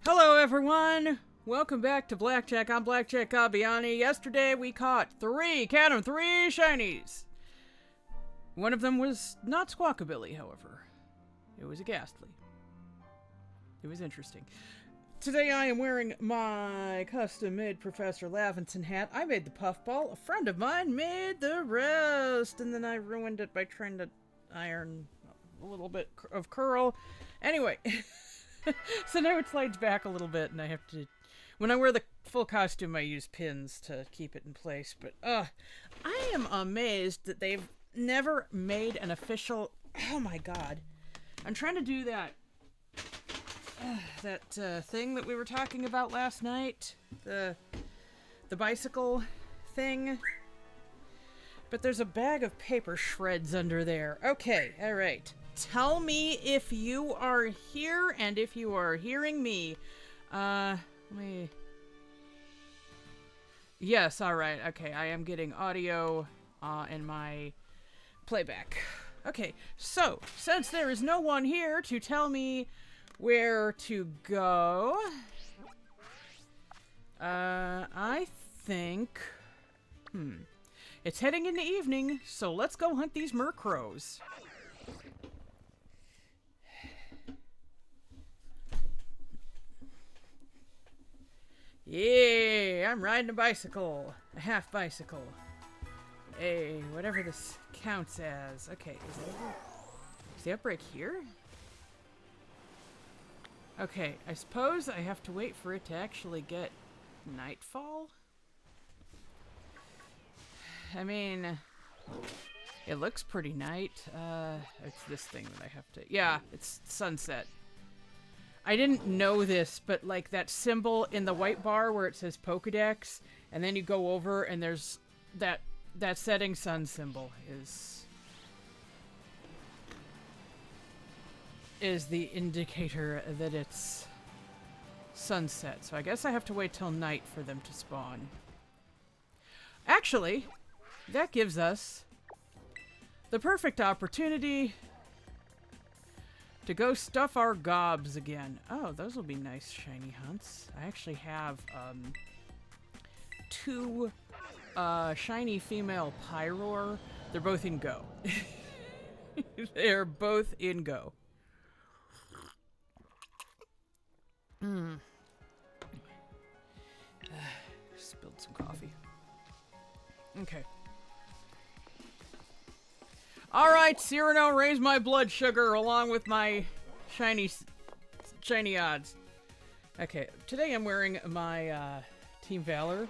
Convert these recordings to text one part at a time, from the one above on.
Hello everyone! Welcome back to Blackjack. I'm Blackjack Abiani. Yesterday we caught three shinies! One of them was not Squawkabilly, however. It was a Ghastly. It was interesting. Today I am wearing my custom-made Professor Lavenson hat. I made the puffball. A friend of mine made the rest, and then I ruined it by trying to iron a little bit of curl. Anyway, so now it slides back a little bit, and I have to... When I wear the full costume, I use pins to keep it in place, but I am amazed that they've never made an official... Oh my god. I'm trying to do that thing that we were talking about last night, the bicycle thing, but there's a bag of paper shreds under there. Okay, all right. Tell me if you are here and if you are hearing me. Yes, all right. Okay, I am getting audio in my playback. Okay, so since there is no one here to tell me where to go, I think, it's heading into evening, so let's go hunt these Murkrows. Yeah, I'm riding a bicycle, a half bicycle. Hey, whatever this counts as. Okay, is the outbreak here? Okay, I suppose I have to wait for it to actually get nightfall? I mean, it looks pretty night. It's this thing that I have to... Yeah, it's sunset. I didn't know this, but like that symbol in the white bar where it says Pokedex, and then you go over and there's that setting sun symbol is the indicator that it's sunset. So I guess I have to wait till night for them to spawn. Actually, that gives us the perfect opportunity to go stuff our gobs again. Oh, those will be nice shiny hunts. I actually have two shiny female Pyroar. They're both in Go. They're both in Go. Spilled some coffee. Okay. Alright, Cyrano, raise my blood sugar along with my shiny odds. Okay, today I'm wearing my Team Valor.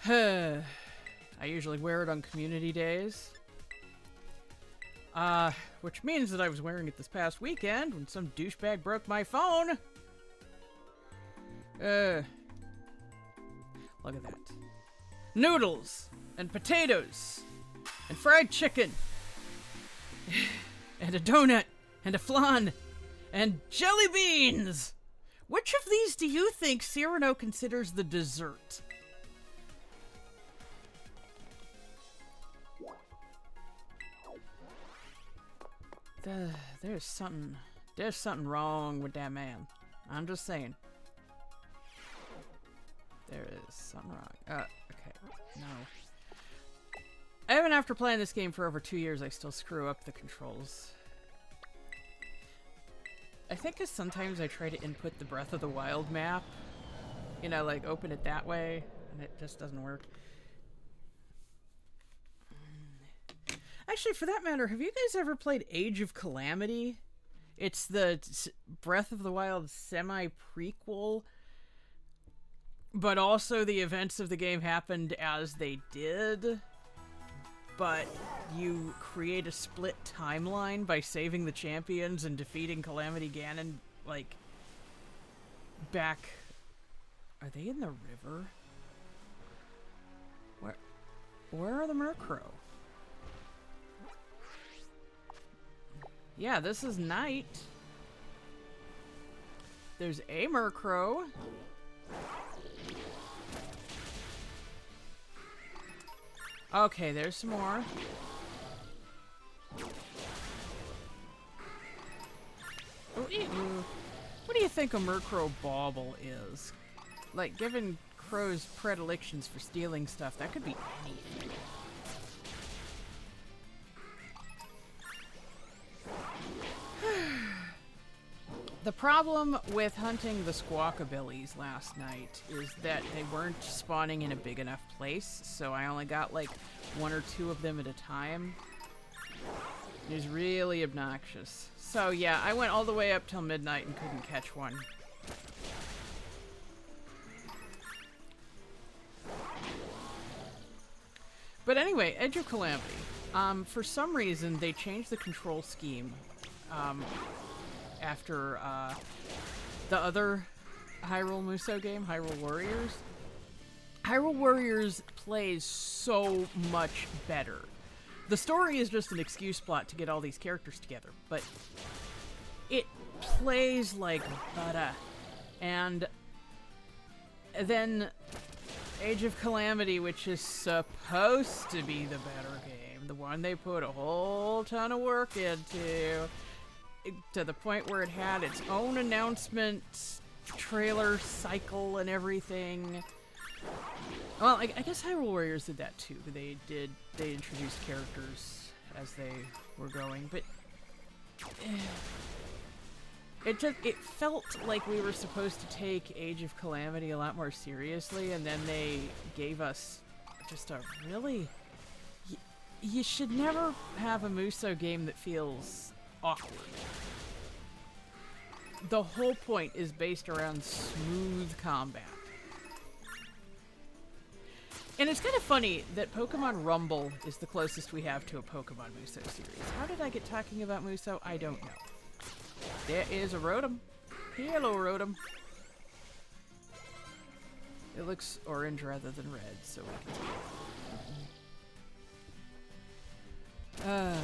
I usually wear it on community days. Which means that I was wearing it this past weekend when some douchebag broke my phone. Look at that. Noodles and potatoes and fried chicken and a donut and a flan and jelly beans. Which of these do you think Cyrano considers the dessert? There's something wrong with that man. I'm just saying. There is something wrong. Okay. No. Even after playing this game for over 2 years, I still screw up the controls. I think because sometimes I try to input the Breath of the Wild map. You know, like open it that way, and it just doesn't work. Actually, for that matter, have you guys ever played Age of Calamity? It's the Breath of the Wild semi-prequel, but also the events of the game happened as they did, but you create a split timeline by saving the champions and defeating Calamity Ganon, like, back... Are they in the river? Where are the Murkrow? Yeah, this is night. There's a Murkrow. Okay, there's some more. Oh, do you think a Murkrow bauble is? Like, given Crow's predilections for stealing stuff, that could be anything. The problem with hunting the Squawkabillies last night is that they weren't spawning in a big enough place, so I only got like 1 or 2 of them at a time. It was really obnoxious. So yeah, I went all the way up till midnight and couldn't catch one. But anyway, Edge of Calamity. For some reason, they changed the control scheme after the other Hyrule Musou game, Hyrule Warriors. Hyrule Warriors plays so much better. The story is just an excuse plot to get all these characters together, but it plays like butter. And then Age of Calamity, which is supposed to be the better game, the one they put a whole ton of work into, to the point where it had its own announcement, trailer cycle, and everything. Well, I guess Hyrule Warriors did that too. They introduced characters as they were going, but it felt like we were supposed to take Age of Calamity a lot more seriously, and then they gave us just a really... You should never have a Musou game that feels awkward. The whole point is based around smooth combat. And it's kind of funny that Pokemon Rumble is the closest we have to a Pokemon Musou series. How did I get talking about Musou? I don't know. There is a Rotom. Hello, Rotom. It looks orange rather than red, so we can see.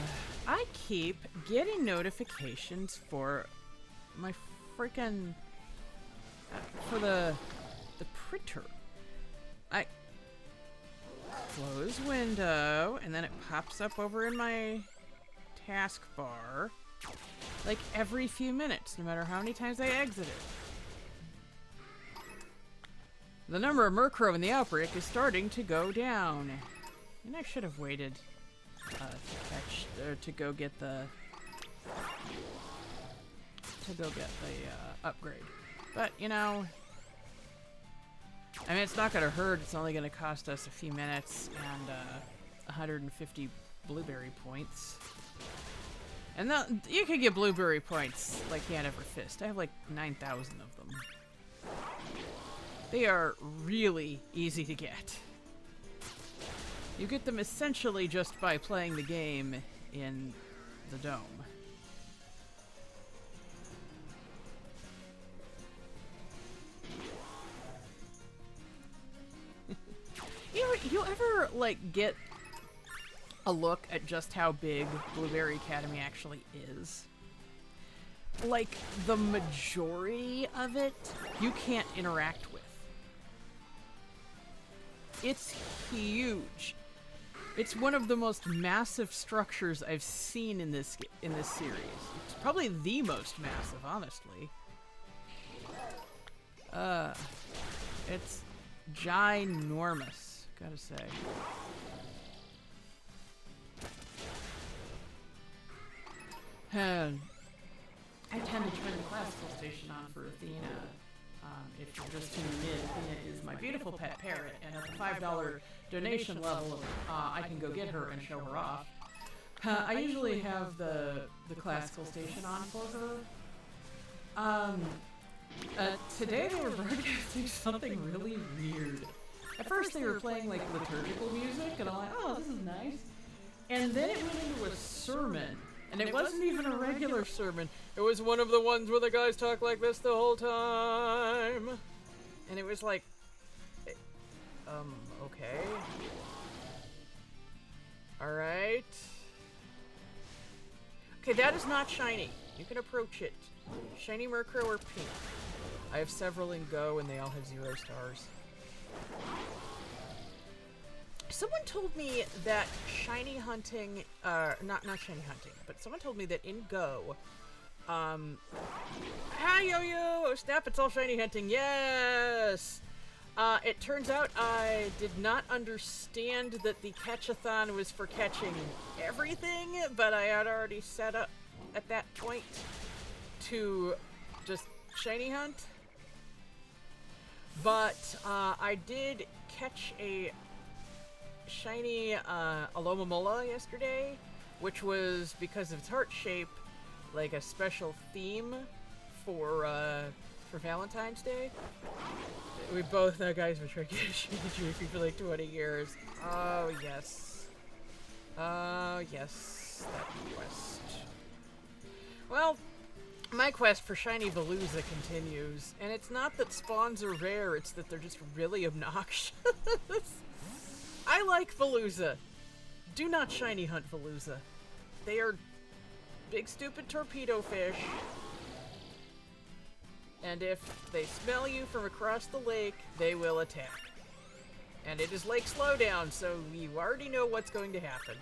I keep getting notifications for my freaking for the printer. I close window, and then it pops up over in my taskbar like every few minutes, no matter how many times I exit it. The number of Murkrow in the outbreak is starting to go down. And I should have waited to go get the upgrade. But, you know, I mean, it's not going to hurt. It's only going to cost us a few minutes and 150 blueberry points. And you can get blueberry points like hand over fist. I have like 9,000 of them. They are really easy to get. You get them essentially just by playing the game in the dome. You ever, like, get a look at just how big Blueberry Academy actually is? Like, the majority of it, you can't interact with. It's huge. It's one of the most massive structures I've seen in this series. It's probably the most massive, honestly. It's ginormous. Gotta say. I tend to turn the classical station on for Athena. If you're just tuning in, Athena is my beautiful pet parrot, and at the $5 donation level, I can go get her and show her off. I usually have the classical station on for her. Today they were broadcasting something really weird. At first they were playing like liturgical music, and I'm like, oh, this is nice. And then it went into a sermon, and it wasn't even a regular sermon. It was one of the ones where the guys talk like this the whole time. And it was like, okay. Alright. Okay, that is not shiny. You can approach it. Shiny Murkrow or pink. I have several in Go, and they all have 0 stars. Someone told me that shiny hunting, not shiny hunting, but someone told me that in Go, Hi, Yo-Yo! Oh, snap, it's all shiny hunting. Yes! It turns out I did not understand that the catch-a-thon was for catching everything, but I had already set up at that point to just shiny hunt. But, I did catch a shiny, Alomomola yesterday, which was, because of its heart shape, like a special theme for Valentine's Day. We both know guys were trying to get Jiffy for like 20 years. Oh, yes. Oh, yes. That quest. Well, my quest for Shiny Veluza continues. And it's not that spawns are rare, it's that they're just really obnoxious. I like Veluza. Do not shiny hunt Veluza. They are big stupid torpedo fish. And if they smell you from across the lake, they will attack. And it is Lake Slowdown, so you already know what's going to happen.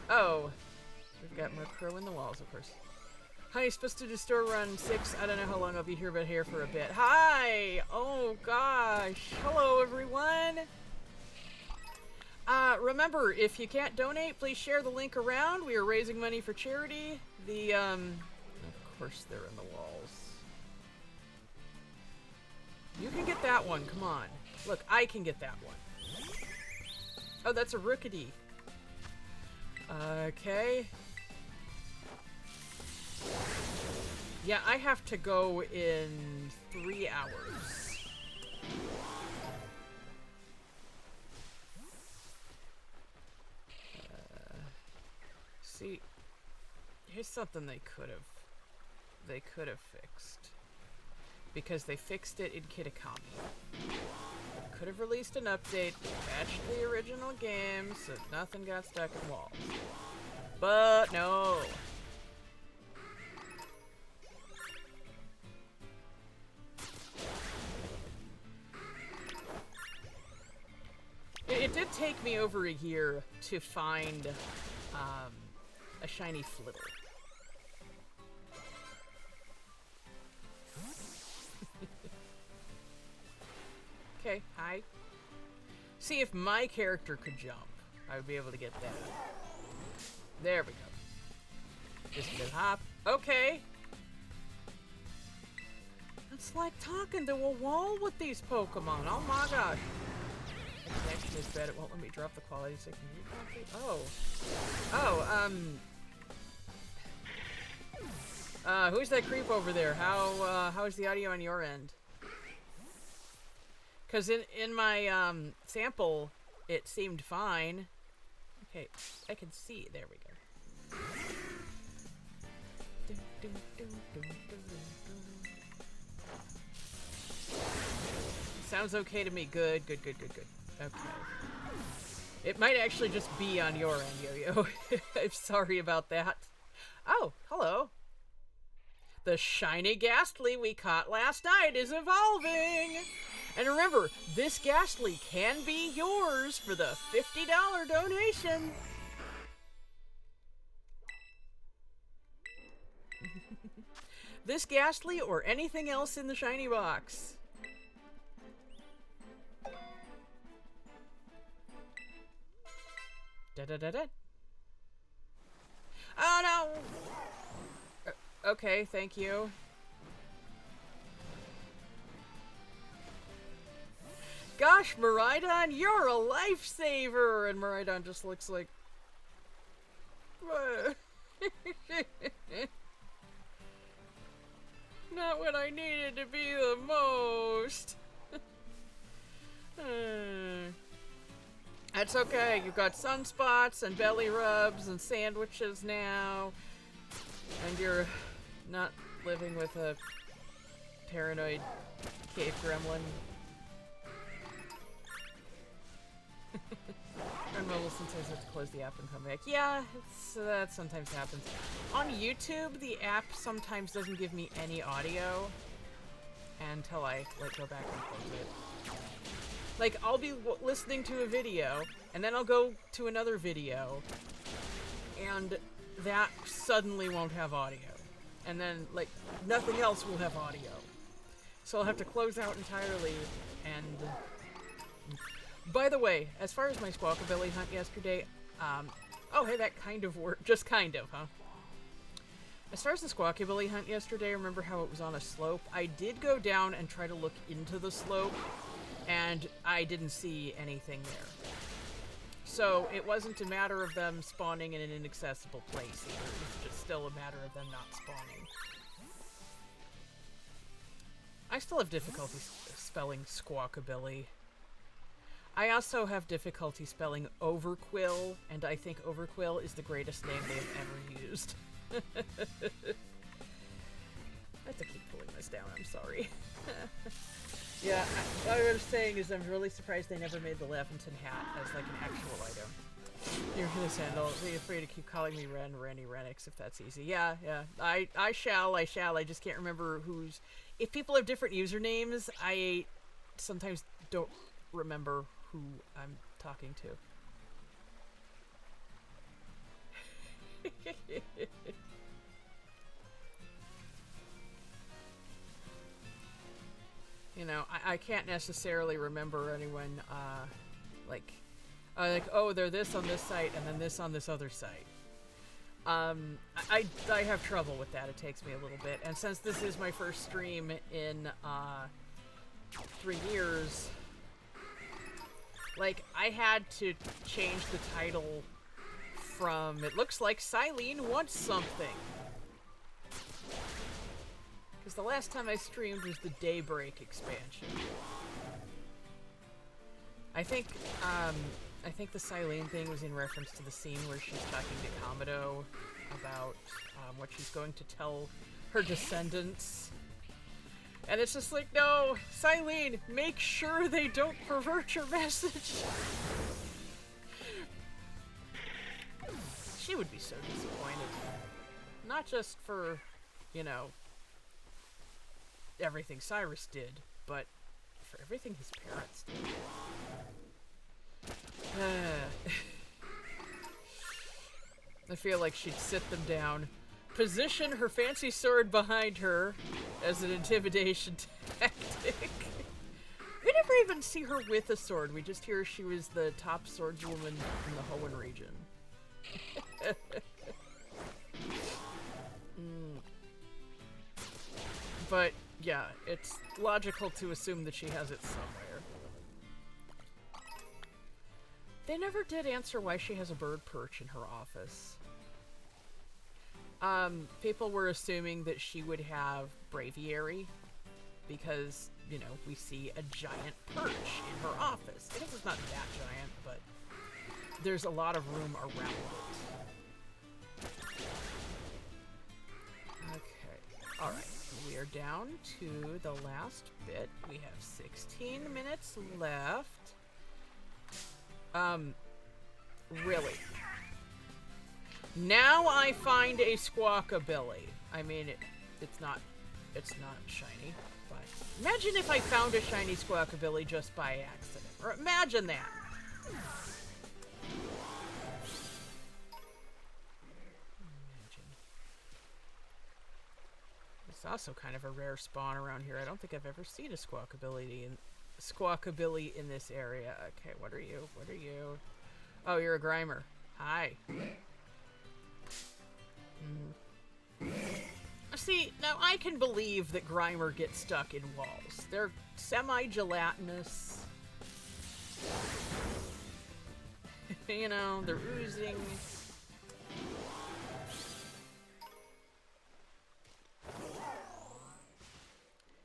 Oh. We've got more crow in the walls, of course. Honey's supposed to do store run 6. I don't know how long I'll be here, but here for a bit. Hi! Oh, gosh. Hello, everyone. Remember, if you can't donate, please share the link around. We are raising money for charity. Of course they're in the walls. You can get that one, come on. Look, I can get that one. Oh, that's a Rookity. Okay. Yeah, I have to go in 3 hours. See, here's something they could have fixed. Because they fixed it in Kitakami. Could have released an update, patched the original game, so nothing got stuck in walls. But no. It did take me over a year to find a shiny Flittle. Okay, hi. See, if my character could jump, I would be able to get that. There we go. Just a good hop. Okay. It's like talking to a wall with these Pokemon. Oh my gosh. The connection is bad. It won't let me drop the quality so I can read. Oh. Who's that creep over there? How is the audio on your end? Because in my sample, it seemed fine. Okay, I can see. There we go. Sounds okay to me. Good. Okay. It might actually just be on your end, Yo-Yo. I'm sorry about that. Oh, hello. The shiny Ghastly we caught last night is evolving! And remember, this Ghastly can be yours for the $50 donation. This Ghastly or anything else in the shiny box. Da-da-da-da. Oh no! Okay, thank you. Gosh, Miraidon, you're a lifesaver! And Miraidon just looks like... Not when I needed to be the most. That's okay, you've got sunspots and belly rubs and sandwiches now. And you're not living with a paranoid cave gremlin. And Millicent says I have to close the app and come back. Yeah, that sometimes happens. On YouTube, the app sometimes doesn't give me any audio until I like go back and close it. Like, I'll be listening to a video, and then I'll go to another video, and that suddenly won't have audio. And then, like, nothing else will have audio. So I'll have to close out entirely, and... By the way, as far as my Squawkabilly hunt yesterday, oh, hey, that kind of worked. Just kind of, huh? As far as the Squawkabilly hunt yesterday, remember how it was on a slope? I did go down and try to look into the slope, and I didn't see anything there. So it wasn't a matter of them spawning in an inaccessible place either. It was just still a matter of them not spawning. I still have difficulty spelling Squawkabilly. I also have difficulty spelling Overquill, and I think Overquill is the greatest name they've ever used. I have to keep pulling this down, I'm sorry. Yeah, what I was saying is I'm really surprised they never made the Leffington hat as like an actual item. You're gonna sandal. Be free to keep calling me Randy Renix if that's easy. Yeah. I shall. I just can't remember who's... If people have different usernames, I sometimes don't remember who I'm talking to. You know, I can't necessarily remember anyone, like, oh, they're this on this site and then this on this other site. I have trouble with that. It takes me a little bit. And since this is my first stream in, 3 years, like, I had to change the title from, it looks like Silene wants something. Because the last time I streamed was the Daybreak expansion. I think the Silene thing was in reference to the scene where she's talking to Komodo about what she's going to tell her descendants. And it's just like, no, Silene, make sure they don't pervert your message. She would be so disappointed. Not just for, you know, everything Cyrus did, but for everything his parents did. I feel like she'd sit them down, position her fancy sword behind her as an intimidation tactic. We never even see her with a sword. We just hear she was the top swordswoman in the Hoenn region. But, yeah, it's logical to assume that she has it somewhere. They never did answer why she has a bird perch in her office. People were assuming that she would have braviary, because, you know, we see a giant perch in her office. I guess it's not that giant, but there's a lot of room around it. Okay, alright. We are down to the last bit. We have 16 minutes left. Really. Now I find a Squawkabilly. I mean, it's not shiny, but imagine if I found a shiny Squawkabilly just by accident. Or imagine that. It's also kind of a rare spawn around here. I don't think I've ever seen a Squawkabilly in this area. Okay, what are you? What are you? Oh, you're a Grimer. Hi. See, now I can believe that Grimer gets stuck in walls. They're semi-gelatinous. You know, they're oozing.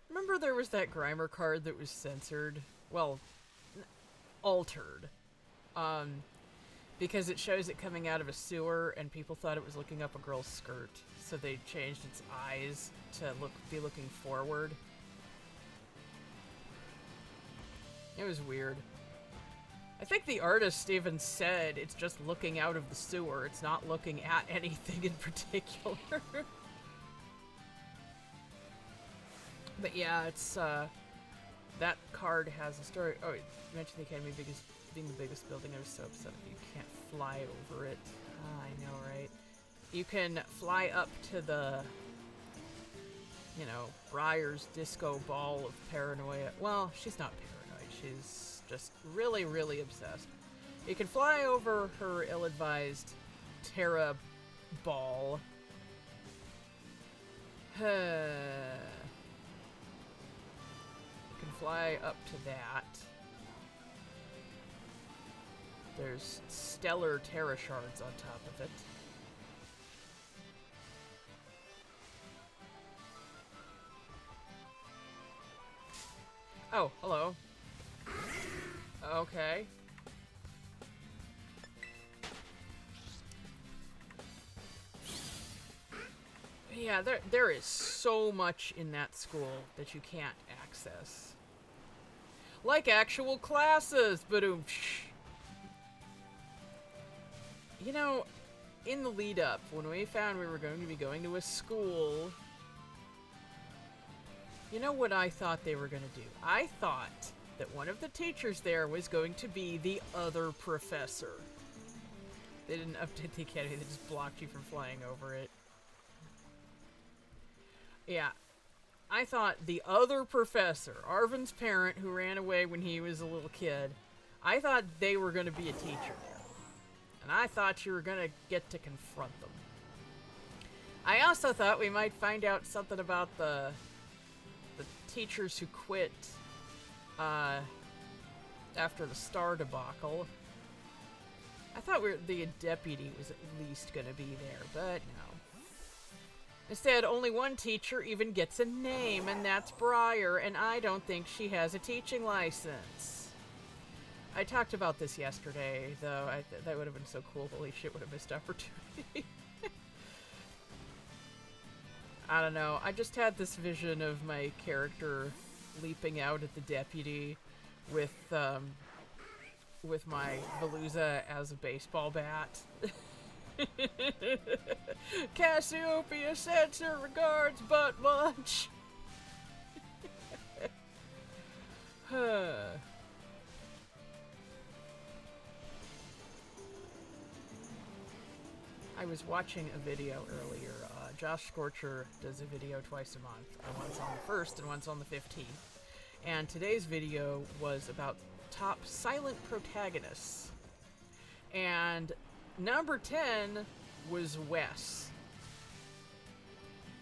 Remember there was that Grimer card that was censored? Well, altered. Because it shows it coming out of a sewer and people thought it was looking up a girl's skirt. So they changed its eyes to be looking forward. It was weird. I think the artist even said it's just looking out of the sewer. It's not looking at anything in particular. But yeah, it's, that card has a story. Oh, you mentioned the Academy being the biggest building. I was so upset that you can't fly over it. Ah, I know, right? You can fly up to the, you know, Briar's disco ball of paranoia. Well, she's not paranoid. She's just really, really obsessed. You can fly over her ill-advised Terra ball. You can fly up to that. There's stellar Terra shards on top of it. Oh, hello. Okay. Yeah, there is so much in that school that you can't access. Like actual classes, ba-doom. You know, in the lead up, when we found we were going to be going to a school, you know what I thought they were going to do? I thought that one of the teachers there was going to be the other professor. They didn't update the academy, they just blocked you from flying over it. Yeah. I thought the other professor, Arvin's parent who ran away when he was a little kid, I thought they were going to be a teacher there. And I thought you were going to get to confront them. I also thought we might find out something about the teachers who quit after the Star debacle. I thought the deputy was at least going to be there, but no. Instead, only one teacher even gets a name, and that's Briar, and I don't think she has a teaching license. I talked about this yesterday, though. That would have been so cool. Holy shit, what a missed opportunity. I don't know. I just had this vision of my character leaping out at the deputy with my Veluza as a baseball bat. Cassiopeia sends her regards, but much. I was watching a video earlier. Josh Scorcher does a video twice a month. Once on the 1st and once on the 15th. And today's video was about top silent protagonists. And number 10 was Wes.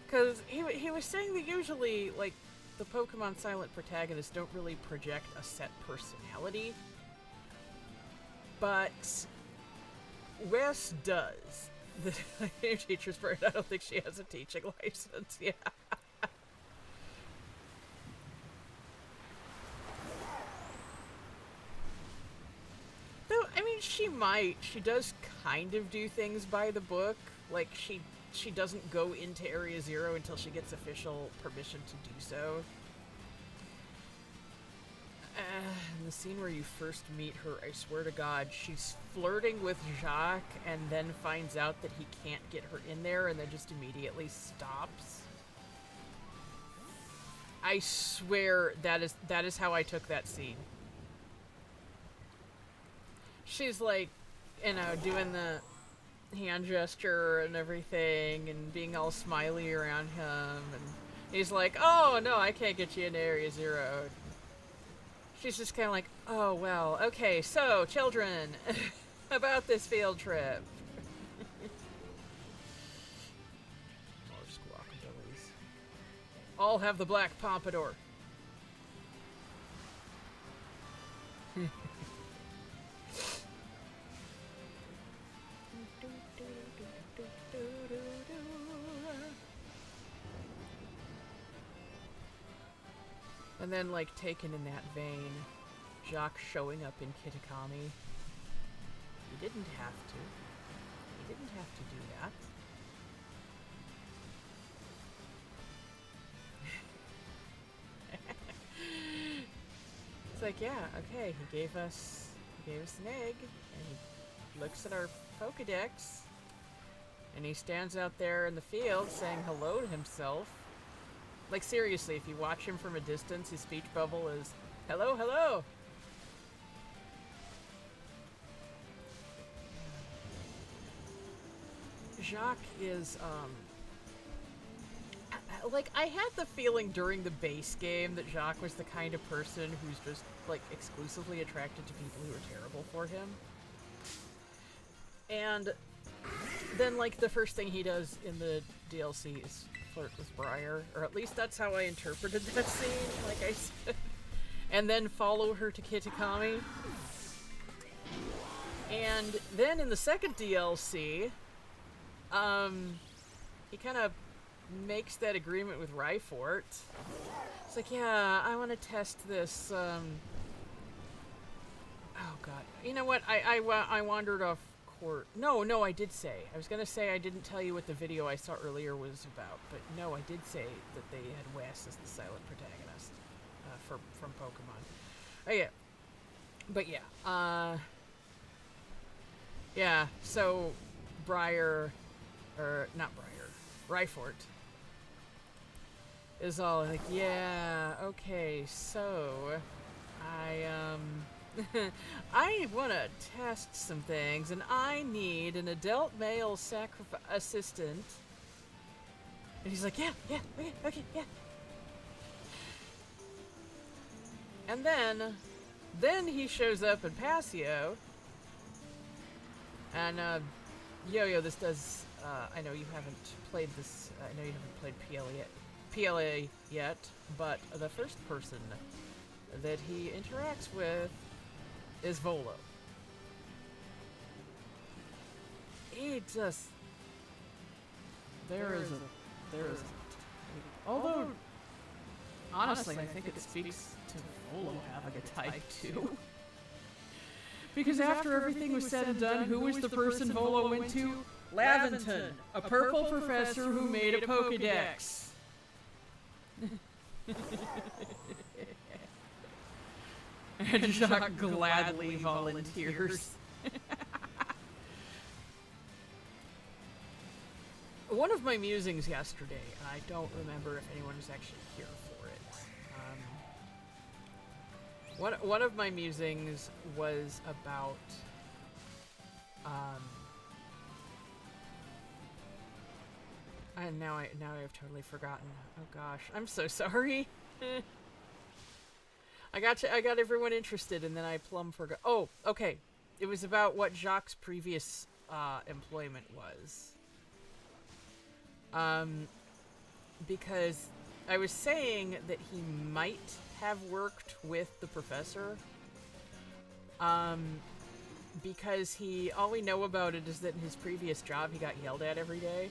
Because he was saying that usually, like, the Pokemon silent protagonists don't really project a set personality. But Wes does. The teacher's bird, I don't think she has a teaching license, yeah. Though, I mean, she might. She does kind of do things by the book. Like, she doesn't go into Area Zero until she gets official permission to do so. The scene where you first meet her, I swear to God, she's flirting with Jacques and then finds out that he can't get her in there and then just immediately stops. I swear that is how I took that scene. She's like, you know, doing the hand gesture and everything and being all smiley around him, and he's like, oh no, I can't get you into Area Zero. She's just kind of like, oh, well, okay, so, children, about this field trip. More squawkabillies. All have the black pompadour. And then, like, taken in that vein, Jacques showing up in Kitakami. He didn't have to. He didn't have to do that. It's like, yeah, okay, he gave us an egg, and he looks at our Pokedex, and he stands out there in the field saying hello to himself. Like, seriously, if you watch him from a distance, his speech bubble is, hello, hello! Jacques is, like, I had the feeling during the base game that Jacques was the kind of person who's just, like, exclusively attracted to people who are terrible for him. And then, like, the first thing he does in the DLC is flirt with Briar, or at least that's how I interpreted that scene, like I said. And then follow her to Kitakami. And then in the second DLC, he kind of makes that agreement with Ryfort. It's like, yeah, I want to test this, oh god. You know what, I wandered off court. No, I did say. I was gonna say I didn't tell you what the video I saw earlier was about, but no, I did say that they had Wes as the silent protagonist, from Pokemon. Oh yeah. But yeah, yeah, so Briar, or not Briar, Ryfort is all like, yeah, okay, so I want to test some things, and I need an adult male assistant. And he's like, yeah, okay, yeah. And then he shows up in Passio, and, Yo-Yo, this does, I know you haven't played this, I know you haven't played PLA yet, but the first person that he interacts with is Volo. He just... There is although, honestly, I think it speaks to Volo having a type, too. Because after everything was said and done, who was the person Volo went to? Laventon, a purple professor who made a Pokédex. And Jacques gladly volunteers. One of my musings yesterday, and I don't remember if anyone was actually here for it. One of my musings was about and now I've totally forgotten. Oh gosh, I'm so sorry. I got everyone interested, and then I plumb forgot. Oh, okay. It was about what Jacques' previous employment was. Because I was saying that he might have worked with the professor. Because all we know about it is that in his previous job he got yelled at every day.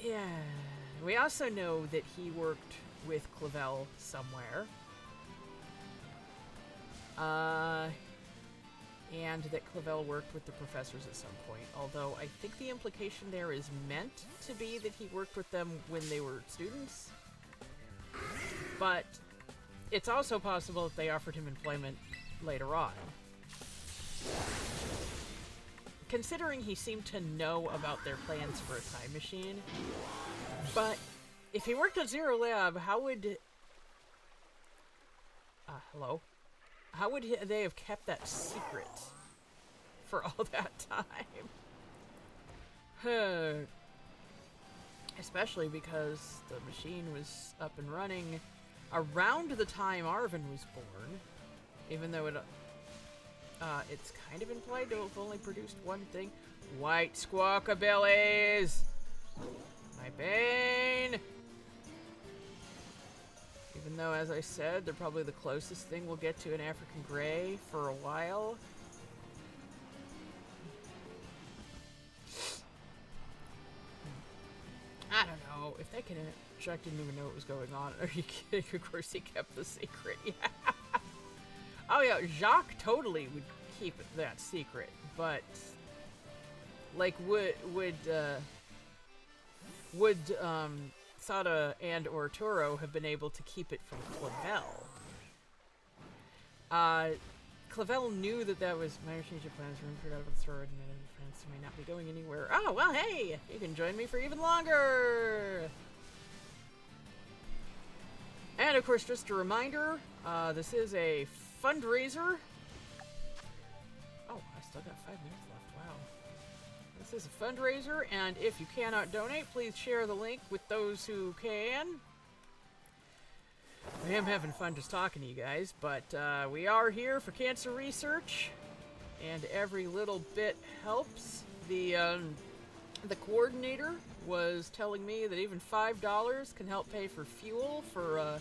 Yeah. We also know that he worked with Clavel somewhere. And that Clavel worked with the professors at some point, although I think the implication there is meant to be that he worked with them when they were students. But it's also possible that they offered him employment later on. Considering he seemed to know about their plans for a time machine. But if he worked at Zero Lab, how would... hello? How would they have kept that secret for all that time? Especially because the machine was up and running around the time Arvin was born. Even though it's kind of implied to have only produced one thing. White Squawkabillies! My bane! Even though, as I said, they're probably the closest thing we'll get to an African Grey for a while. I don't know. If they can... Jacques didn't even know what was going on. Are you kidding? Of course he kept the secret. Yeah. Oh yeah, Jacques totally would keep that secret. But... like, would Sada and or Turo have been able to keep it from Clavel. Clavel knew that was minor change of plans, room for out of the sword, and friends who may not be going anywhere. Oh, well, hey! You can join me for even longer! And, of course, just a reminder, this is a fundraiser. Oh, I still got 5 minutes left. is a fundraiser, and if you cannot donate, please share the link with those who can. I am having fun just talking to you guys, but we are here for cancer research, and every little bit helps. The coordinator was telling me that even $5 can help pay for fuel for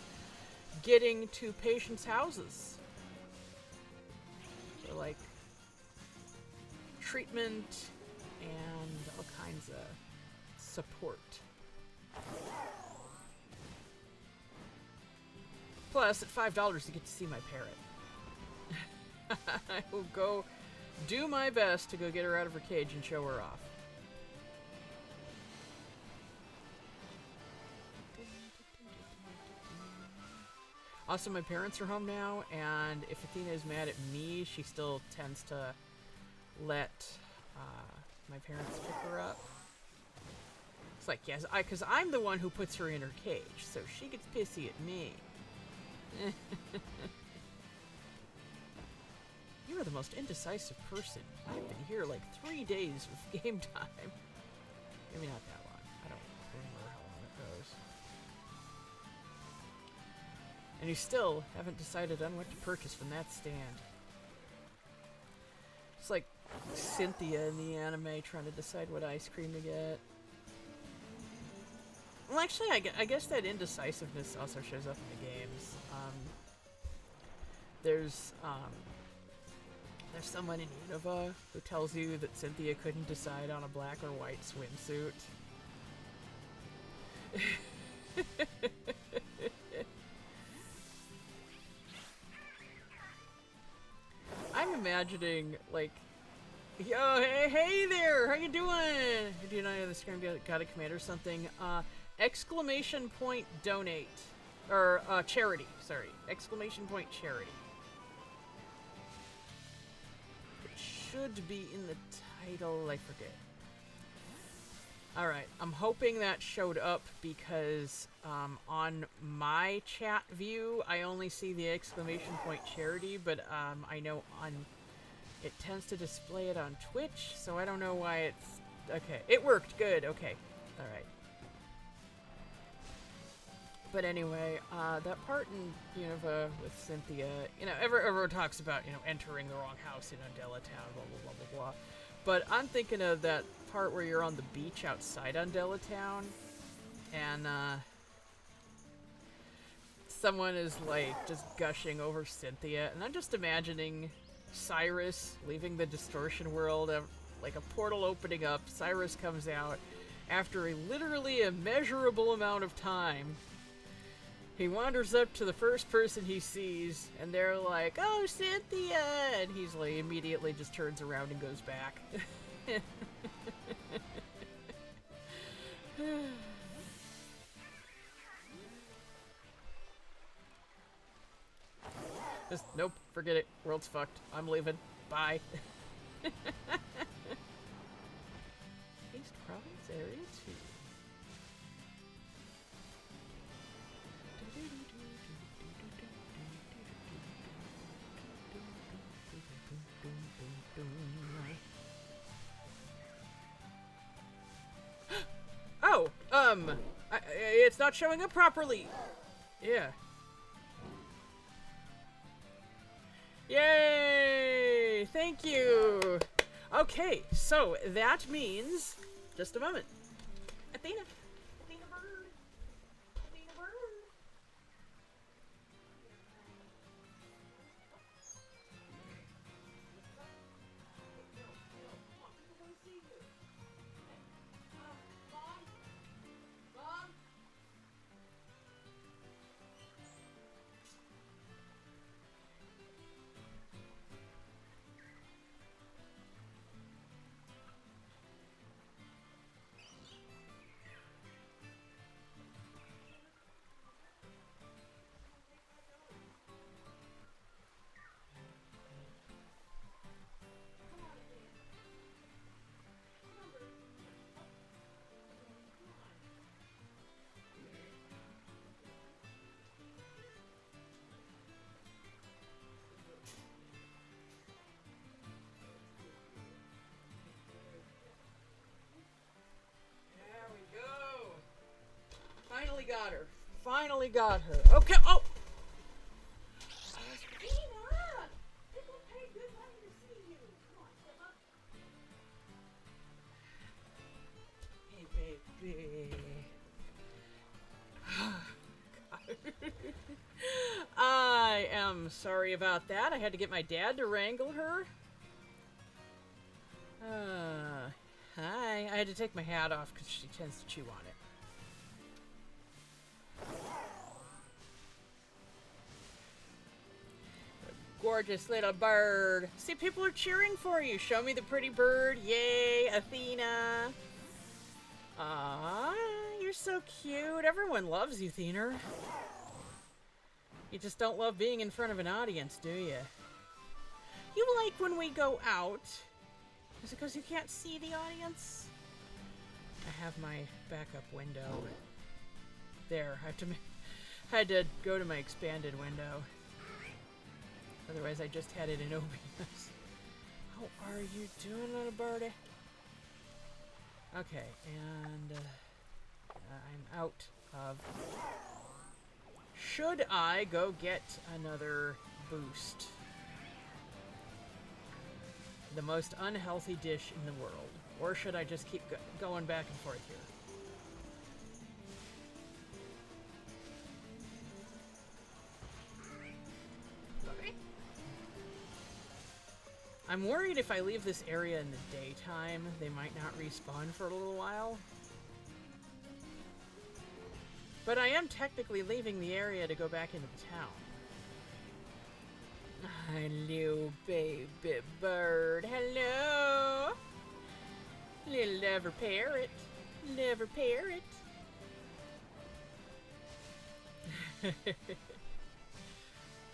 getting to patients' houses. So, like, treatment and all kinds of support. Plus, at $5 you get to see my parrot. I will go do my best to go get her out of her cage and show her off. Also, my parents are home now, and if Athena is mad at me, she still tends to let my parents pick her up. It's like, yes, because I'm the one who puts her in her cage, so she gets pissy at me. You are the most indecisive person. I've been here like 3 days with game time. Maybe not that long. I don't remember how long it goes. And you still haven't decided on what to purchase from that stand. It's like Cynthia in the anime trying to decide what ice cream to get. Well, actually, I guess that indecisiveness also shows up in the games. There's someone in Unova who tells you that Cynthia couldn't decide on a black or white swimsuit. I'm imagining, like, yo, hey there, how you doing? Do you know the screen got a command or something? Exclamation point donate. Or, charity, sorry. Exclamation point charity. It should be in the title, I forget. Alright, I'm hoping that showed up because, on my chat view, I only see the exclamation point charity, but, I know it tends to display it on Twitch, so I don't know why it's... Okay, it worked, good, okay. Alright. But anyway, that part in Unova with Cynthia, you know, everyone talks about, you know, entering the wrong house in Undella Town, blah, blah, blah, blah, blah. But I'm thinking of that part where you're on the beach outside Undella Town, and, someone is, like, just gushing over Cynthia, and I'm just imagining Cyrus leaving the distortion world, like a portal opening up, Cyrus comes out, after a literally immeasurable amount of time. He wanders up to the first person he sees, and they're like, "Oh, Cynthia!" And he's like, immediately just turns around and goes back. Just, nope, forget it. World's fucked. I'm leaving. Bye. East Province Area 2. Oh, it's not showing up properly. Yeah. Yay! Thank you. Okay, so that means, just a moment. Athena. Athena bird. Athena bird. finally got her. Finally got her. Okay. Oh! People pay good money to see you. Come on, step up. Hey, baby. I am sorry about that. I had to get my dad to wrangle her. Hi. I had to take my hat off because she tends to chew on it. Gorgeous little bird. See, people are cheering for you. Show me the pretty bird. Yay, Athena. Aww, you're so cute. Everyone loves you, Athena. You just don't love being in front of an audience, do you? You like when we go out. Is it because you can't see the audience? I have my backup window. There, I had to go to my expanded window. Otherwise, I just had it in OBS. How are you doing, little birdie? Okay, and I'm out of... Should I go get another boost? The most unhealthy dish in the world. Or should I just keep going back and forth here? I'm worried if I leave this area in the daytime, they might not respawn for a little while. But I am technically leaving the area to go back into the town. Hello, baby bird. Hello. Little lover parrot. Lover parrot.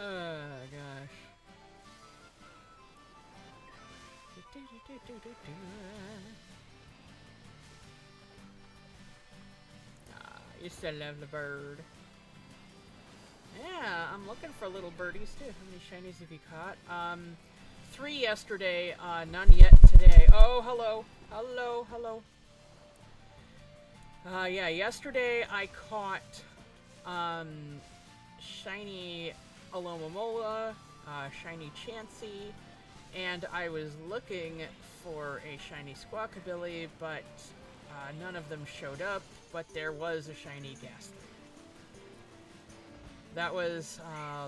Oh, gosh. You still love the bird. Yeah, I'm looking for little birdies too. How many shinies have you caught? 3 yesterday, none yet today. Oh, hello. Hello, hello. Yeah, yesterday I caught, shiny Alomomola, shiny Chansey, and I was looking for a shiny Squawkabilly, but none of them showed up, but there was a shiny Ghastly. That was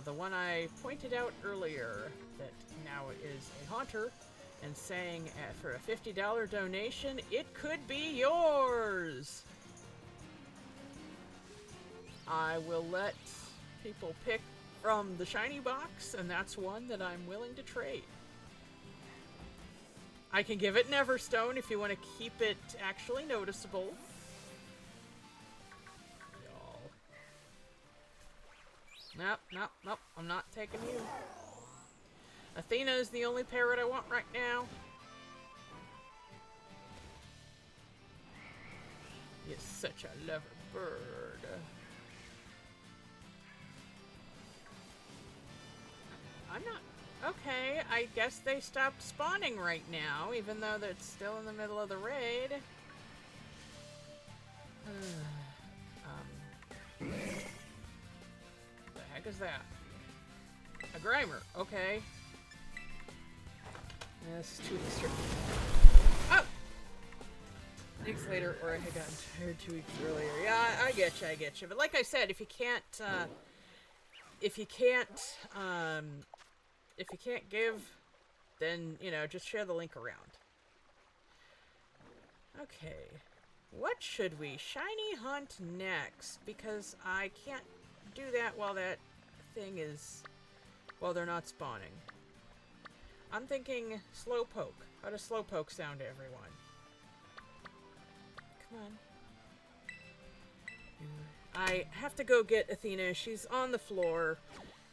the one I pointed out earlier, that now is a Haunter, and saying for a $50 donation, it could be yours! I will let people pick from the shiny box, and that's one that I'm willing to trade. I can give it Neverstone if you want to keep it actually noticeable. Nope, nope, nope. I'm not taking you. Athena is the only parrot I want right now. You're such a lover bird. I'm not... Okay, I guess they stopped spawning right now, even though they're still in the middle of the raid. The heck is that? A Grimer, okay. Yeah, this is 2 weeks straight. Oh! Weeks later, or I had gotten tired 2 weeks earlier. Yeah, I get you. But like I said, if you can't give, then, you know, just share the link around. Okay. What should we shiny hunt next? Because I can't do that while that thing is... while they're not spawning. I'm thinking Slowpoke. How does Slowpoke sound to everyone? Come on. I have to go get Athena. She's on the floor.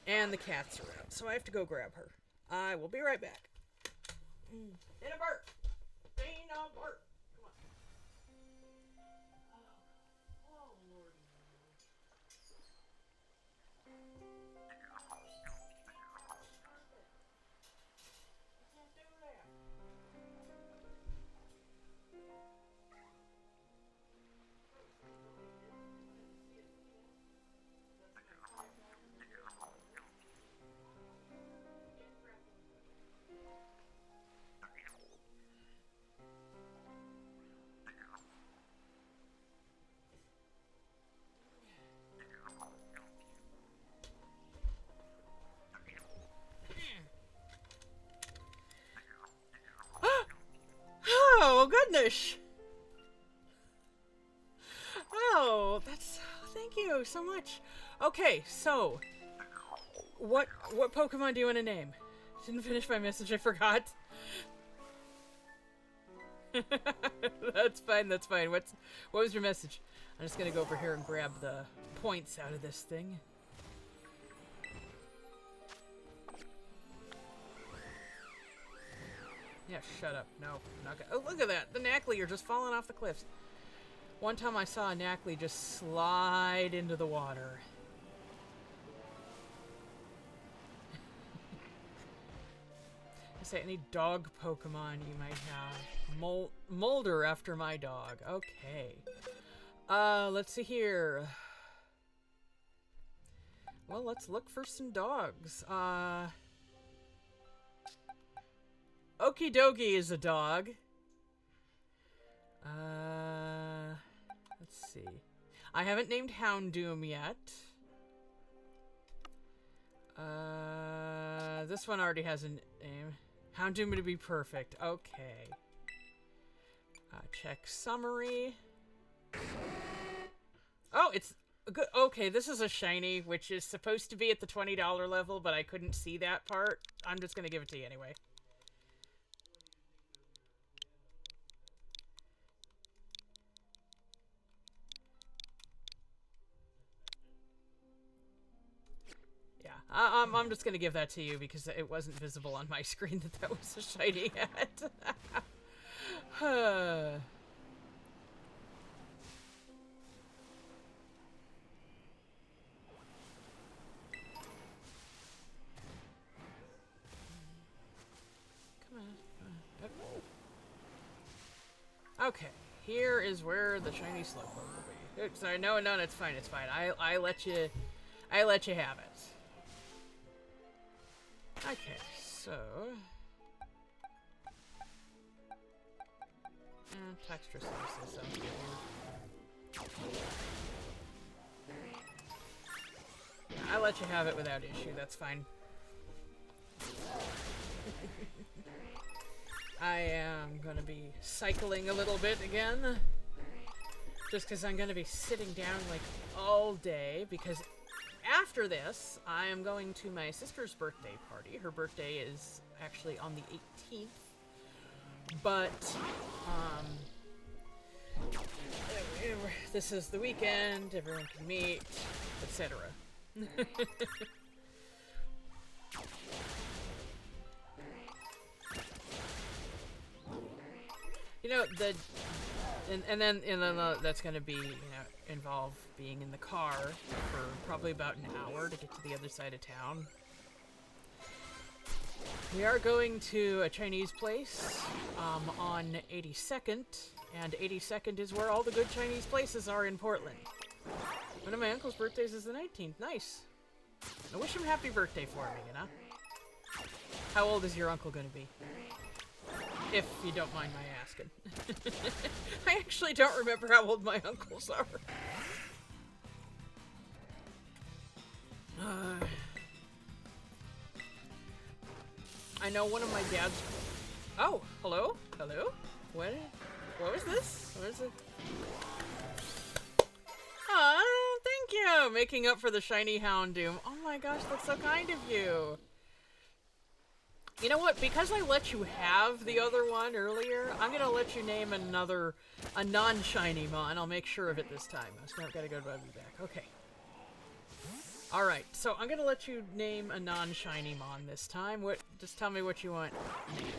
And the cat's around, so I have to go grab her. I will be right back. Dana Bart! Dana Bart! Come on. Oh, Lordy. Can't do that. fish! Oh, that's... Thank you so much. Okay, so... What Pokemon do you want to name? Didn't finish my message, I forgot. That's fine, that's fine. What was your message? I'm just gonna go over here and grab the points out of this thing. Yeah, shut up. No, I'm not gonna... Oh, look at that! The Knackley are just falling off the cliffs. One time I saw a Knackley just slide into the water. I say any dog Pokemon you might have. Molder after my dog. Okay. Let's see here. Well, let's look for some dogs. Okie Dokie is a dog. Let's see. I haven't named Houndoom yet. This one already has a name. Houndoom to be perfect. Okay. Check summary. Oh, it's good. Okay, this is a shiny, which is supposed to be at the $20 level, but I couldn't see that part. I'm just gonna give it to you anyway. I'm just gonna give that to you because it wasn't visible on my screen that was a shiny yet. Come on. Okay, here is where the shiny Slowpoke will be. Oops, sorry, no, it's fine, it's fine. I let you have it. Okay, so... Texture sources sounds good. I let you have it without issue, that's fine. I am gonna be cycling a little bit again. Just because I'm gonna be sitting down like all day, because after this, I am going to my sister's birthday party. Her birthday is actually on the 18th. But, this is the weekend, everyone can meet, etc. You know, and then that's gonna be, involve being in the car for probably about an hour to get to the other side of town. We are going to a Chinese place on 82nd, and 82nd is where all the good Chinese places are in Portland. One of my uncle's birthdays is the 19th. Nice. I wish him happy birthday for me, How old is your uncle going to be? If you don't mind my asking. I actually don't remember how old my uncles are. I know one of my dad's... Oh, hello? Hello? What was this? What is it? Aw, thank you! Making up for the shiny Houndoom. Oh my gosh, that's so kind of you. You know what? Because I let you have the other one earlier, I'm gonna let you name a non-shiny mon. I'll make sure of it this time. I still gotta go to the back. Okay. Alright, so I'm gonna let you name a non-shiny mon this time. Just tell me what you want named.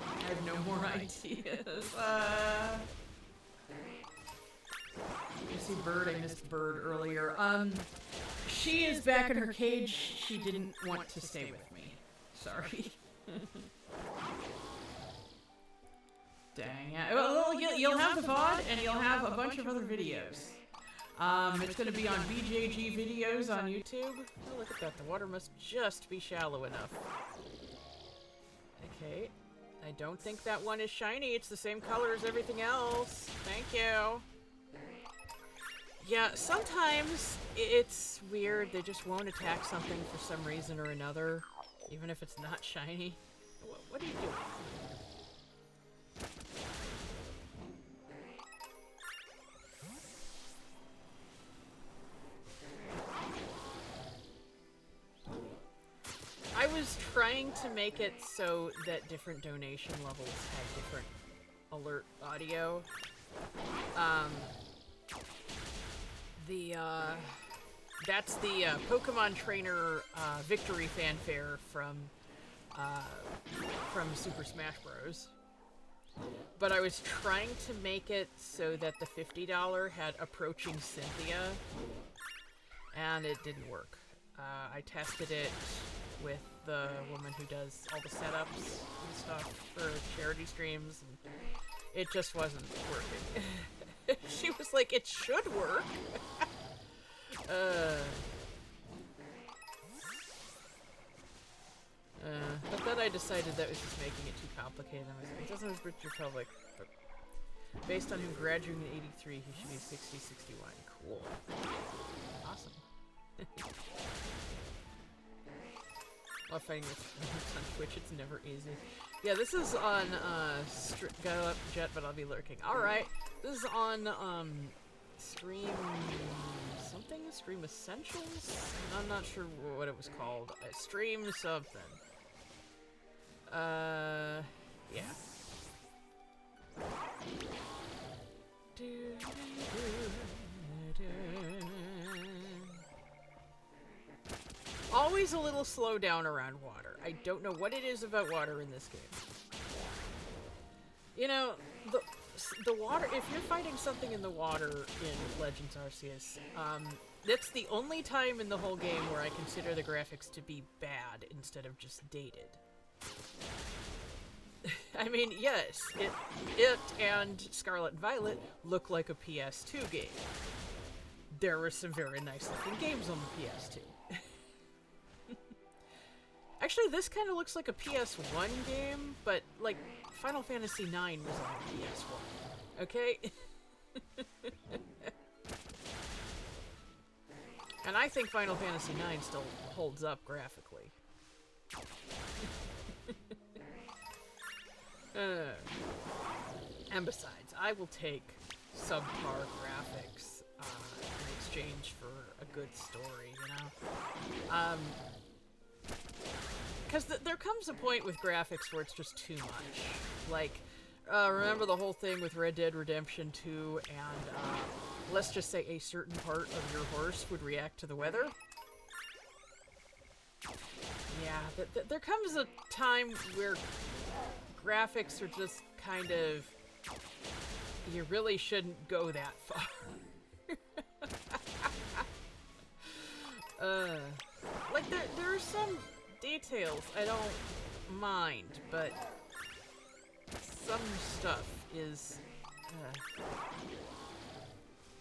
I have no more ideas. You see Bird, I missed Bird earlier. She is back in her cage. She didn't want to stay with me. Sorry. Dang it. Well, you'll have the VOD, and you'll have a bunch of other videos. It's going to be on BJG videos on YouTube. Oh, look at that. The water must just be shallow enough. Okay. I don't think that one is shiny. It's the same color as everything else. Thank you. Yeah, sometimes it's weird. They just won't attack something for some reason or another. Even if it's not shiny? What are you doing? I was trying to make it so that different donation levels had different alert audio. That's the Pokemon Trainer victory fanfare from Super Smash Bros. But I was trying to make it so that the $50 had approaching Cynthia, and it didn't work. I tested it with the woman who does all the setups and stuff for charity streams, and it just wasn't working. She was like, it should work. But then I decided that was just making it too complicated. I was like, it doesn't respect your public, but based on him graduating in 83, he should be 60, 61. Cool. Awesome. Love fighting with on Twitch, it's never easy. Yeah, this is on, go up Jet, but I'll be lurking. Alright, this is on, Stream something? Stream Essentials? I'm not sure what it was called. Stream something. Yeah. Always a little slow down around water. I don't know what it is about water in this game. You know, the water, if you're fighting something in the water in Legends Arceus, that's the only time in the whole game where I consider the graphics to be bad instead of just dated. I mean, yes, it and Scarlet and Violet look like a PS2 game. There were some very nice looking games on the PS2. Actually, this kind of looks like a PS1 game, but, like, Final Fantasy IX was on PS1. Okay? And I think Final Fantasy IX still holds up graphically. And besides, I will take subpar graphics in exchange for a good story, you know? Because there comes a point with graphics where it's just too much. Like, remember the whole thing with Red Dead Redemption 2 and, let's just say a certain part of your horse would react to the weather? Yeah, there comes a time where graphics are just kind of... You really shouldn't go that far. Like, there are some details I don't mind, but some stuff is...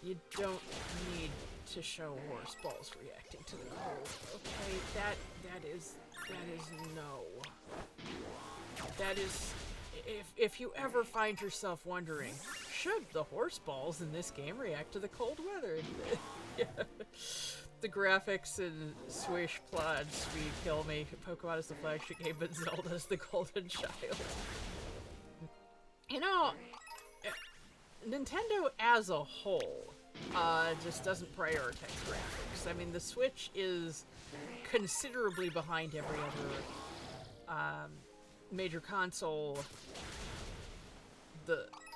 you don't need to show horse balls reacting to the cold, okay? That is no. That is... If you ever find yourself wondering, should the horse balls in this game react to the cold weather? Yeah. The graphics in Swish, Plod, Sweet, Kill Me, Pokemon is the flagship game, but Zelda's the golden child. You know, Nintendo as a whole just doesn't prioritize graphics. I mean, the Switch is considerably behind every other major console.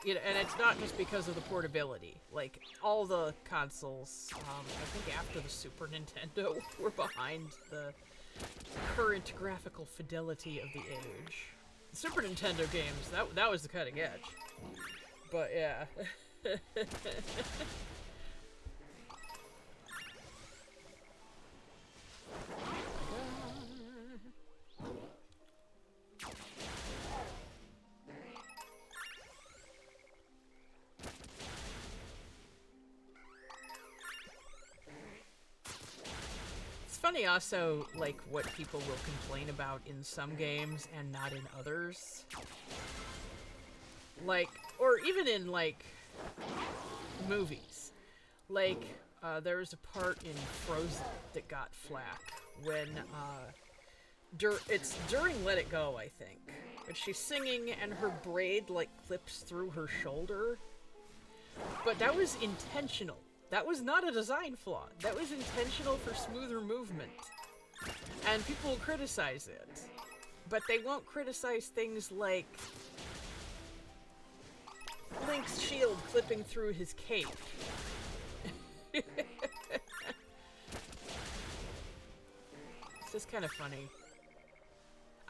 And it's not just because of the portability. Like, all the consoles, I think after the Super Nintendo, were behind the current graphical fidelity of the age. The Super Nintendo games, that was the cutting edge. But yeah. Funny also, like, what people will complain about in some games and not in others. Like, or even in, like, movies. Like, there was a part in Frozen that got flack when, It's during Let It Go, I think. But she's singing and her braid, like, clips through her shoulder. But that was intentional. That was not a design flaw. That was intentional for smoother movement. And people will criticize it. But they won't criticize things like Link's shield clipping through his cape. It's just kind of funny.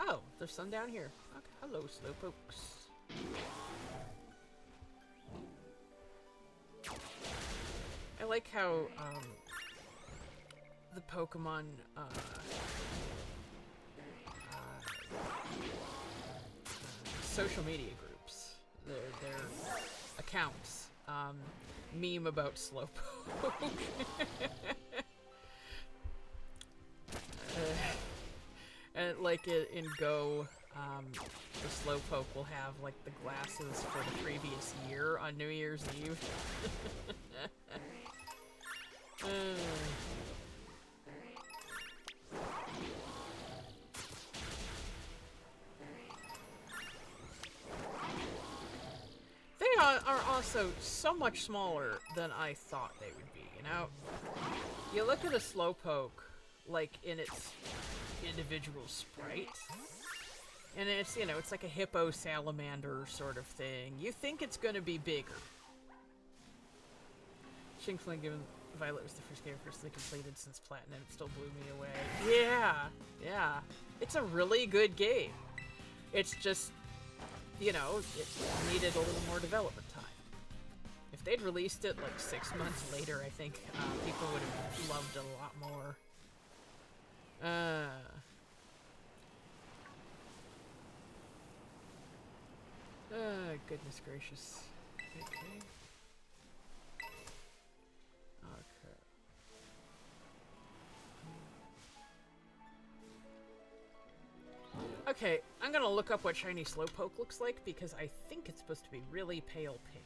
Oh, there's some down here. Okay, hello, slowpokes. I like how the Pokemon social media groups, their accounts, meme about Slowpoke. And like in Go, the Slowpoke will have like the glasses for the previous year on New Year's Eve. They are also so much smaller than I thought they would be, you know? You look at a Slowpoke, like, in its individual sprite, and it's, you know, it's like a hippo salamander sort of thing. You think it's gonna be bigger. Shinkling, given Violet was the first game personally completed since Platinum, it still blew me away. Yeah. It's a really good game. It's just, you know, it needed a little more development time. If they'd released it like 6 months later, I think people would have loved it a lot more. Goodness gracious. Okay. Okay, I'm gonna look up what shiny Slowpoke looks like because I think it's supposed to be really pale pink.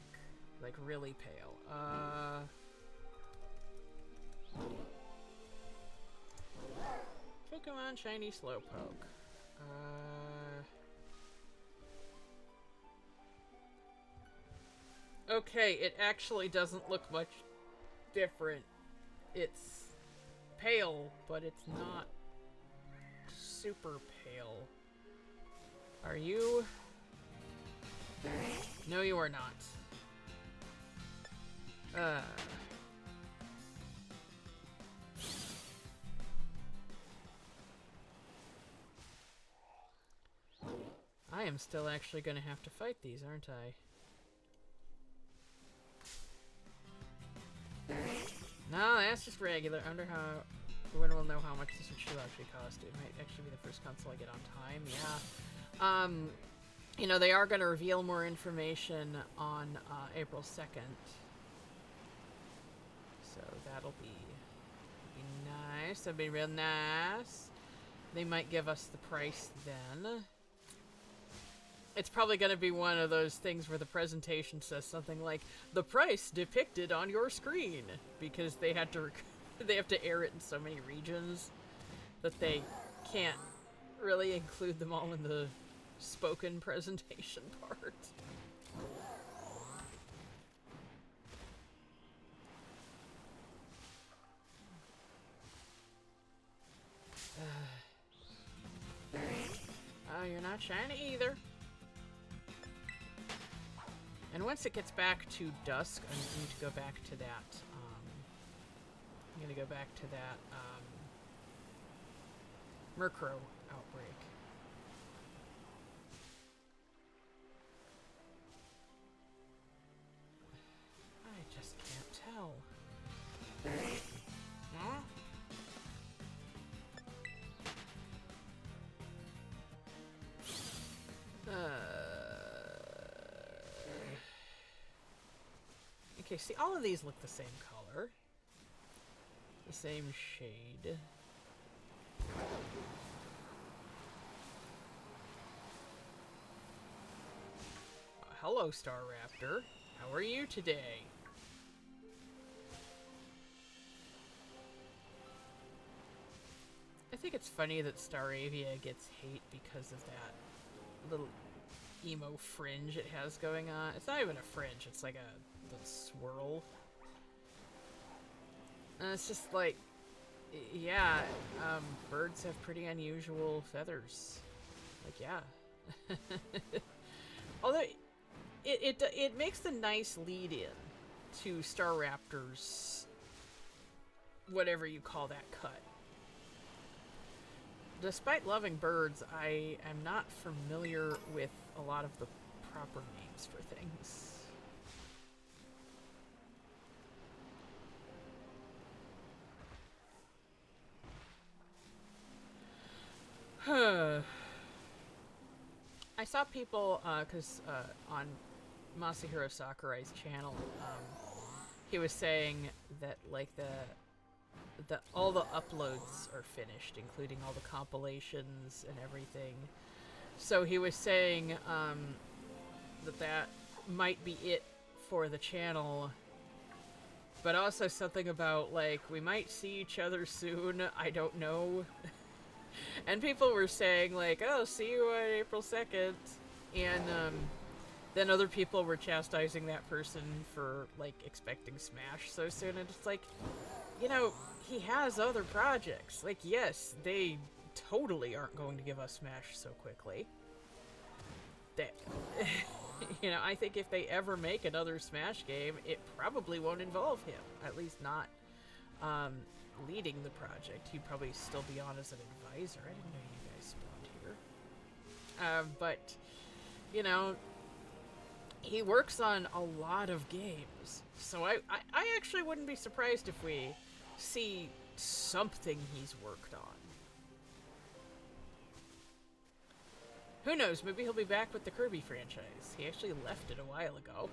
Like, really pale. Pokemon shiny Slowpoke. Okay, it actually doesn't look much different. It's pale, but it's not super pale. Are you? No, you are not. I am still actually gonna have to fight these, aren't I? No, that's just regular. I wonder when we'll know how much this should actually cost. It might actually be the first console I get on time. Yeah. You know, they are going to reveal more information on April 2nd. So that'll be nice. That'll be real nice. They might give us the price then. It's probably going to be one of those things where the presentation says something like, the price depicted on your screen, because they had to they have to air it in so many regions that they can't really include them all in the spoken presentation part. Oh, you're not shiny either. And once it gets back to dusk, I need to go back to that, I'm gonna go back to that, Murkrow outbreak. I just can't tell. Huh? Okay, see, all of these look the same color. The same shade. Hello, Star Raptor. How are you today? I think it's funny that Staravia gets hate because of that little emo fringe it has going on. It's not even a fringe, it's like a little swirl. And it's just like, yeah, birds have pretty unusual feathers. Like, yeah. Although, it makes the nice lead-in to Star Raptor's, whatever you call that cut. Despite loving birds, I am not familiar with a lot of the proper names for things. I saw people, because on Masahiro Sakurai's channel, he was saying that, like, all the uploads are finished, including all the compilations and everything. So he was saying that might be it for the channel, but also something about, like, we might see each other soon, I don't know. And people were saying, like, oh, see you on April 2nd. And then other people were chastising that person for, like, expecting Smash so soon. And it's like, you know, he has other projects. Like, yes, they totally aren't going to give us Smash so quickly. That, you know, I think if they ever make another Smash game, it probably won't involve him. At least not leading the project. He'd probably still be on as an advisor. I didn't know you guys spawned here. But, you know, he works on a lot of games. So I actually wouldn't be surprised if we see something he's worked on. Who knows? Maybe he'll be back with the Kirby franchise. He actually left it a while ago.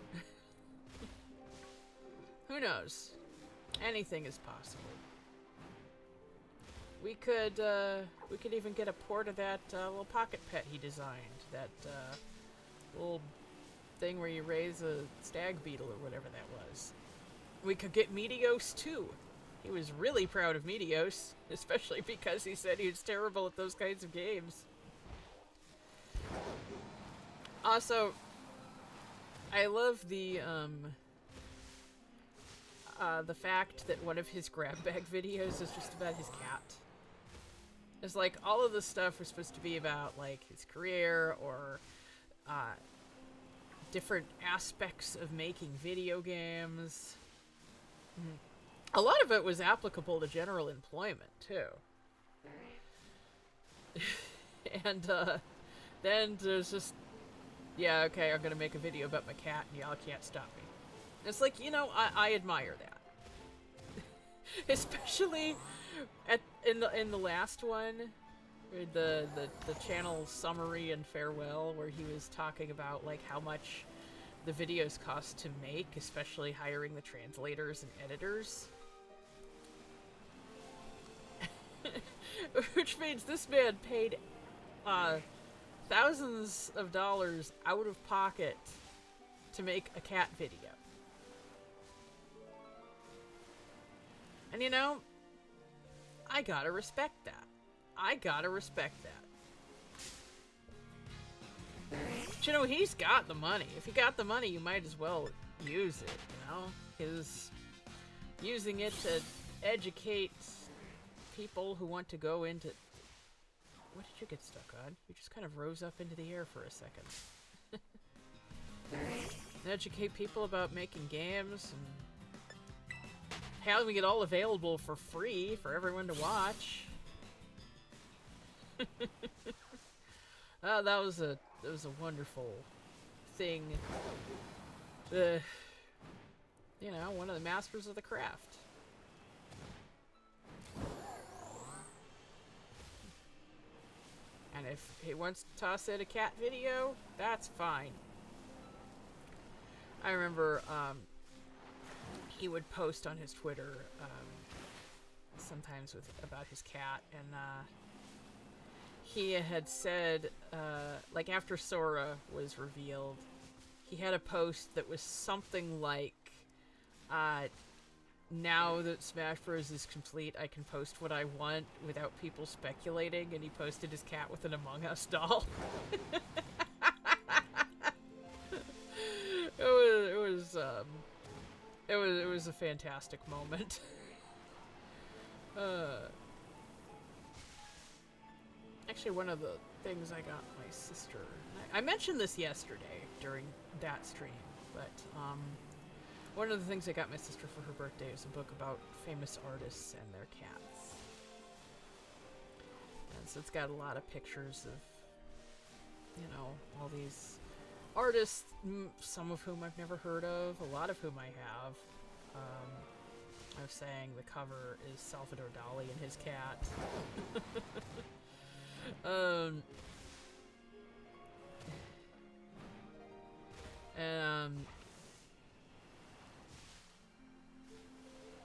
Who knows? Anything is possible. We could even get a port of that little pocket pet he designed. That little thing where you raise a stag beetle or whatever that was. We could get Meteos too. He was really proud of Meteos, especially because he said he was terrible at those kinds of games. Also, I love the fact that one of his grab bag videos is just about his cat. It's like all of the stuff was supposed to be about like his career or different aspects of making video games. A lot of it was applicable to general employment too. And then there's just, yeah, okay, I'm gonna make a video about my cat and y'all can't stop me. It's like, you know, I admire that. Especially in the last one, the channel summary and farewell, where he was talking about like how much the videos cost to make, especially hiring the translators and editors. Which means this man paid thousands of dollars out of pocket to make a cat video. And you know, I gotta respect that. I gotta respect that. But you know, he's got the money. If you got the money, you might as well use it, you know? Because using it to educate people who want to go into... What did you get stuck on? You just kind of rose up into the air for a second. Educate people about making games and having it all available for free for everyone to watch. Oh, that was a wonderful thing. You know, one of the masters of the craft. And if he wants to toss in a cat video, that's fine. I remember he would post on his Twitter sometimes about his cat, and he had said, like after Sora was revealed, he had a post that was something like, now that Smash Bros. Is complete, I can post what I want without people speculating, and he posted his cat with an Among Us doll. It was a fantastic moment. Actually, one of the things I got my sister, I mentioned this yesterday during that stream, but one of the things I got my sister for her birthday is a book about famous artists and their cats. And so it's got a lot of pictures of, you know, all these artists, some of whom I've never heard of, a lot of whom I have. I was saying the cover is Salvador Dali and his cat.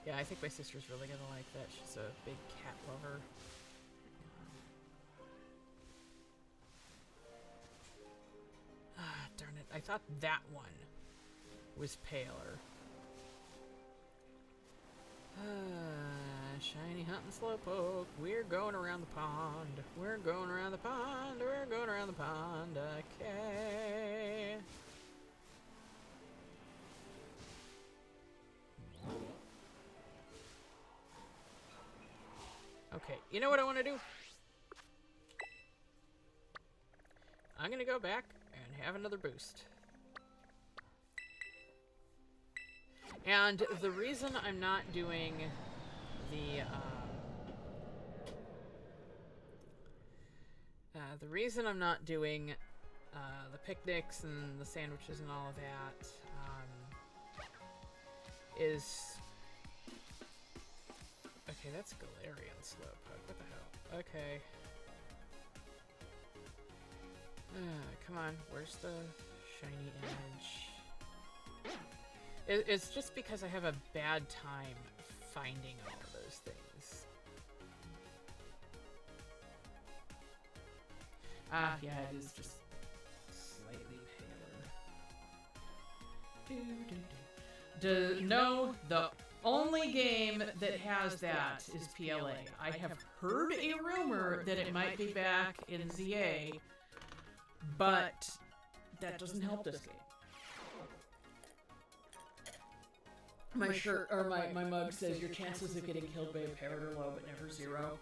Yeah, I think my sister's really gonna like that. She's a big cat lover. Darn it. I thought that one was paler. Shiny hunting slowpoke. We're going around the pond. We're going around the pond. We're going around the pond. Okay. Okay, you know what I want to do? I'm gonna go back and have another boost. And the reason I'm not doing the picnics and the sandwiches and all of that is... Okay, that's Galarian Slowpoke. What the hell? Okay. Come on, where's the shiny edge? It's just because I have a bad time finding all of those things. Ah, yeah, it is just slightly paler. No, the only game that has that is PLA. I have heard a rumor that it might be back in ZA, but that doesn't help this game. My shirt, or my mug says, your chances of getting killed by a parrot are low, but never zero.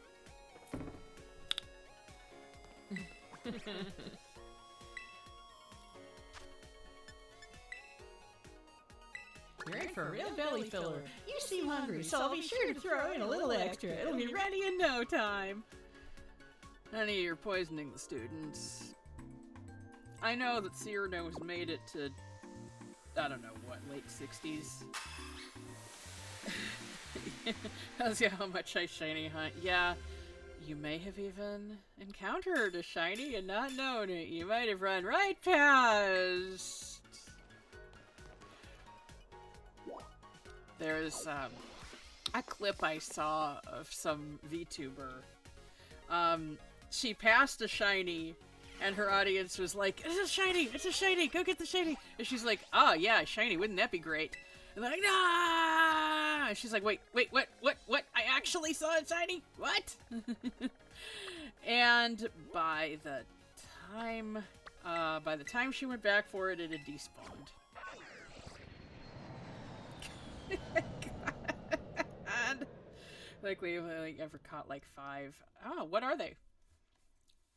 You're in for a real belly filler. You seem hungry, so I'll be sure to throw in a little extra. It'll be ready in no time. Honey, you're poisoning the students. I know that Cyrano's made it to, I don't know, what, late 60s? Tells you how much I shiny hunt. Yeah, you may have even encountered a shiny and not known it. You might have run right past. There's a clip I saw of some VTuber. She passed a shiny, and her audience was like, "It's a shiny! It's a shiny! Go get the shiny!" And she's like, "Oh yeah, shiny! Wouldn't that be great?" And they're like, "Nah!" And she's like, "Wait, what? I actually saw a shiny? What?" And by the time she went back for it, it had despawned. God. Like, we ever caught like 5. Oh, what are they?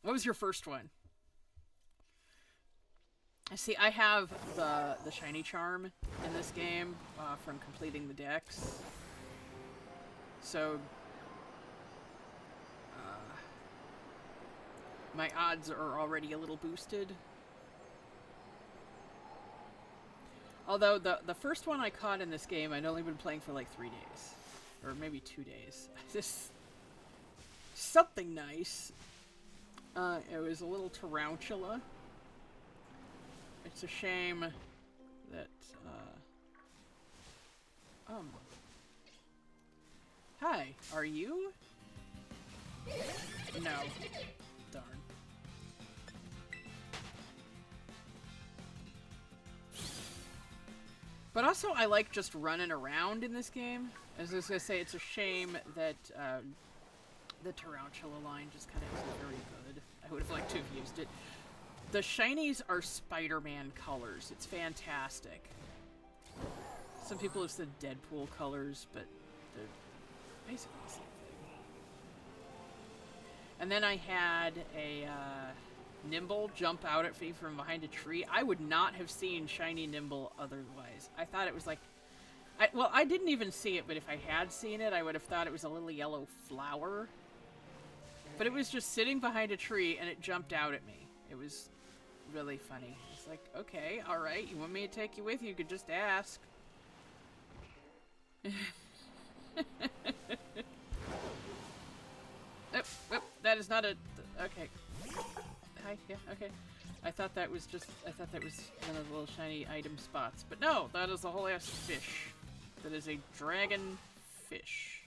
What was your first one? See, I have the shiny charm in this game from completing the dex. So my odds are already a little boosted. Although the first one I caught in this game, I'd only been playing for like 3 days. Or maybe 2 days. Just something nice. It was a little tarantula. It's a shame that, Hi, are you? No. Darn. But also, I like just running around in this game. As I was going to say, it's a shame that the Tarantula line just kind of isn't very good. I would have liked to have used it. The shinies are Spider-Man colors. It's fantastic. Some people have said Deadpool colors, but they're basically the same thing. And then I had a Nimble jump out at me from behind a tree. I would not have seen shiny Nimble otherwise. I thought it was like... well, I didn't even see it, but if I had seen it, I would have thought it was a little yellow flower. But it was just sitting behind a tree, and it jumped out at me. It was really funny. It's like, okay, alright, you want me to take you with you? You could just ask. Oh, that is not a... Okay. Hi, yeah, okay. I thought that was one of the little shiny item spots. But no, that is a whole ass fish. That is a dragon fish.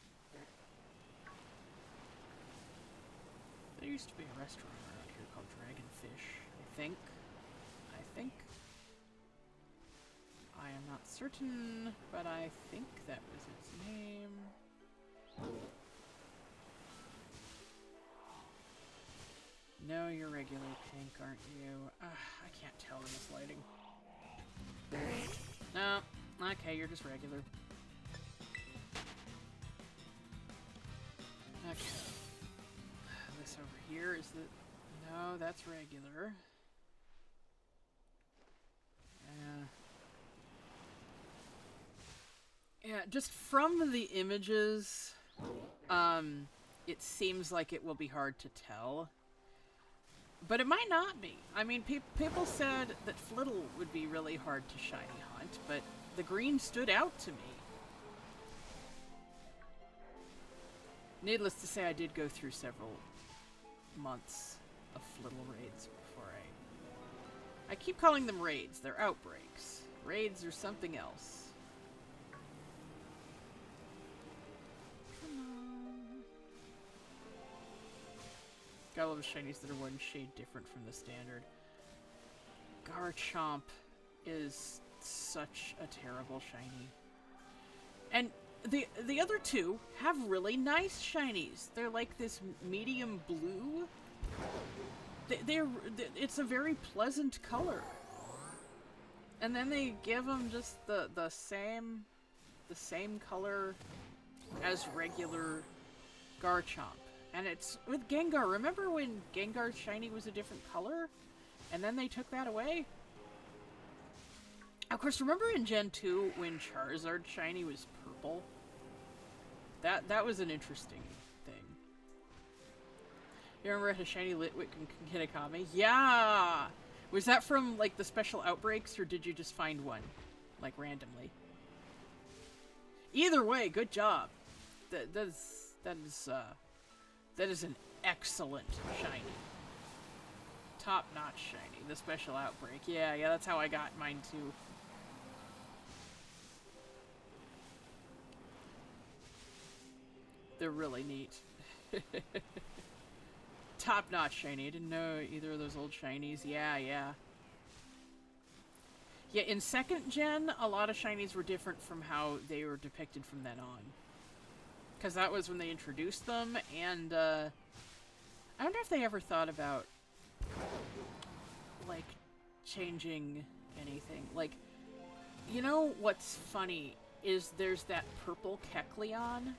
There used to be a restaurant around here called Dragon Fish, I think. I am not certain, but I think that was its name. No, you're regular pink, aren't you? I can't tell in this lighting. No, okay, you're just regular. Okay. This over here is the... No, that's regular. Yeah, just from the images, it seems like it will be hard to tell. But it might not be. I mean, people said that Flittle would be really hard to shiny hunt, but the green stood out to me. Needless to say, I did go through several months of Flittle raids before I keep calling them raids. They're outbreaks. Raids are something else. Gotta love shinies that are one shade different from the standard. Garchomp is such a terrible shiny. And the other two have really nice shinies. They're like this medium blue. It's a very pleasant color. And then they give them just the same color as regular Garchomp. And it's with Gengar. Remember when Gengar's shiny was a different color? And then they took that away? Of course, remember in Gen 2 when Charizard's shiny was purple? That was an interesting thing. You remember it had a shiny Litwick and Kitakami? Yeah! Was that from, like, the special outbreaks, or did you just find one? Like, randomly? Either way, good job. That is an excellent shiny. Top-notch shiny. The special outbreak. Yeah, that's how I got mine too. They're really neat. Top-notch shiny. I didn't know either of those old shinies. Yeah. Yeah, in 2nd gen, a lot of shinies were different from how they were depicted from then on. Because that was when they introduced them, and, I wonder if they ever thought about, like, changing anything. Like, you know what's funny is there's that purple Kecleon.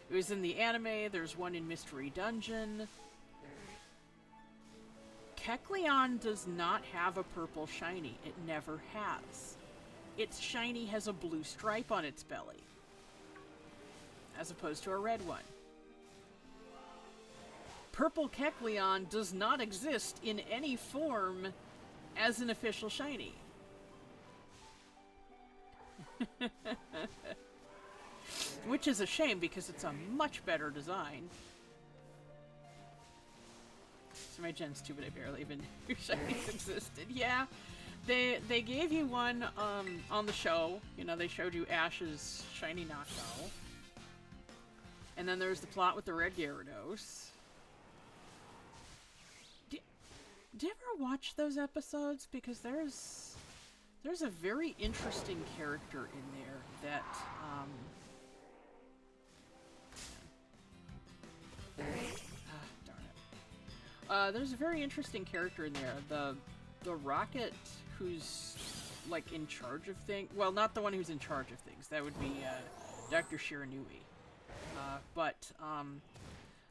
It was in the anime, there's one in Mystery Dungeon. Kecleon does not have a purple shiny. It never has. Its shiny has a blue stripe on its belly, as opposed to a red one. Purple Kecleon does not exist in any form as an official shiny. Which is a shame, because it's a much better design. So my Gen's 2, but I barely even knew shinies existed. Yeah, they gave you one on the show. You know, they showed you Ash's shiny knockout. And then there's the plot with the red Gyarados. Did you ever watch those episodes? Because there's There's a very interesting character in there that, darn it. There's a very interesting character in there. The rocket who's, like, in charge of things. Well, not the one who's in charge of things. That would be, Dr. Shiranui. But,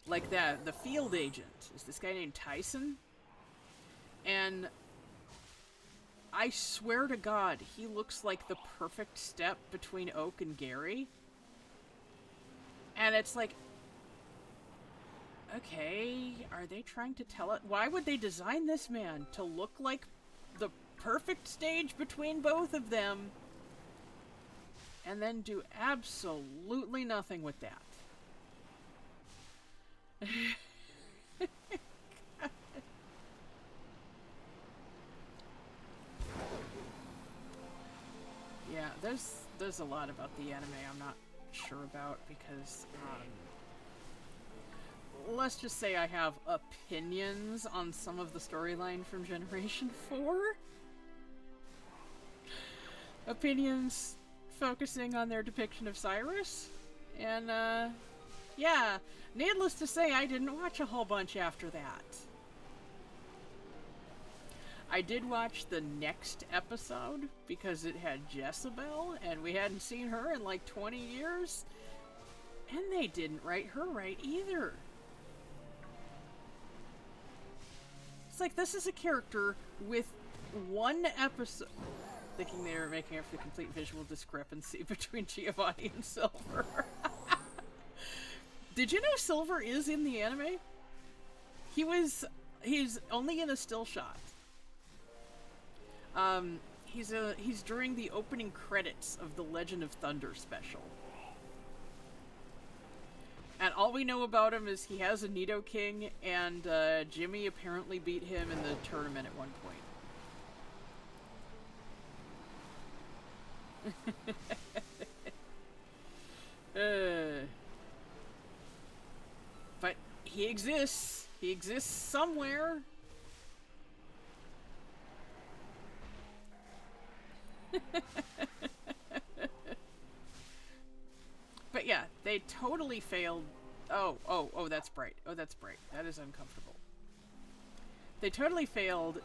like the field agent is this guy named Tyson. And I swear to God, he looks like the perfect step between Oak and Gary. And it's like, okay, are they trying to tell it? Why would they design this man to look like the perfect stage between both of them and then do absolutely nothing with that? Yeah, there's a lot about the anime I'm not sure about because, let's just say I have opinions on some of the storyline from Generation 4. Opinions focusing on their depiction of Cyrus. And, yeah, needless to say, I didn't watch a whole bunch after that. I did watch the next episode because it had Jezebel, and we hadn't seen her in like 20 years. And they didn't write her right either. It's like, this is a character with one episode. Thinking they were making up the complete visual discrepancy between Giovanni and Silver. Did you know Silver is in the anime? He's only in a still shot. He's during the opening credits of the Legend of Thunder special. And all we know about him is he has a Nidoking, and Jimmy apparently beat him in the tournament at one point. But he exists. He exists somewhere. But yeah, they totally failed. Oh, that's bright. Oh, that's bright. That is uncomfortable. They totally failed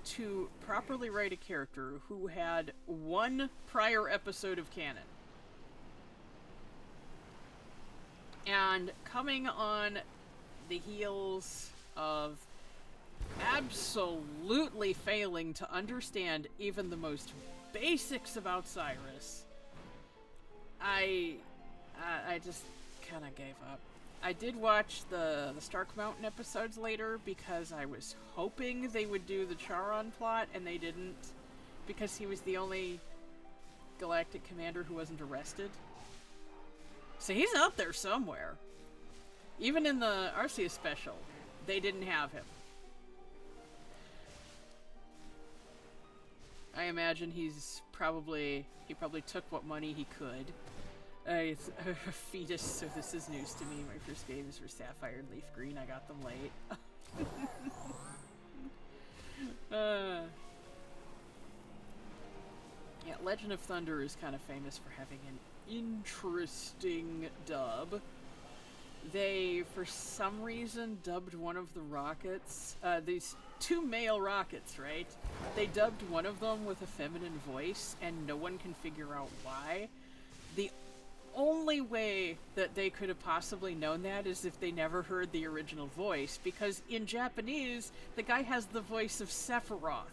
to properly write a character who had one prior episode of canon. And coming on the heels of absolutely failing to understand even the most basics about Cyrus, I just kind of gave up. I did watch the Stark Mountain episodes later because I was hoping they would do the Charon plot, and they didn't, because he was the only galactic commander who wasn't arrested. So he's out there somewhere. Even in the Arceus special, they didn't have him. I imagine he probably took what money he could. It's a fetus, so this is news to me. My first games were Sapphire and Leaf Green. I got them late. Yeah, Legend of Thunder is kind of famous for having an interesting dub. They, for some reason, dubbed one of the rockets, these two male rockets, right? They dubbed one of them with a feminine voice, and no one can figure out why. The only way that they could have possibly known that is if they never heard the original voice, because in Japanese, the guy has the voice of Sephiroth.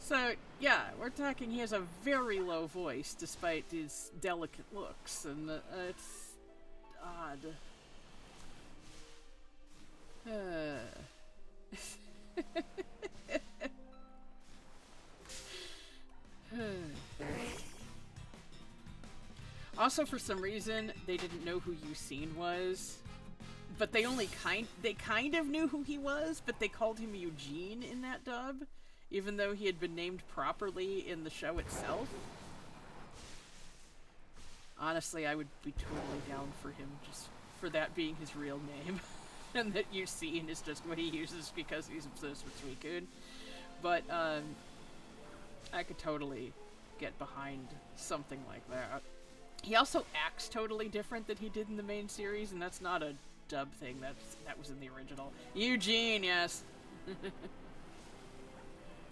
So, yeah, we're talking he has a very low voice despite his delicate looks, and it's odd. Also, for some reason, they didn't know who Eugene was, but they kind of knew who he was, but they called him Eugene in that dub, even though he had been named properly in the show itself. Honestly, I would be totally down for him just for that being his real name. and that Eugene is just what he uses because he's obsessed with Suicune. But I could totally get behind something like that. He also acts totally different than he did in the main series, and that's not a dub thing. That was in the original. Eugene, yes.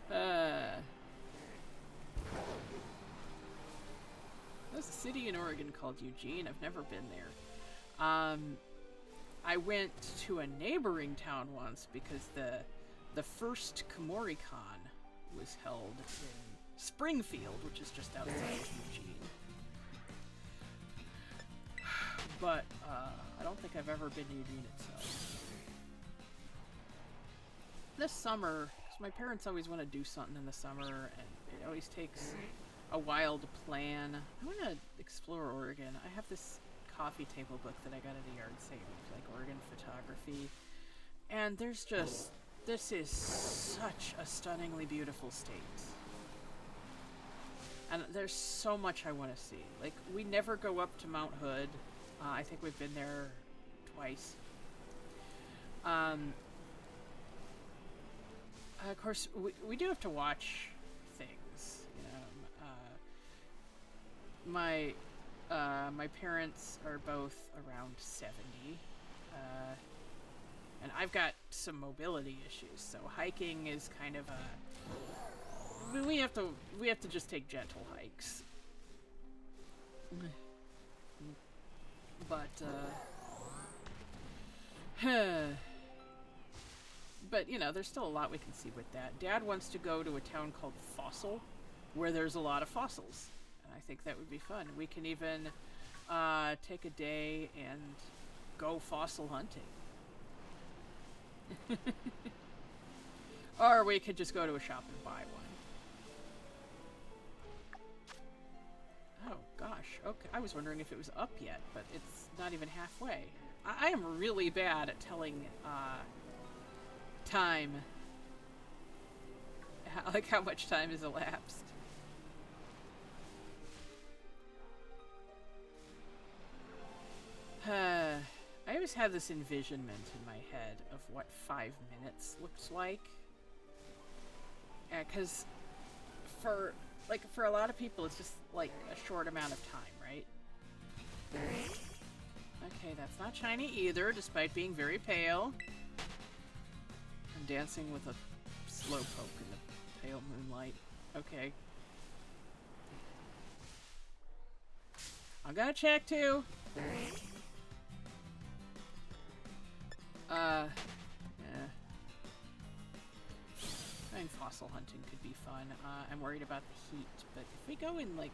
There's a city in Oregon called Eugene. I've never been there. I went to a neighboring town once because the first KomoriCon was held in Springfield, which is just outside of Eugene. But I don't think I've ever been to Eugene itself. This summer, because my parents always want to do something in the summer, and it always takes a while to plan. I want to explore Oregon. I have this coffee table book that I got at a yard sale, like Oregon photography, and this is such a stunningly beautiful state. And there's so much I want to see. Like, we never go up to Mount Hood. I think we've been there twice. Of course, we do have to watch things. You know, my parents are both around 70, and I've got some mobility issues. So hiking is kind of a we have to just take gentle hikes. But but you know, there's still a lot we can see with that. Dad wants to go to a town called Fossil, where there's a lot of fossils, and I think that would be fun. We can even take a day and go fossil hunting. Or we could just go to a shop and buy one. Oh gosh, okay. I was wondering if it was up yet, but it's not even halfway. I am really bad at telling time. Like how much time has elapsed. I always have this envisionment in my head of what 5 minutes looks like. Yeah, because for a lot of people, it's just like a short amount of time, right? Okay, that's not shiny either, despite being very pale. I'm dancing with a slowpoke in the pale moonlight. Okay. I'm gonna check too. Yeah. I think fossil hunting could be fun. I'm worried about the heat, but if we go in, like,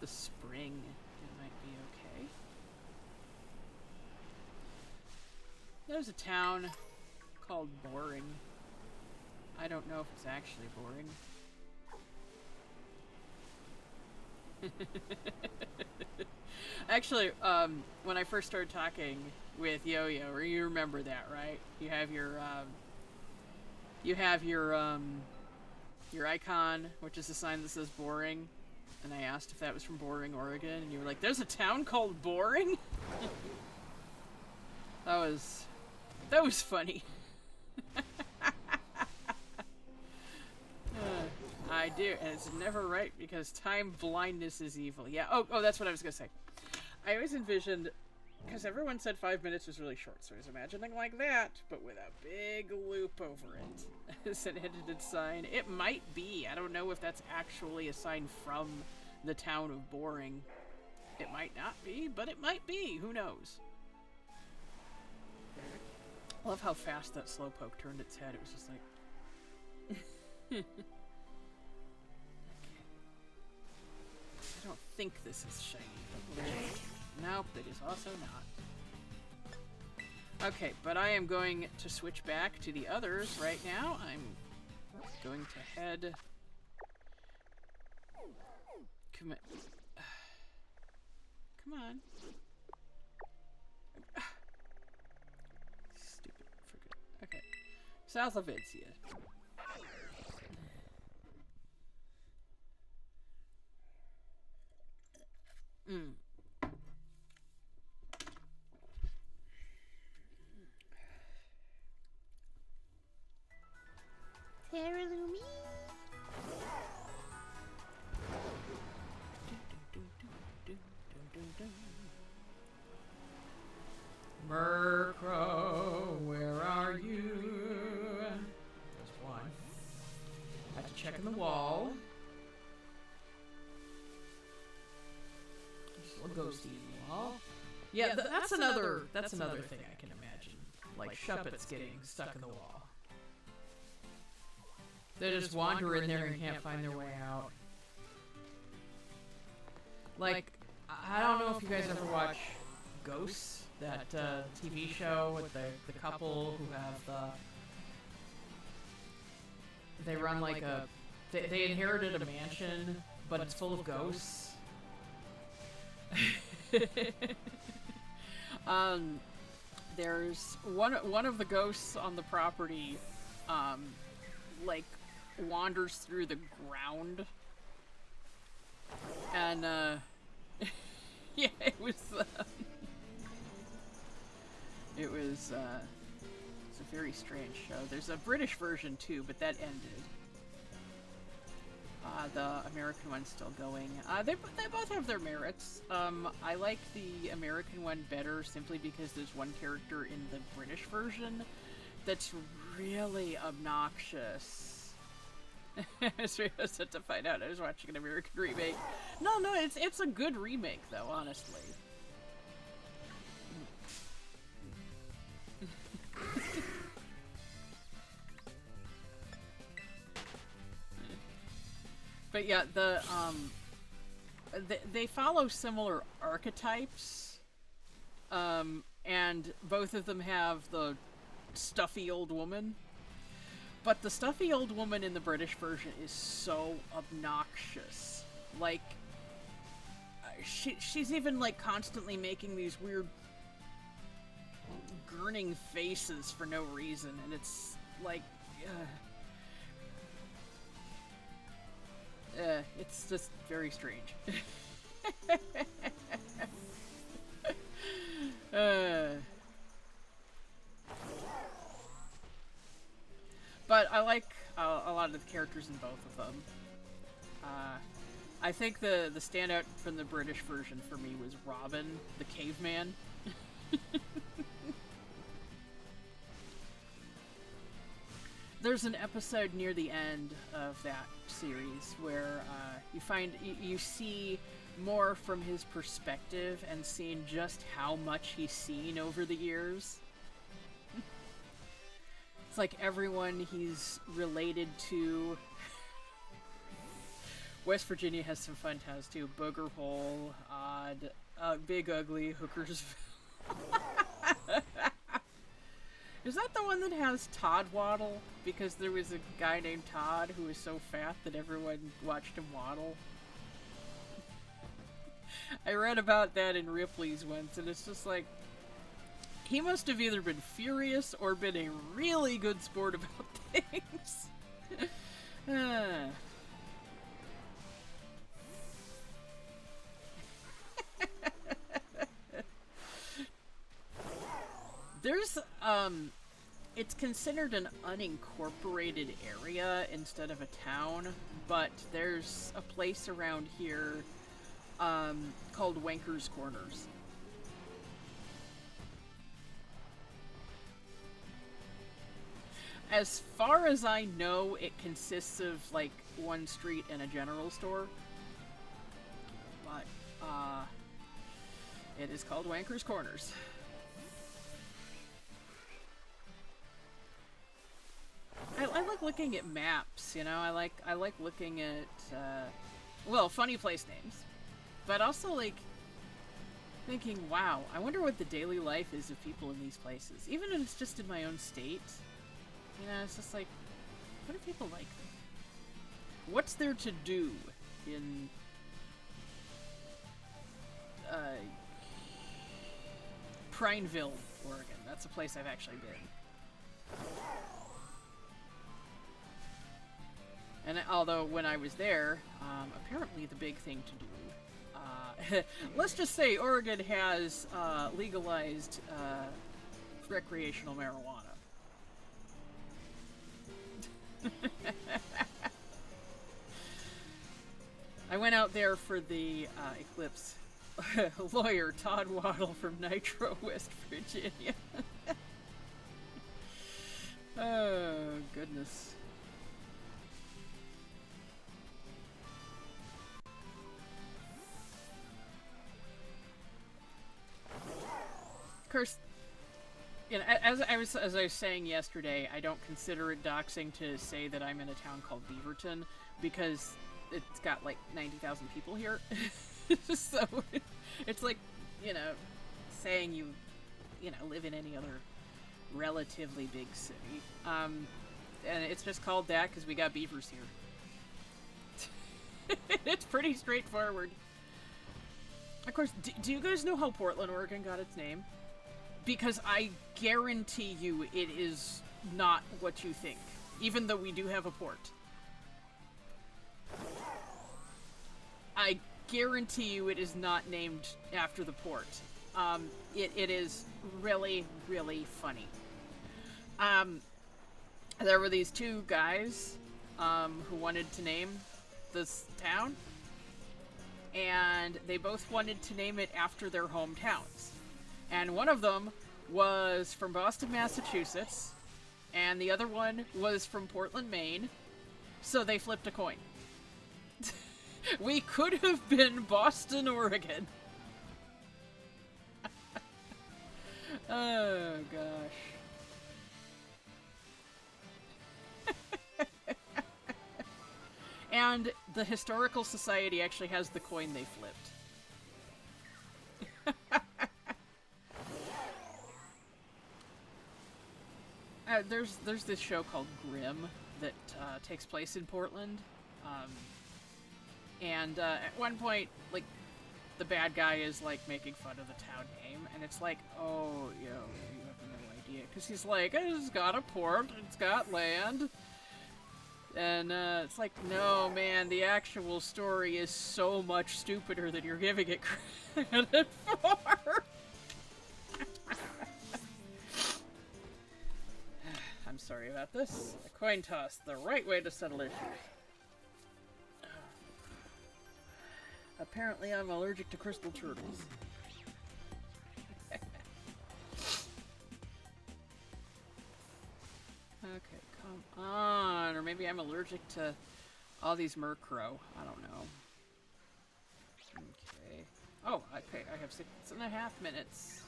the spring, it might be okay. There's a town called Boring. I don't know if it's actually boring. Actually, when I first started talking with Yo-Yo, or you remember that, right? You have your icon, which is a sign that says Boring, and I asked if that was from Boring, Oregon, and you were like, "There's a town called Boring?" That was funny. I do, and it's never right because time blindness is evil. Yeah. Oh, that's what I was gonna say. I always envisioned, because everyone said 5 minutes was really short, so I was imagining like that, but with a big loop over it as an edited sign. It might be. I don't know if that's actually a sign from the town of Boring. It might not be, but it might be. Who knows? I love how fast that slowpoke turned its head. It was just like... I don't think this is shiny. Nope, it is also not. Okay, but I am going to switch back to the others right now. I'm going to head... Come on. Stupid friggin'. Okay. South of Itzia. Terralumi. Murkrow, where are you? There's one. Have to check in the wall. There's a little ghosty in the wall. Yeah, that's another thing I can imagine. Like Shuppets getting stuck in the wall. They just wander in there and can't find their way out. Like, I don't know if you guys ever watch Ghosts, that TV show with the couple who have they run like they inherited a mansion, but it's full of ghosts. There's one of the ghosts on the property, like wanders through the ground, and yeah, it's a very strange show. There's a British version too, but that ended. The American one's still going. They both have their merits. I like the American one better simply because there's one character in the British version that's really obnoxious. So I was had to find out. I was watching an American remake. No, it's a good remake though, honestly. But yeah, they follow similar archetypes, and both of them have the stuffy old woman. But the stuffy old woman in the British version is so obnoxious. Like, she's even like constantly making these weird gurning faces for no reason, and it's like, it's just very strange. But I like a lot of the characters in both of them. I think the standout from the British version for me was Robin, the caveman. There's an episode near the end of that series where you see more from his perspective and seeing just how much he's seen over the years. It's like everyone he's related to. West Virginia has some fun towns too. Booger Hole, Big Ugly, Hookersville. Is that the one that has Todd Waddle? Because there was a guy named Todd who was so fat that everyone watched him waddle. I read about that in Ripley's once, and it's just like, he must have either been furious or been a really good sport about things. There's, it's considered an unincorporated area instead of a town, but there's a place around here, called Wanker's Corners. As far as I know, it consists of, like, one street and a general store. But, it is called Wanker's Corners. I like looking at maps, you know? I like looking at, well, funny place names. But also, like, thinking, wow, I wonder what the daily life is of people in these places. Even if it's just in my own state. You know, it's just like, what do people like? What's there to do in, Prineville, Oregon? That's a place I've actually been. And although when I was there, apparently the big thing to do, let's just say Oregon has legalized recreational marijuana. went out there for the Eclipse lawyer Todd Waddle from Nitro, West Virginia. Oh, goodness. Of course, you know, as I was saying yesterday, I don't consider it doxing to say that I'm in a town called Beaverton, because it's got like 90,000 people here. So it's like, you know, saying you live in any other relatively big city. And it's just called that because we got beavers here. It's pretty straightforward. Of course, do you guys know how Portland, Oregon got its name? Because I guarantee you it is not what you think, even though we do have a port. I guarantee you it is not named after the port. It is really, really funny. There were these two guys who wanted to name this town, and they both wanted to name it after their hometowns. And one of them was from Boston, Massachusetts, and the other one was from Portland, Maine, so they flipped a coin. We could have been Boston, Oregon. Oh, gosh. And the Historical Society actually has the coin they flipped. There's this show called Grimm that takes place in Portland. And at one point, like, the bad guy is, like, making fun of the town name, and it's like, oh, you have no idea. Because he's like, it's got a port, it's got land. And it's like, no, man, the actual story is so much stupider than you're giving it credit for. I'm sorry about this. A coin toss, the right way to settle issues. Apparently I'm allergic to crystal turtles. Okay, come on. Or maybe I'm allergic to all these Murkrow. I don't know. Okay. Oh, okay, I have 6.5 minutes.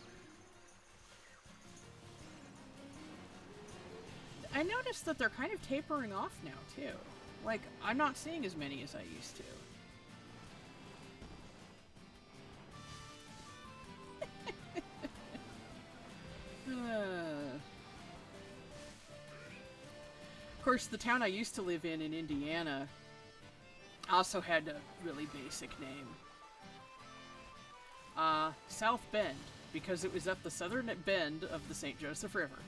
I noticed that they're kind of tapering off now, too. Like, I'm not seeing as many as I used to. Of course, the town I used to live in Indiana, also had a really basic name. South Bend, because it was at the southern bend of the St. Joseph River.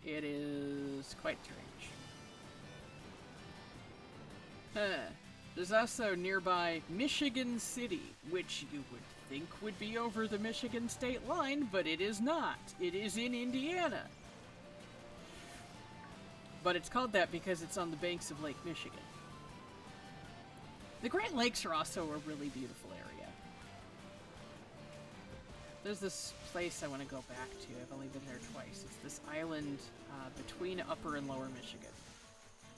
It is quite strange. There's also nearby Michigan City, which you would think would be over the Michigan state line, but it is not. It is in Indiana. But it's called that because it's on the banks of Lake Michigan. The Great Lakes are also a really beautiful area. There's this place I want to go back to. I've only been there twice. It's this island between Upper and Lower Michigan.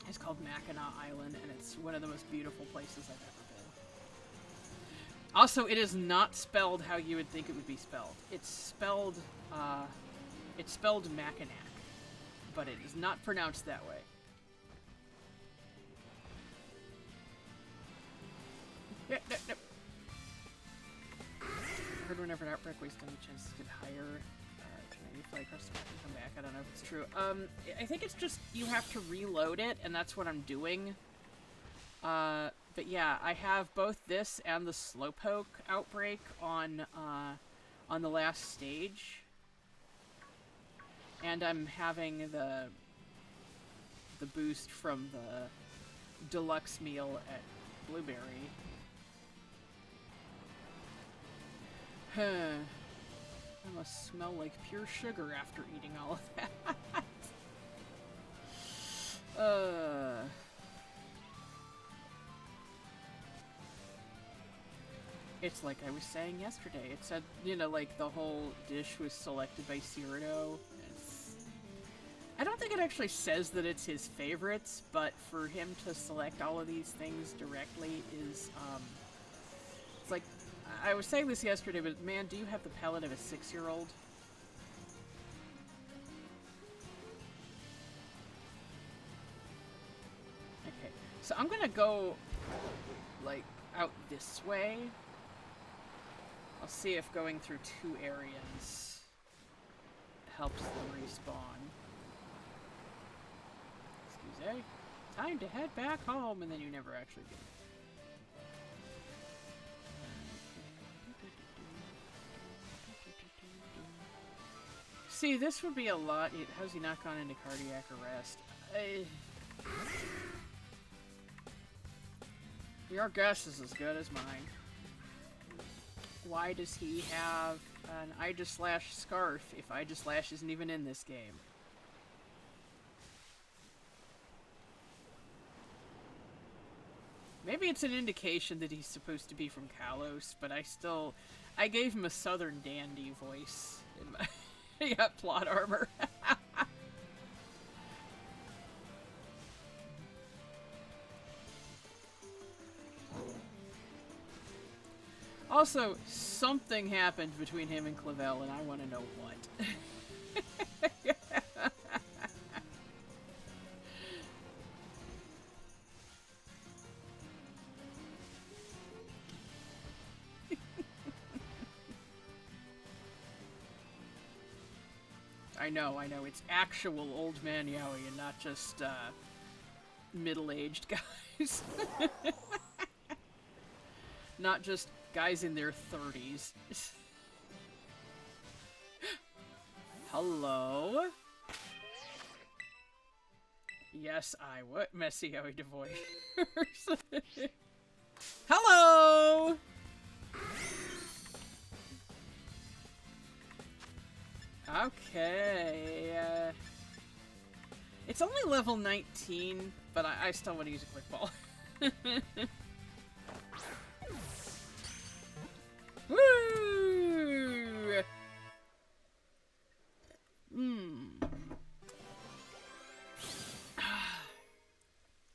It's called Mackinac Island, and it's one of the most beautiful places I've ever been. Also, it is not spelled how you would think it would be spelled. It's spelled Mackinac, but it is not pronounced that way. Yeah, no. I heard whenever an outbreak wastes any chances to get higher. Maybe fly across the map and come back. I don't know if it's true. I think it's just you have to reload it, and that's what I'm doing. But yeah, I have both this and the Slowpoke outbreak on the last stage. And I'm having the boost from the deluxe meal at Blueberry. I must smell like pure sugar after eating all of that. It's like I was saying yesterday. It said, you know, like the whole dish was selected by Cyrano. I don't think it actually says that it's his favorites, but for him to select all of these things directly is, it's like, I was saying this yesterday, but man, do you have the palate of a 6-year-old? Okay, so I'm gonna go, like, out this way. I'll see if going through 2 areas helps them respawn. Excuse me. Time to head back home, and then you never actually do. See, this would be a lot. How's he not gone into cardiac arrest? Your guess is as good as mine. Why does he have an Ida/Slash scarf if Ida/Slash isn't even in this game? Maybe it's an indication that he's supposed to be from Kalos, but I gave him a Southern dandy voice. He got plot armor. Also, something happened between him and Clavel, and I want to know what. I know, it's actual old man yaoi and not just, middle-aged guys. Not just guys in their 30s. Hello? Yes, I would. Messy yaoi divorce. Hello! Okay, it's only level 19, but I still want to use a quick ball. Woo!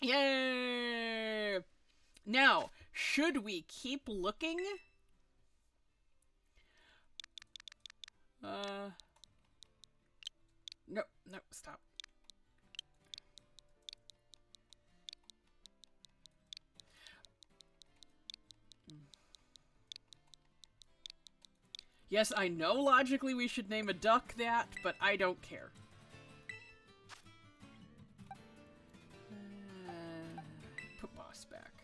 Yay! Now, should we keep looking? No, stop. Yes, I know logically we should name a duck that, but I don't care. Put boss back.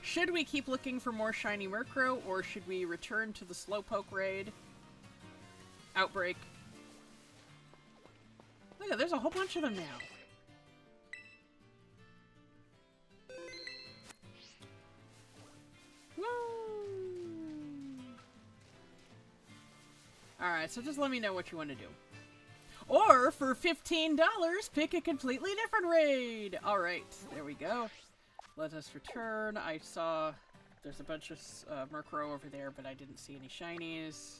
Should we keep looking for more shiny Murkrow, or should we return to the Slowpoke raid? Outbreak. Look at, there's a whole bunch of them now. Woo! Alright, so just let me know what you want to do. Or, for $15, pick a completely different raid! Alright, there we go. Let us return. I saw there's a bunch of Murkrow over there, but I didn't see any shinies.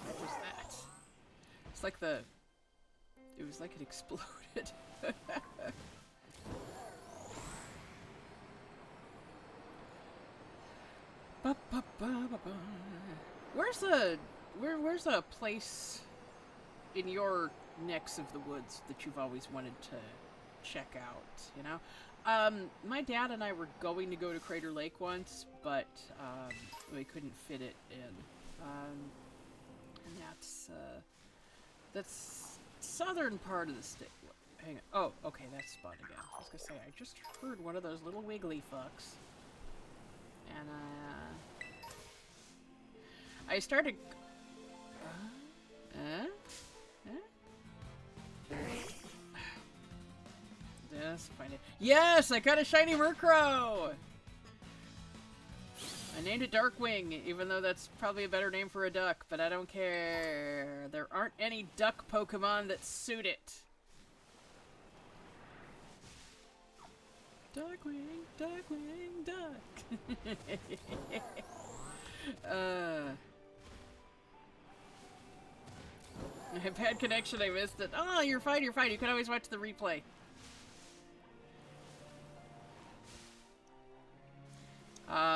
What was that? It's like it was like it exploded. Where's a place in your necks of the woods that you've always wanted to check out, you know? My dad and I were going to go to Crater Lake once, but we couldn't fit it in. And that's southern part of the state. Hang on. Oh, okay, that's Spot again. I was gonna say, I just heard one of those little wiggly fucks. And, I started... Just find it. Yes! I got a shiny Murkrow! I named it Darkwing, even though that's probably a better name for a duck, but I don't care. There aren't any duck Pokemon that suit it. Darkwing, Darkwing, duck. I had bad connection, I missed it. Oh, you're fine, you're fine. You can always watch the replay.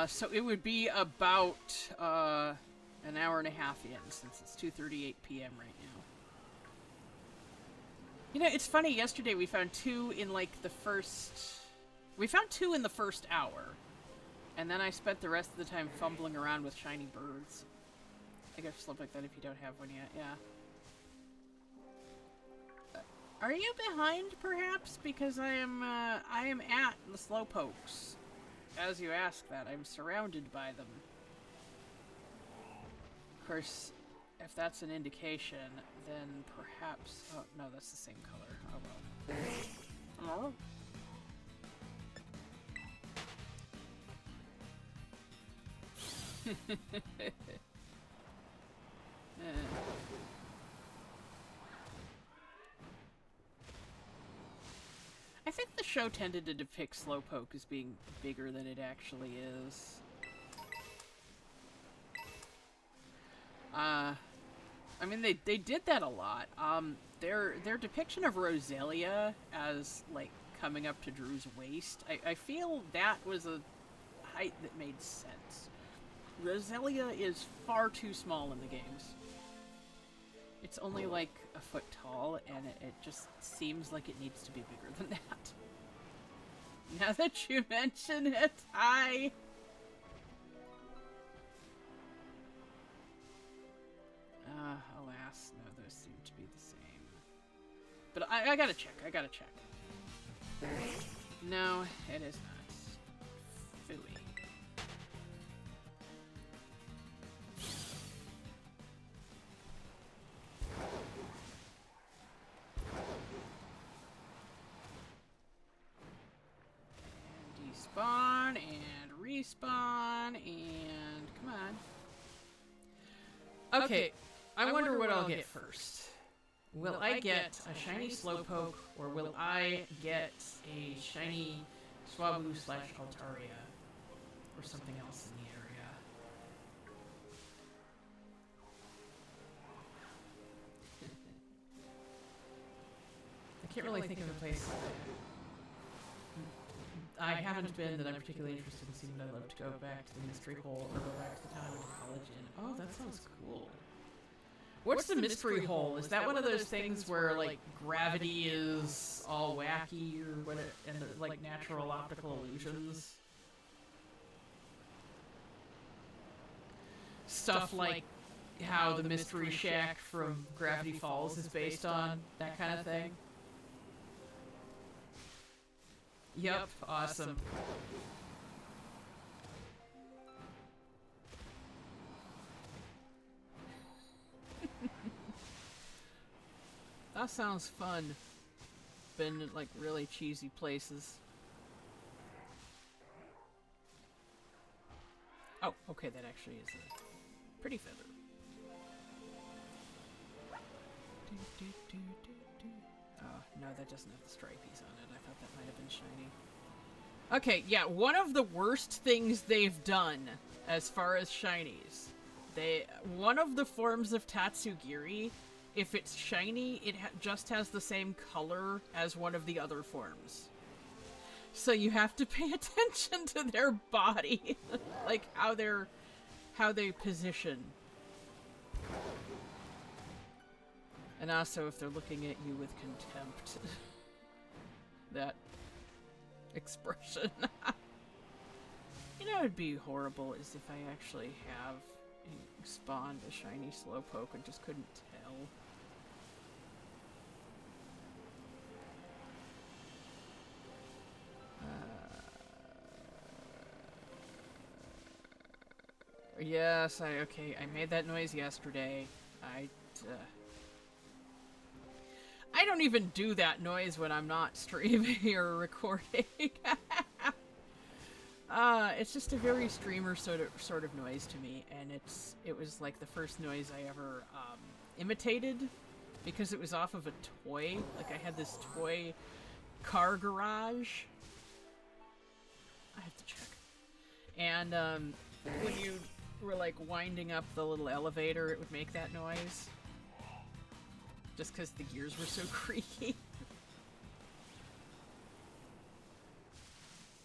So it would be about an hour and a half in, since it's 2:38 p.m. right now. You know, it's funny, yesterday we found two in like the first... We found two in the first hour. And then I spent the rest of the time fumbling around with shiny birds. I guess slip like that if you don't have one yet, yeah. Are you behind, perhaps? Because I am at the Slowpokes. As you ask that, I'm surrounded by them. Of course, if that's an indication, then perhaps... Oh, no, that's the same color. Oh, well. Oh. I think the show tended to depict Slowpoke as being bigger than it actually is. I mean, they did that a lot. Their depiction of Roselia as, like, coming up to Drew's waist, I feel that was a height that made sense. Roselia is far too small in the games. It's only like a foot tall, and it just seems like it needs to be bigger than that. Now that you mention it, alas, no, those seem to be the same. But I gotta check, No, it is not. Phooey. Spawn and respawn and come on. Okay, I wonder what I'll get first. Will I get a shiny Slowpoke, or will I get a shiny Swablu / Altaria, or something else in the area? I can't really think of a place. I haven't been that I'm particularly interested in seeing, but I'd love to go back to the Mystery Hole or go back to the town I went to college in. Oh, that sounds cool. What's the Mystery Hole? Is that one of those things where, like, gravity is all wacky or what, and there's, like, natural optical illusions? Stuff like how the Mystery Shack from Gravity Falls is based on, that kind of thing? Yep, awesome. That sounds fun. Been in, like, really cheesy places. Oh, okay, that actually is a pretty feather. Oh, no, that doesn't have the stripies on it. I thought that might have been shiny. Okay, yeah, one of the worst things they've done as far as shinies. One of the forms of Tatsugiri, if it's shiny, it just has the same color as one of the other forms. So you have to pay attention to their body, like how they position. And also if they're looking at you with contempt. That expression. You know what would be horrible is if I actually have spawned a shiny Slowpoke and just couldn't tell. Yes, okay, I made that noise yesterday. I don't even do that noise when I'm not streaming or recording. It's just a very streamer sort of noise to me, and it was like the first noise I ever imitated, because it was off of a toy. Like I had this toy car garage. I have to check. And when you were like winding up the little elevator, it would make that noise. Just because the gears were so creaky.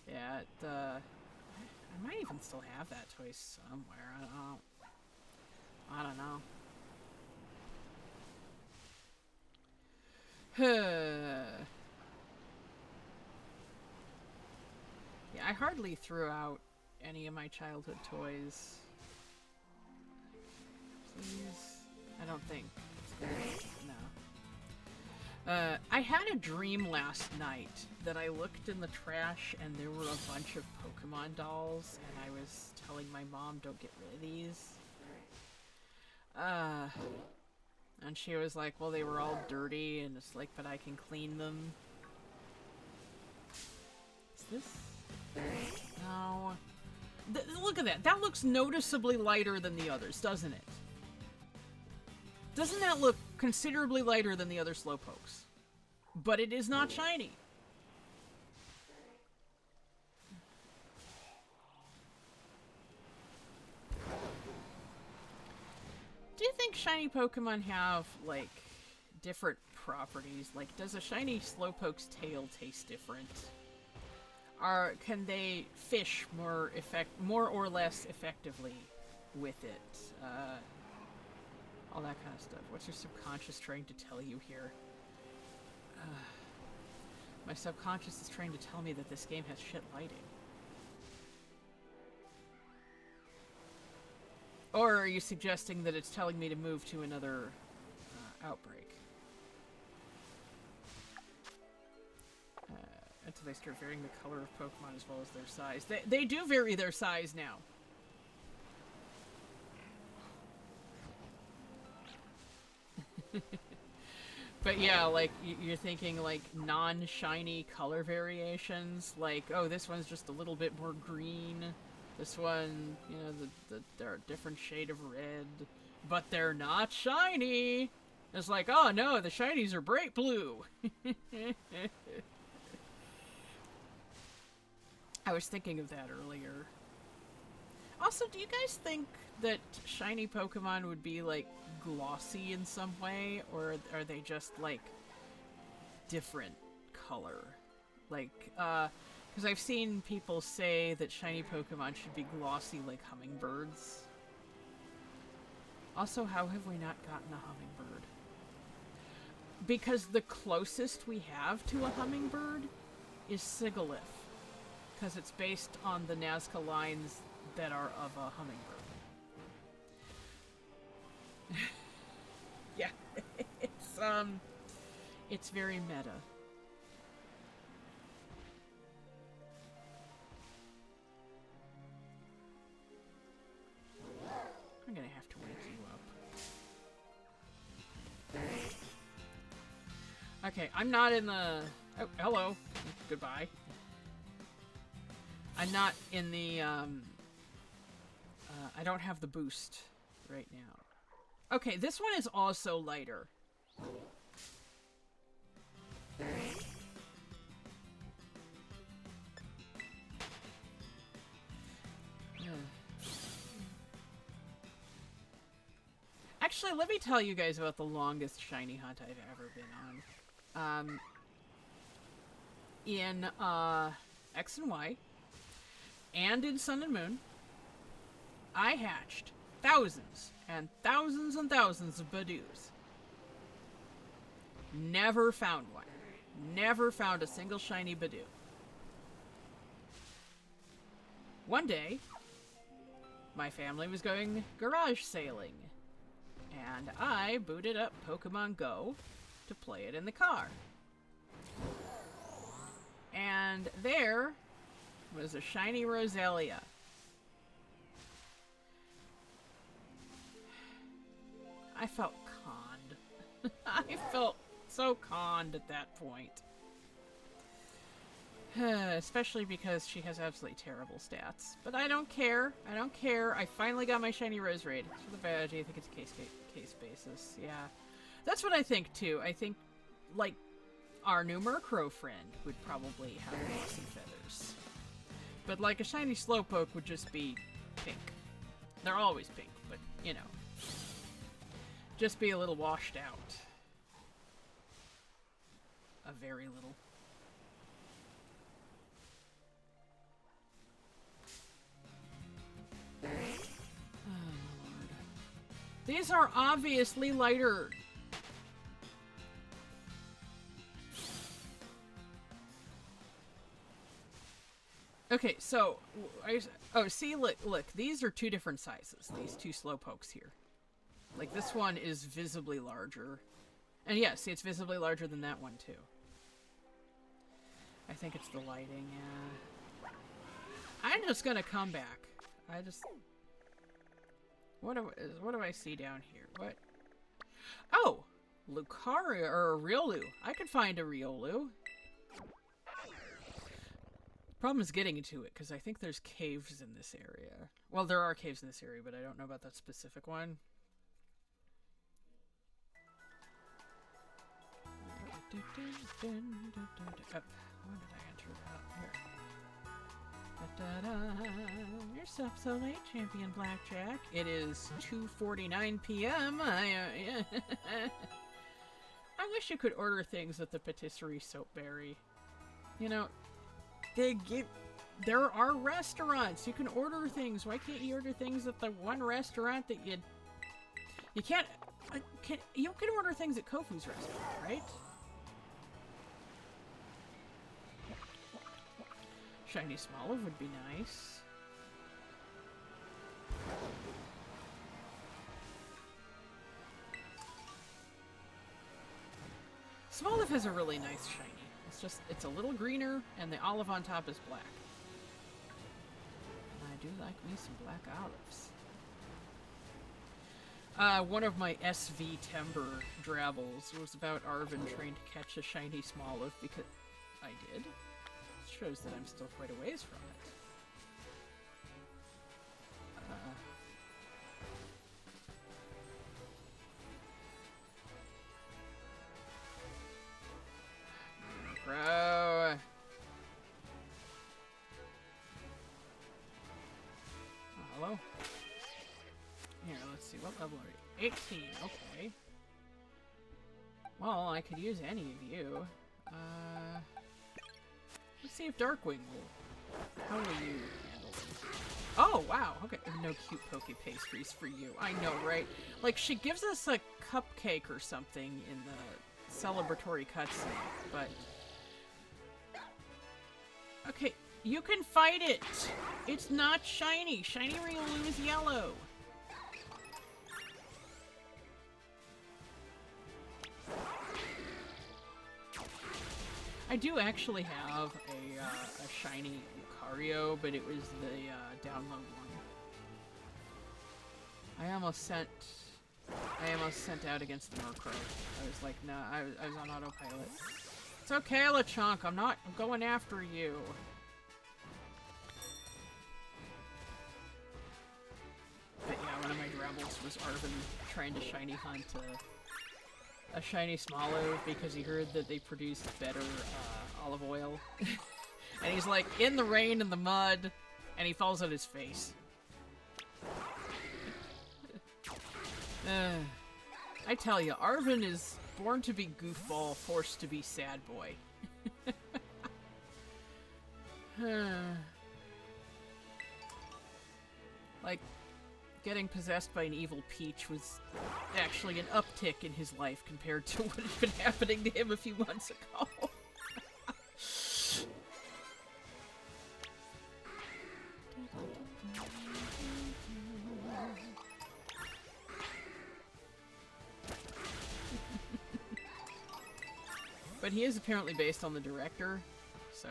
Yeah, I might even still have that toy somewhere. I don't know. Yeah, I hardly threw out any of my childhood toys. Please? I don't think. No. I had a dream last night that I looked in the trash and there were a bunch of Pokemon dolls, and I was telling my mom, don't get rid of these. And she was like, well, they were all dirty, and it's like, but I can clean them. Is this? No. Look at that. That looks noticeably lighter than the others, doesn't it? Doesn't that look considerably lighter than the other Slowpokes? But it is not shiny. Do you think shiny Pokemon have, like, different properties? Like, does a shiny Slowpoke's tail taste different? Or can they fish more or less effectively with it? All that kind of stuff. What's your subconscious trying to tell you here? My subconscious is trying to tell me that this game has shit lighting. Or are you suggesting that it's telling me to move to another outbreak? Until they start varying the color of Pokemon as well as their size. They do vary their size now. But yeah, like, you're thinking, like, non-shiny color variations. Like, oh, this one's just a little bit more green. This one, you know, they're a different shade of red. But they're not shiny! It's like, oh no, the shinies are bright blue! I was thinking of that earlier. Also, do you guys think that shiny Pokemon would be, like, glossy in some way? Or are they just, like, different color? Like, because I've seen people say that shiny Pokemon should be glossy like hummingbirds. Also, how have we not gotten a hummingbird? Because the closest we have to a hummingbird is Sigilyph. Because it's based on the Nazca lines that are of a hummingbird. Yeah, it's very meta. I'm gonna have to wake you up. Okay, I'm not in the... Oh, hello. Goodbye. I'm not in the, I don't have the boost right now. Okay, this one is also lighter. Actually, let me tell you guys about the longest shiny hunt I've ever been on. In X and Y, and in Sun and Moon, I hatched thousands and thousands and thousands of Badoos. Never found one. Never found a single shiny Badoo. One day, my family was going garage sailing, and I booted up Pokemon Go to play it in the car. And there was a shiny Roselia. I felt conned. I felt so conned at that point. Especially because she has absolutely terrible stats. But I don't care. I don't care. I finally got my shiny Rose Raid. For the badge, I think it's a case basis. Yeah. That's what I think, too. I think, like, our new Murkrow friend would probably have moss and feathers. But, like, a shiny Slowpoke would just be pink. They're always pink, but, you know. Just be a little washed out. A very little. Oh, Lord. These are obviously lighter. Okay, so see, look, these are two different sizes. These two Slowpokes here. Like, this one is visibly larger. And yeah, see, it's visibly larger than that one, too. I think it's the lighting, yeah. I'm just gonna come back. What do I see down here? What? Oh! Lucario, or a Riolu. I could find a Riolu. Problem is getting into it, because I think there's caves in this area. Well, there are caves in this area, but I don't know about that specific one. Oh, when did I enter that? Here. You're up so late, Champion Blackjack. It is 2:49 p.m. I wish you could order things at the Patisserie Soapberry. You know, there are restaurants. You can order things. Why can't you order things at the one restaurant that you can't... you can order things at Kofu's restaurant, right? Shiny Smoliv would be nice. Smoliv has a really nice shiny. It's a little greener, and the olive on top is black. And I do like me some black olives. One of my SV Timber Drabbles was about Arvin trying to catch a shiny Smoliv because I did. It shows that I'm still quite a ways from it. Bro. Hello? Here, let's see. What level are you? 18. Okay. Well, I could use any of you. Let's see if Darkwing will... How will you handle it? Oh, wow. Okay. No cute Poke Pastries for you. I know, right? Like, she gives us a cupcake or something in the celebratory cutscene, but... Okay, you can fight it! It's not shiny! Shiny Riolu is yellow! I do actually have a shiny Lucario, but it was the download one. I almost sent out against the Murkrow. I was like, nah, I was on autopilot. It's okay, LeChonk, I'm going after you. But yeah, one of my Drabbles was Arvin trying to shiny hunt a shiny Smoliv because he heard that they produced better olive oil. And he's like, in the rain and the mud, and he falls on his face. I tell you, Arvin is born to be goofball, forced to be sad boy. Like, getting possessed by an evil Peach was actually an uptick in his life compared to what had been happening to him a few months ago. But he is apparently based on the director, so,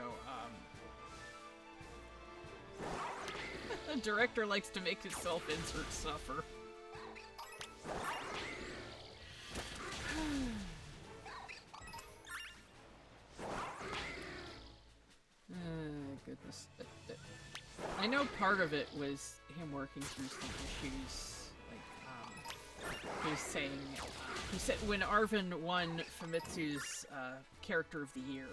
the director likes to make his self-insert suffer. I know part of it was him working through some issues, like, he was saying, he said when Arvin won Famitsu's Character of the Year,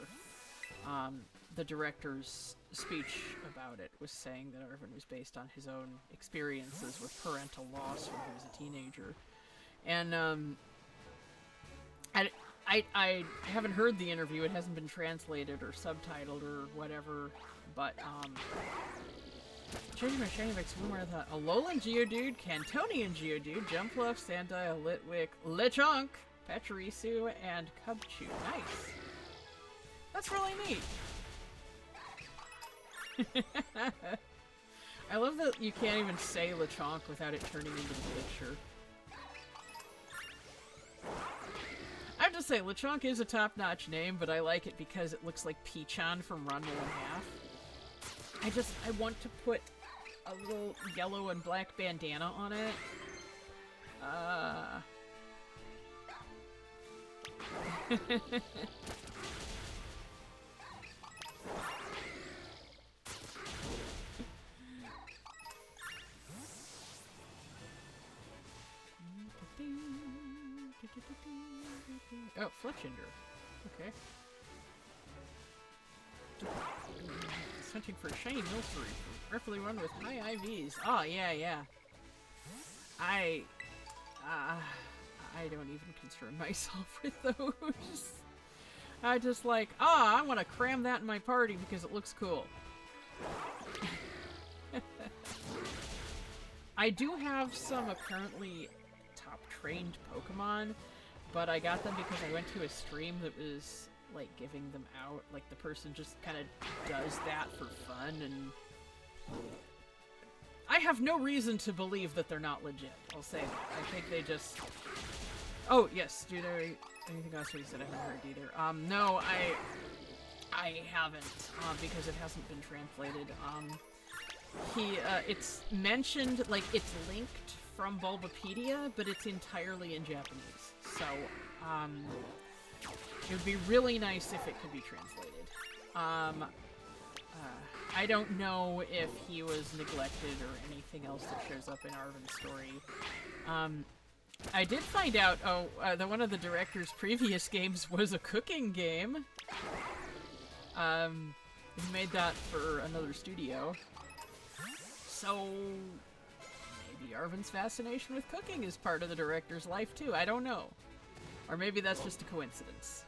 the director's speech about it was saying that Arvin was based on his own experiences with parental loss when he was a teenager. And, I haven't heard the interview, it hasn't been translated or subtitled or whatever, but, changing my shiny back to Marathon. Alolan Geodude, Cantonian Geodude, Jumpluff, Sandile, Litwick, Lechonk, Pachirisu, and Cubchoo. Nice. That's really neat. I love that you can't even say Lechonk without it turning into the picture. I have to say, Lechonk is a top-notch name, but I like it because it looks like Peachon from Ranma 1/2. I want to put a little yellow and black bandana on it. Oh, Fletchinder. Okay. It's hunting for a shiny Milcery, preferably one with high IVs. Oh, yeah. I don't even concern myself with those. I just like, I want to cram that in my party because it looks cool. I do have some apparently top-trained Pokemon, but I got them because I went to a stream that was, like, giving them out. Like, the person just kind of does that for fun, and I have no reason to believe that they're not legit. I'll say that. I think they just... Oh, yes. Do there anything else you said I haven't heard either? No, I haven't, because it hasn't been translated. It's mentioned, like, it's linked from Bulbapedia, but it's entirely in Japanese. So, it would be really nice if it could be translated. I don't know if he was neglected or anything else that shows up in Arvin's story. I did find out, that one of the director's previous games was a cooking game. He made that for another studio. So, maybe Arvin's fascination with cooking is part of the director's life too, I don't know. Or maybe that's just a coincidence.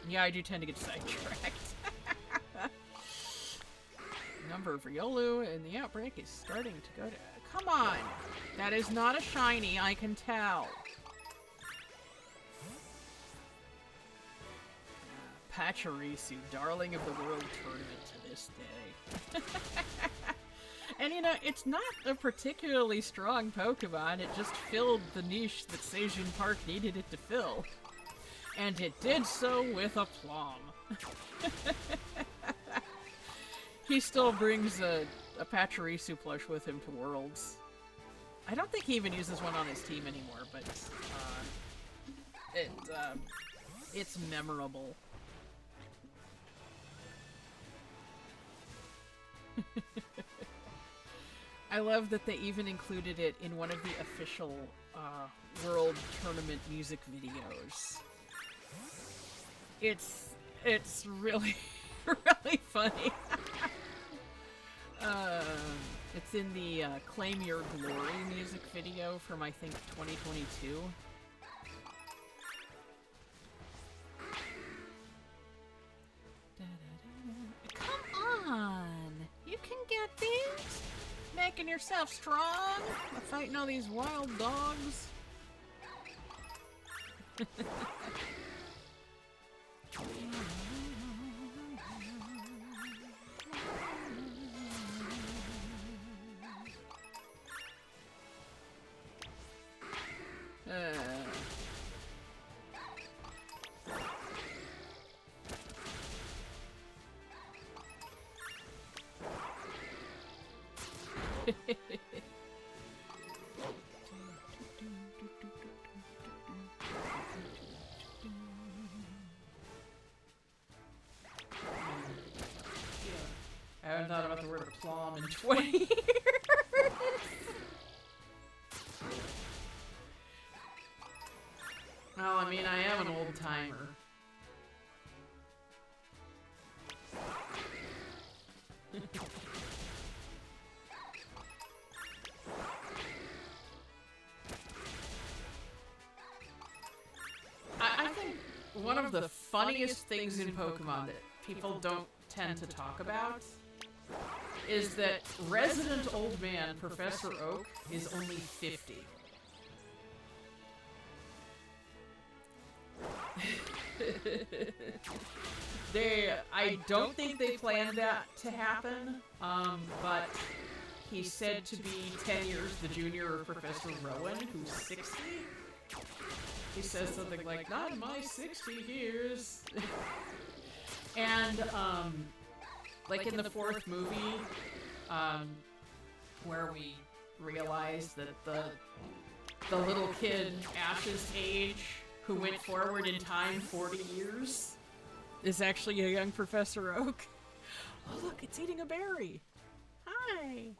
Yeah, I do tend to get sidetracked. Number of Riolu in the outbreak is starting to go to... Come on! That is not a shiny, I can tell. Pachirisu, darling of the world tournament to this day. And you know, it's not a particularly strong Pokemon, it just filled the niche that Seijun Park needed it to fill. And it did so with aplomb. He still brings a Pachirisu plush with him to Worlds. I don't think he even uses one on his team anymore, but it's memorable. I love that they even included it in one of the official World Tournament music videos. It's really, really funny. It's in the Claim Your Glory music video from, I think, 2022. Come on! You can get these! Making yourself strong! Fighting all these wild dogs! I haven't thought about the word aplomb in 20 years. Well, I mean, I am an old timer. I think one of the funniest things in Pokemon that people don't tend to talk about is that resident old man Professor Oak is only 50. I don't think they planned that to happen, but he's said to be 10 years the junior of Professor Rowan, who's 60. He says something like, "Not in my 60 years." And, like in the fourth movie, where we realize that the little kid, Ash's age, who went forward in time 40 years, is actually a young Professor Oak. Oh, look, it's eating a berry. Hi.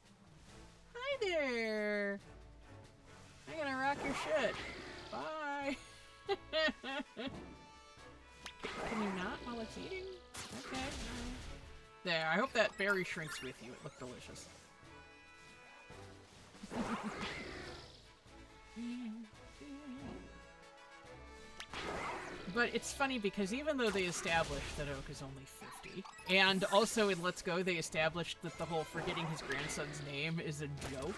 Hi there. I'm gonna rock your shit. Bye. Can you not while it's eating? Okay. There, I hope that berry shrinks with you. It looked delicious. But it's funny because even though they established that Oak is only 50, and also in Let's Go they established that the whole forgetting his grandson's name is a joke.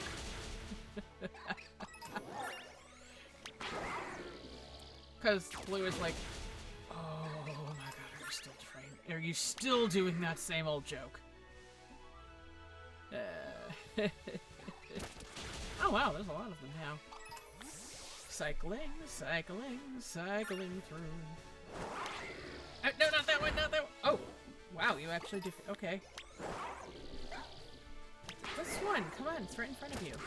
Because Blue is like, oh my god, are you still trying? Are you still doing that same old joke? Oh wow, there's a lot of them now. Cycling, cycling, cycling through. No, not that one, not that one. Oh, wow, you actually do. Okay. This one, come on, it's right in front of you.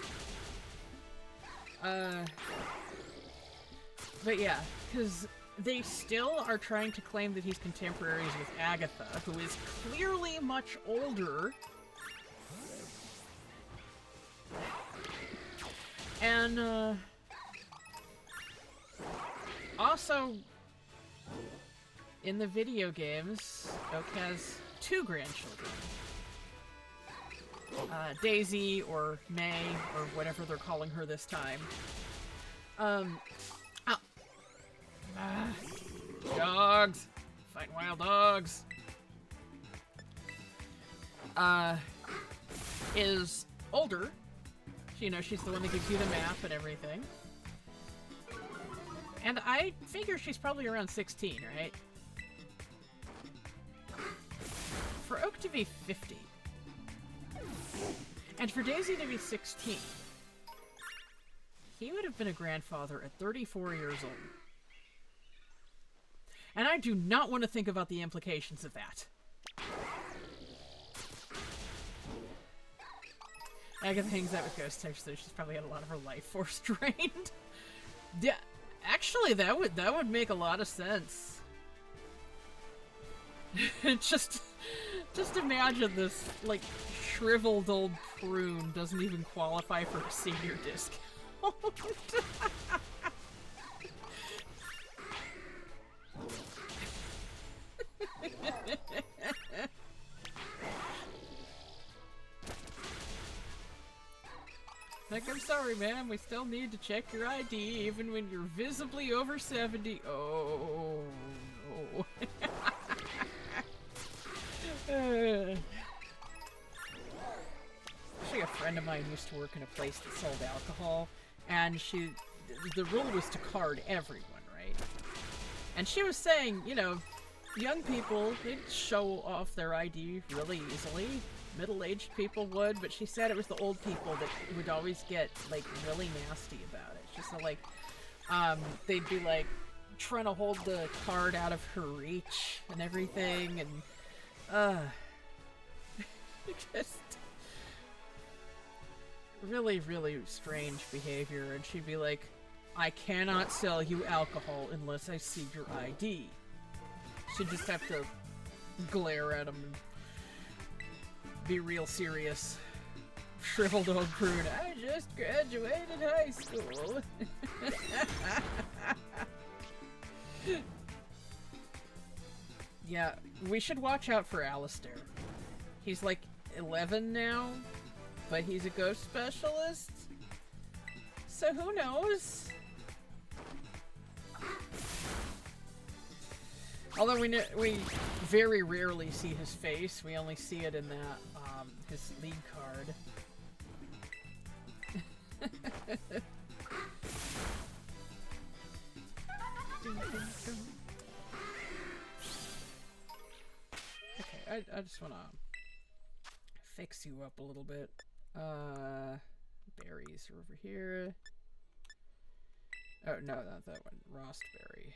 But yeah, because they still are trying to claim that he's contemporaries with Agatha, who is clearly much older. And, also, in the video games, Oak has 2 grandchildren. Daisy, or May, or whatever they're calling her this time. Dogs! Fight wild dogs! Is older. You know, she's the one that gives you the map and everything. And I figure she's probably around 16, right? For Oak to be 50. And for Daisy to be 16. He would have been a grandfather at 34 years old. And I do not want to think about the implications of that. Agatha hangs out with ghost types, so she's probably had a lot of her life force drained. Yeah, actually, that would make a lot of sense. just imagine this, like, shriveled old prune doesn't even qualify for a senior discount. Like, I'm sorry, ma'am, we still need to check your ID even when you're visibly over 70. Oh, no. Actually, a friend of mine used to work in a place that sold alcohol, and the rule was to card everyone, right? And she was saying, you know, young people, they'd show off their ID really easily. Middle-aged people would, but she said it was the old people that would always get, like, really nasty about it. She said, like, they'd be, like, trying to hold the card out of her reach and everything, and, just... really, really strange behavior, and she'd be like, I cannot sell you alcohol unless I see your ID. She'd just have to glare at him and be real serious. Shriveled old prune, I just graduated high school. Yeah, we should watch out for Alistair. He's like 11 now, but he's a ghost specialist. So who knows? Although we very rarely see his face, we only see it in that his lead card. Okay, I just wanna fix you up a little bit. Berries are over here. Oh no, not that one. Rostberry.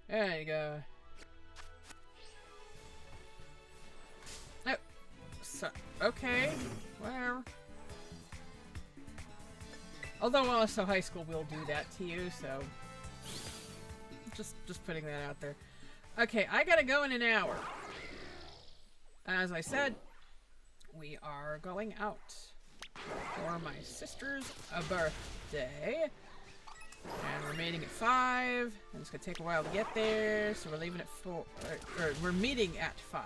There you go. Oh, so okay, whatever. Although also high school will do that to you, so just putting that out there. Okay, I gotta go in an hour. As I said, we are going out for my sister's birthday. And we're meeting at 5, and it's gonna take a while to get there, so we're leaving at 4, or we're meeting at 5.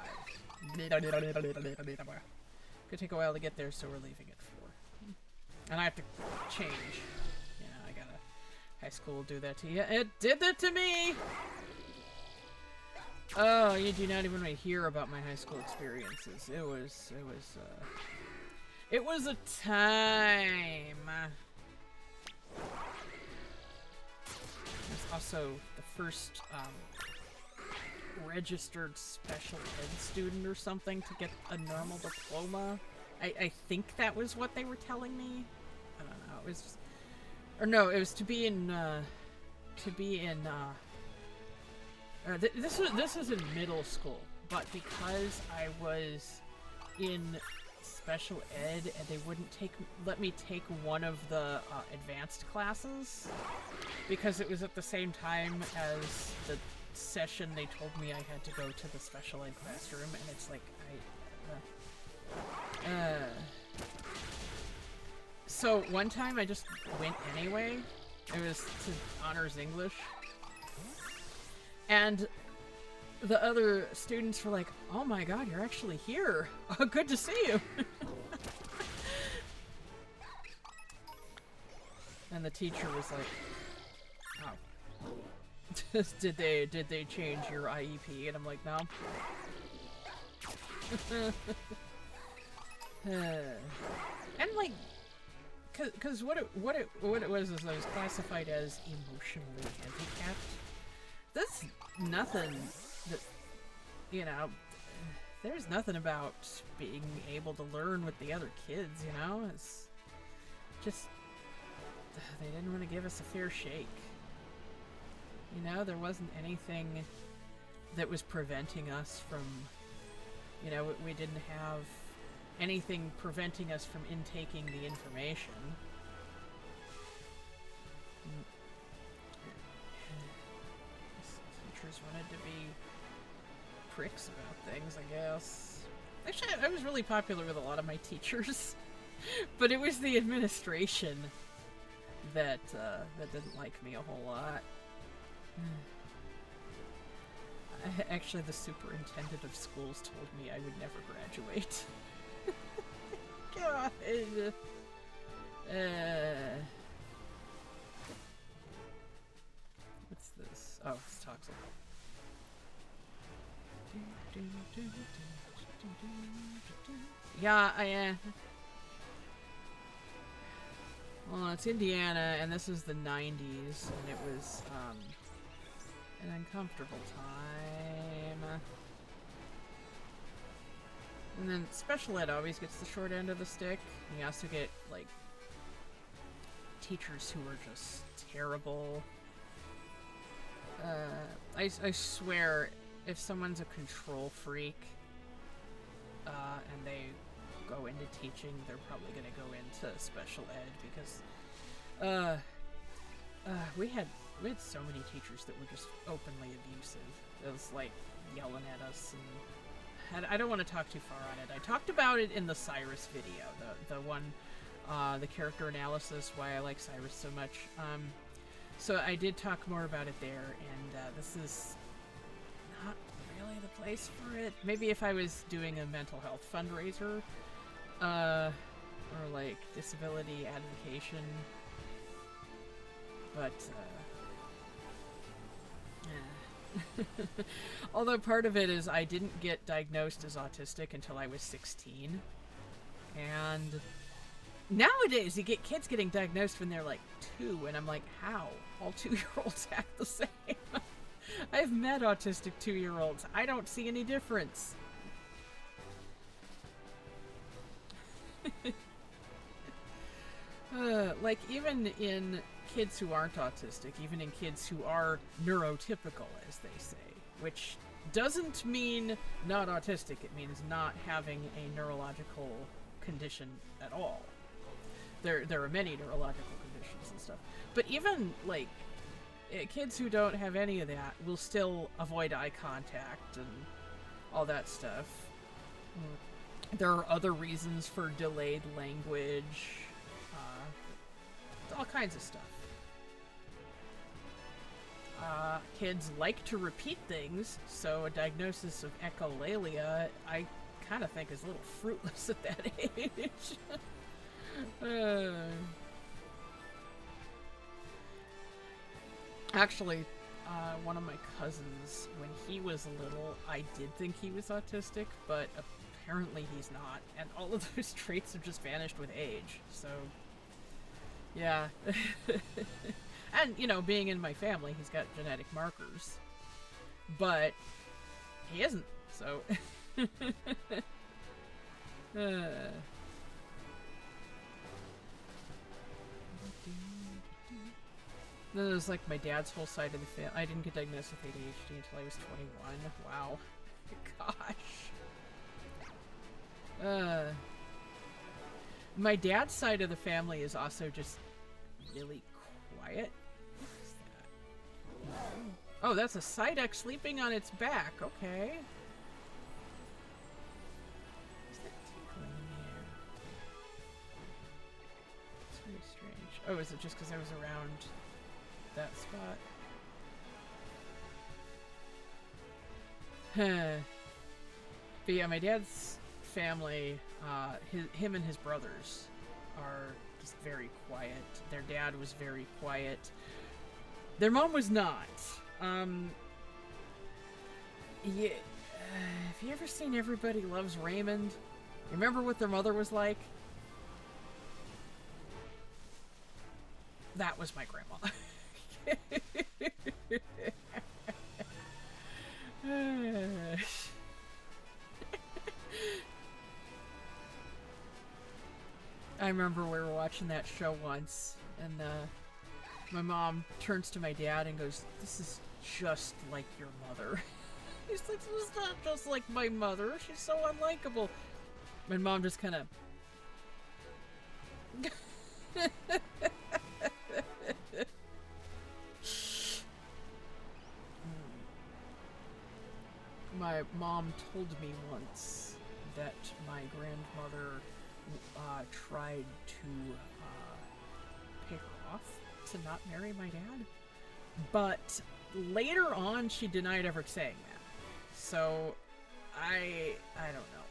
Gonna take a while to get there, so we're leaving at 4. And I have to change. You know, I gotta, high school will do that to you. It did that to me! Oh, you do not even want to hear about my high school experiences. It was a time. It's also the first registered special ed student or something to get a normal diploma. I think that was what they were telling me. I don't know. It was just, or no, it was to be in this was in middle school, but because I was in special ed and they wouldn't let me take one of the advanced classes because it was at the same time as the session, they told me I had to go to the special ed classroom, and it's like so one time I just went anyway. It was to honors English. And the other students were like, oh my god, you're actually here. Oh, good to see you. And the teacher was like, oh. did they change your IEP? And I'm like, no. And like, cause what it was is I was classified as emotionally handicapped. That's nothing that, you know, there's nothing about being able to learn with the other kids, you know? It's just, they didn't want to give us a fair shake. You know, there wasn't anything that was preventing us from, you know, we didn't have anything preventing us from intaking the information. Teachers wanted to be pricks about things, I guess. Actually, I was really popular with a lot of my teachers, but it was the administration that didn't like me a whole lot. Actually, the superintendent of schools told me I would never graduate. God. What's this? Oh, it's toxic. Yeah, well, it's Indiana, and this is the 90s, and it was, an uncomfortable time. And then special ed always gets the short end of the stick. You also get, like, teachers who are just terrible. I swear, if someone's a control freak, and they go into teaching. They're probably going to go into special ed because we had so many teachers that were just openly abusive. It was like yelling at us, and I don't want to talk too far on it. I talked about it in the Cyrus video, the one, the character analysis, why I like Cyrus so much. So I did talk more about it there, and this is not really the place for it. Maybe if I was doing a mental health fundraiser, or like disability advocation, but although part of it is I didn't get diagnosed as autistic until I was 16, and nowadays you get kids getting diagnosed when they're like 2, and I'm like, how? All 2-year-olds act the same. I've met autistic 2-year-olds. I don't see any difference. Like, even in kids who aren't autistic, even in kids who are neurotypical, as they say, which doesn't mean not autistic, it means not having a neurological condition at all. There are many neurological conditions and stuff. But even, like, kids who don't have any of that will still avoid eye contact and all that stuff. There are other reasons for delayed language. All kinds of stuff. Kids like to repeat things, so a diagnosis of echolalia, I kind of think is a little fruitless at that age. Actually, one of my cousins, when he was little, I did think he was autistic, but apparently he's not, and all of those traits have just vanished with age, so yeah. And, you know, being in my family, he's got genetic markers, but he isn't, so Then there's like my dad's whole side of the family. I didn't get diagnosed with ADHD until I was 21. Wow. Gosh. My dad's side of the family is also just really quiet. What is that? Oh, that's a Psyduck sleeping on its back. Okay. What's that tickling in the air? It's very strange. Oh, is it just because I was around that spot? But yeah, my dad's family, him and his brothers are just very quiet. Their dad was very quiet. Their mom was not. Yeah, have you ever seen Everybody Loves Raymond? Remember what their mother was like? That was my grandma. I remember we were watching that show once, and my mom turns to my dad and goes, "This is just like your mother." He's like, "This is not just like my mother. She's so unlikable." My mom just kind of... My mom told me once that my grandmother tried to pay her off to not marry my dad, but later on she denied ever saying that. So I don't know.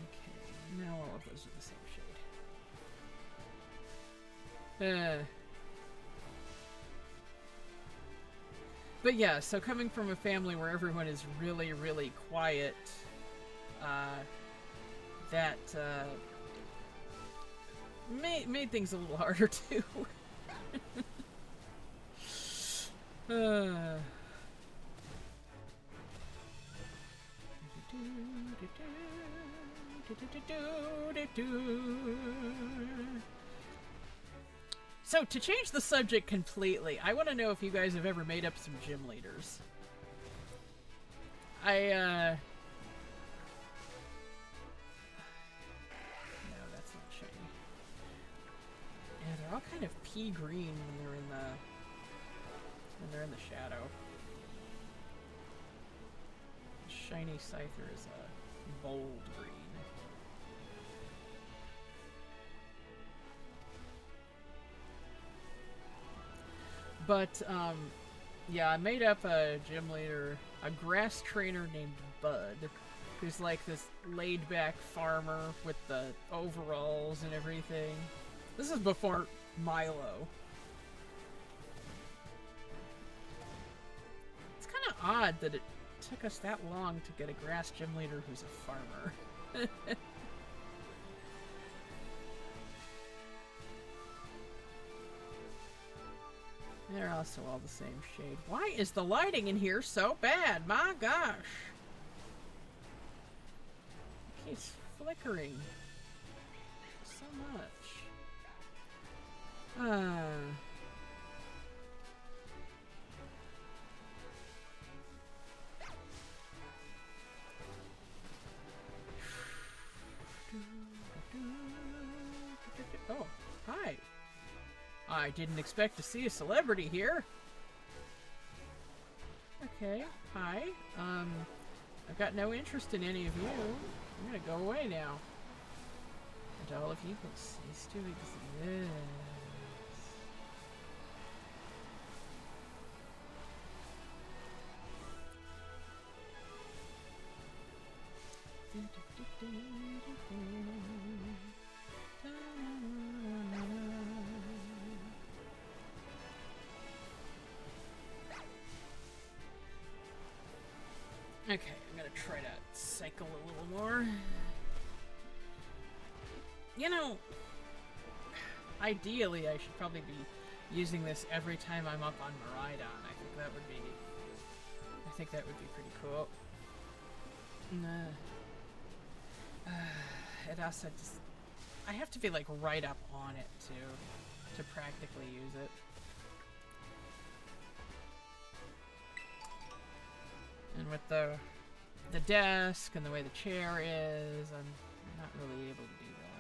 Okay, now all of those are the same shade. But yeah, so coming from a family where everyone is really, really quiet, that made things a little harder too. So, to change the subject completely, I want to know if you guys have ever made up some gym leaders. Yeah, they're all kind of pea green when they're in the shadow. The shiny Scyther is a bold green. But yeah, I made up a gym leader, a grass trainer named Bud, who's like this laid-back farmer with the overalls and everything. This is before Milo. It's kind of odd that it took us that long to get a grass gym leader who's a farmer. They're also all the same shade. Why is the lighting in here so bad? My gosh. It keeps flickering so much. Oh, hi. I didn't expect to see a celebrity here. Okay, hi. I've got no interest in any of you. I'm gonna go away now. And all of you will cease to exist. Okay, I'm gonna try to cycle a little more. You know, ideally I should probably be using this every time I'm up on Miraidon. I think that would be pretty cool. It also just, I have to be like right up on it to practically use it. And with the desk and the way the chair is, I'm not really able to do that.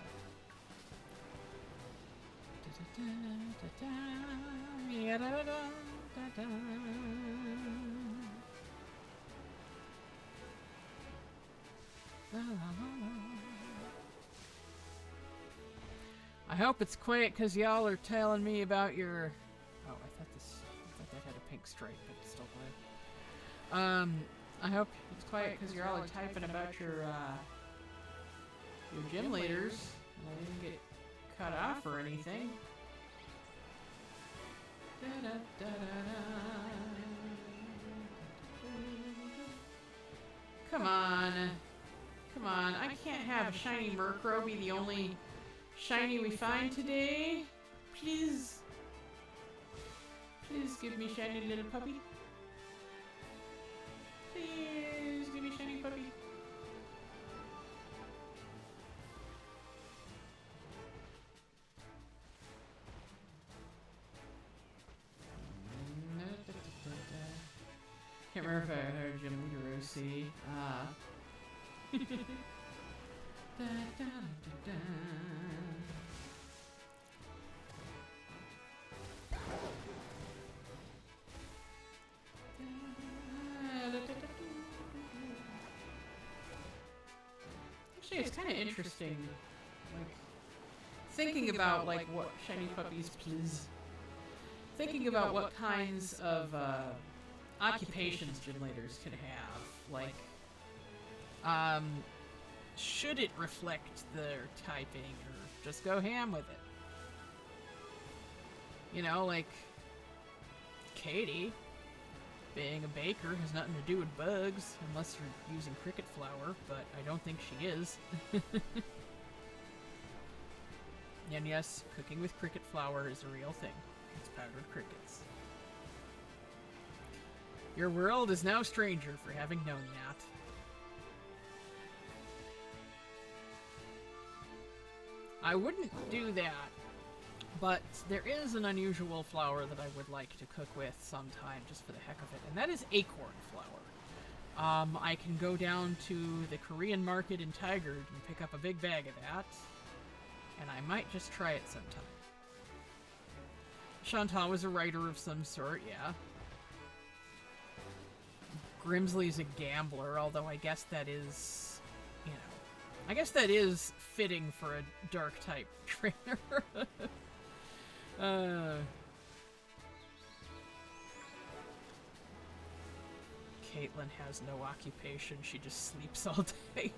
I hope it's quiet because y'all are telling me about your... Oh, I thought that had a pink stripe, but it's still blue. I hope it's quiet because you're all typing about your gym leaders. And I didn't get cut off or anything. Come on. Come on. I can't have shiny Murkrow be the only shiny we find today. Please. Please give me shiny little puppy. Please give me shiny puppy. Can't remember if I heard Jim Leader Actually, it's kind of interesting, like, thinking about, like, what shiny puppies, please. Thinking about what kinds of, occupations gym leaders can have. Like, should it reflect their typing, or just go ham with it? You know, like, Katie, being a baker, has nothing to do with bugs, unless you're using cricket flour, but I don't think she is. And yes, cooking with cricket flour is a real thing. It's powdered crickets. Your world is now stranger for having known that. I wouldn't do that, but there is an unusual flower that I would like to cook with sometime, just for the heck of it, and that is acorn flour. I can go down to the Korean market in Tigard and pick up a big bag of that, and I might just try it sometime. Chantal was a writer of some sort, yeah. Grimsley's a gambler, although I guess that is, you know, I guess that is fitting for a dark type trainer. Caitlin has no occupation, she just sleeps all day.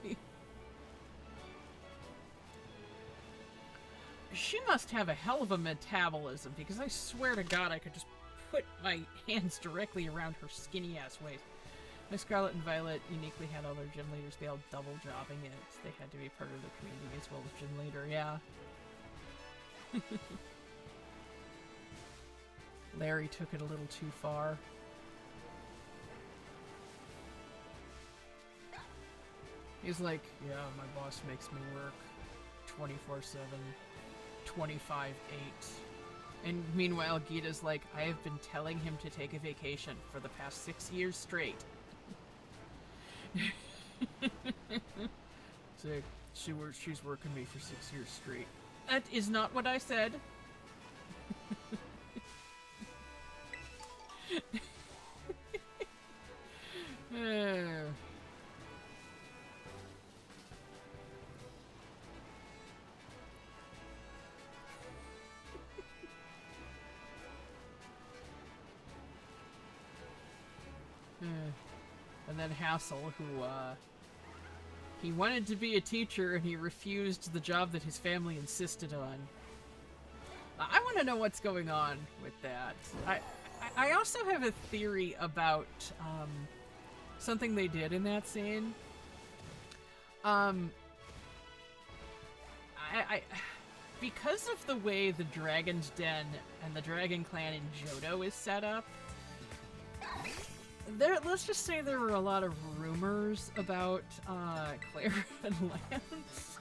She must have a hell of a metabolism, because I swear to God I could just put my hands directly around her skinny ass waist. Miss Scarlet and Violet uniquely had all their gym leaders be all double jobbing it. They had to be part of the community as well as gym leader, yeah. Larry took it a little too far. He's like, yeah, my boss makes me work 24/7, 25/8. And meanwhile, Gita's like, I have been telling him to take a vacation for the past 6 years straight. So, she's working me for 6 years straight. That is not what I said. And then Hassel, who, he wanted to be a teacher and he refused the job that his family insisted on. I want to know what's going on with that. I also have a theory about, something they did in that scene. Because of the way the Dragon's Den and the Dragon Clan in Johto is set up, let's just say there were a lot of rumors about Claire and Lance.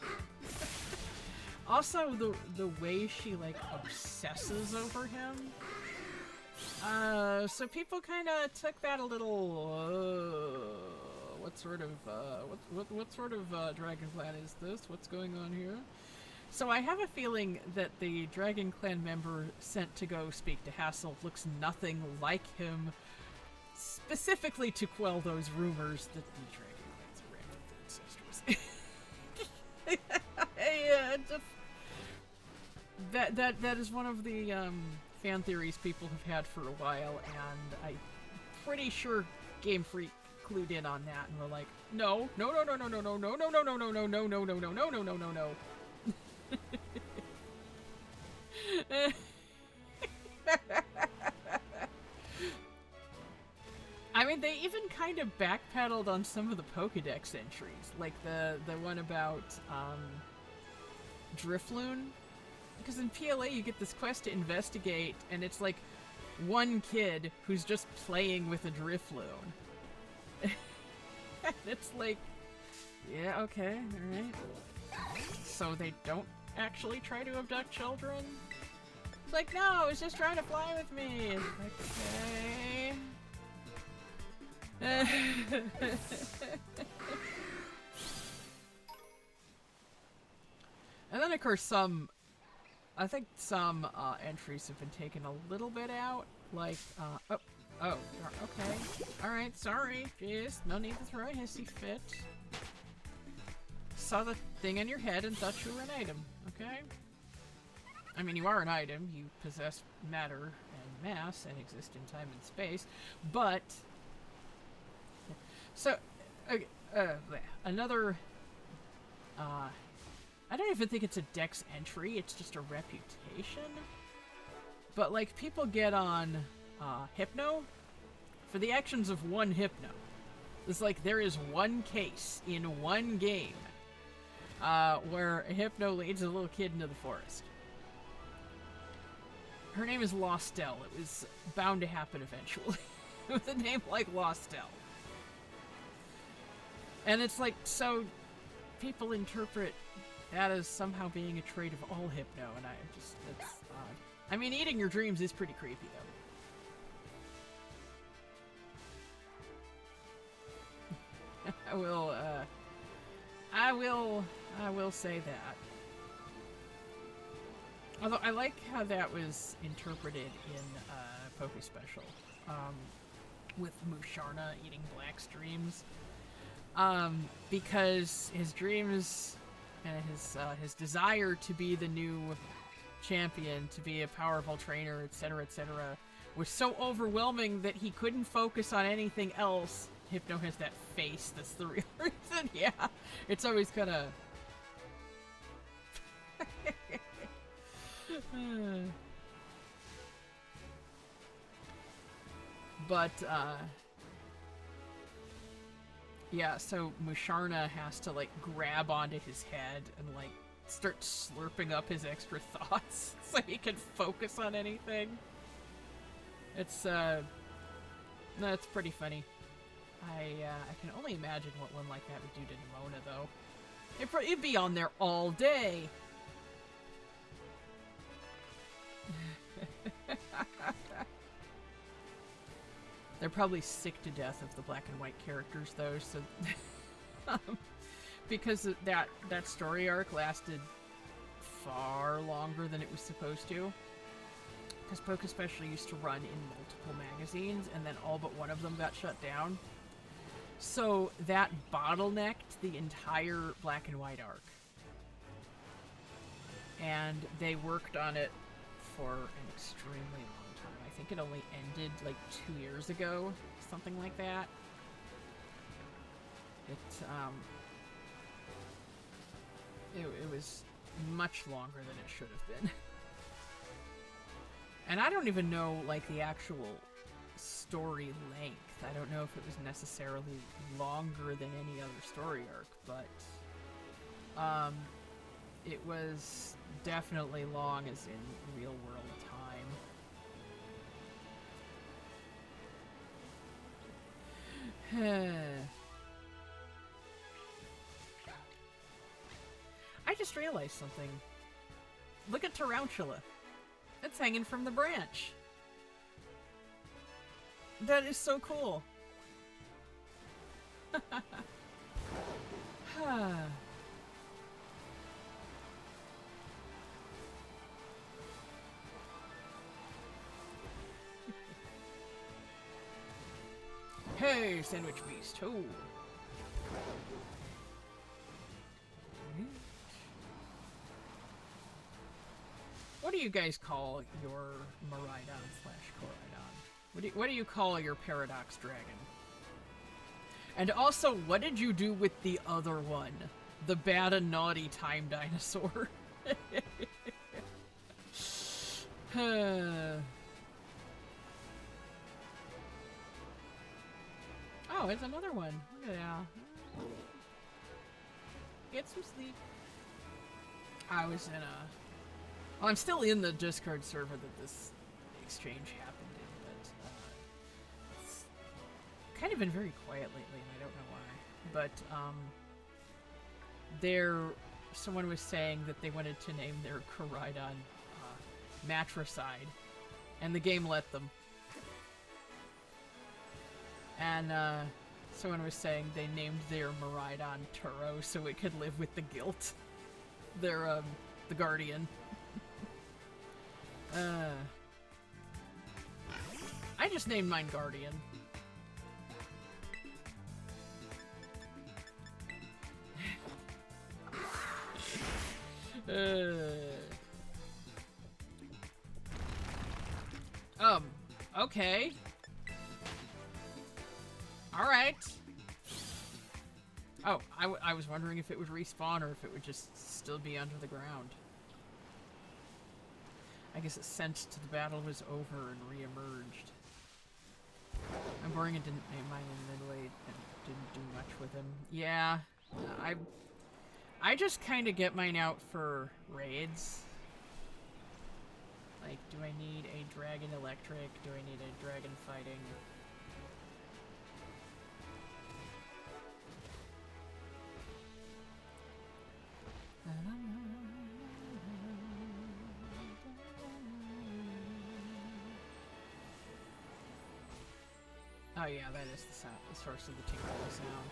Also, the way she like obsesses over him. So people kind of took that a little. What sort of Dragon Clan is this? What's going on here? So I have a feeling that the Dragon Clan member sent to go speak to Hassel looks nothing like him. Specifically to quell those rumors that the Dragon Clans are rampant incestuous. That is one of the fan theories people have had for a while, and I'm pretty sure Game Freak clued in on that and were like, no. I mean, they even kind of backpedaled on some of the Pokedex entries, like the one about Drifloon. Because in PLA you get this quest to investigate, and it's like one kid who's just playing with a Drifloon. It's like, yeah, okay, alright. So they don't actually try to abduct children? It's like, no, it's just trying to fly with me. It's like, okay. And then, of course, I think some entries have been taken a little bit out, like, okay, alright, sorry, jeez, no need to throw a hissy fit. Saw the thing on your head and thought you were an item, okay? I mean, you are an item, you possess matter and mass and exist in time and space, but... So, another, I don't even think it's a Dex entry, it's just a reputation. But, like, people get on, Hypno for the actions of one Hypno. It's like, there is one case in one game, where a Hypno leads a little kid into the forest. Her name is Lostel. It was bound to happen eventually. With a name like Lostel. And it's like, so people interpret that as somehow being a trait of all Hypno, and it's odd. I mean, eating your dreams is pretty creepy, though. I will say that. Although I like how that was interpreted in Poke Special, with Musharna eating Black's dreams, because his dreams and his desire to be the new champion, to be a powerful trainer, etc., etc., was so overwhelming that he couldn't focus on anything else. Hypno has that face. That's the real reason. Yeah, it's always kind of. But, yeah, so Musharna has to, like, grab onto his head and, like, start slurping up his extra thoughts so he can focus on anything. It's, no, it's pretty funny. I can only imagine what one like that would do to Nimona, though. It'd be on there all day. They're probably sick to death of the black and white characters, though, so because that story arc lasted far longer than it was supposed to. Because Poke especially used to run in multiple magazines, and then all but one of them got shut down. So that bottlenecked the entire black and white arc. And they worked on it for an extremely long time. I think it only ended like 2 years ago, something like that. It was much longer than it should have been. And I don't even know like the actual story length. I don't know if it was necessarily longer than any other story arc, but it was definitely long as in real world time. I just realized something. Look at Tarantula. It's hanging from the branch. That is so cool. Hey, Sandwich Beast. Oh. What do you guys call your Miraidon/Koraidon? What do you call your Paradox Dragon? And also, what did you do with the other one? The bad and naughty time dinosaur. Oh, it's another one. Look at that. Get some sleep. I was in a... Well, I'm still in the Discord server that this exchange happened in, but it's kind of been very quiet lately, and I don't know why. But someone was saying that they wanted to name their Koraidon Matricide, and the game let them. And someone was saying they named their Miraidon Turo so it could live with the guilt. They're the Guardian. I just named mine Guardian. Okay. Alright. Oh, I was wondering if it would respawn or if it would just still be under the ground. I guess it sensed the battle was over and re-emerged. I'm boring and didn't name mine in midway and didn't do much with him. Yeah, I just kind of get mine out for raids. Like, do I need a dragon electric? Do I need a dragon fighting? Oh yeah, that is the sound, the source of the tingling sound.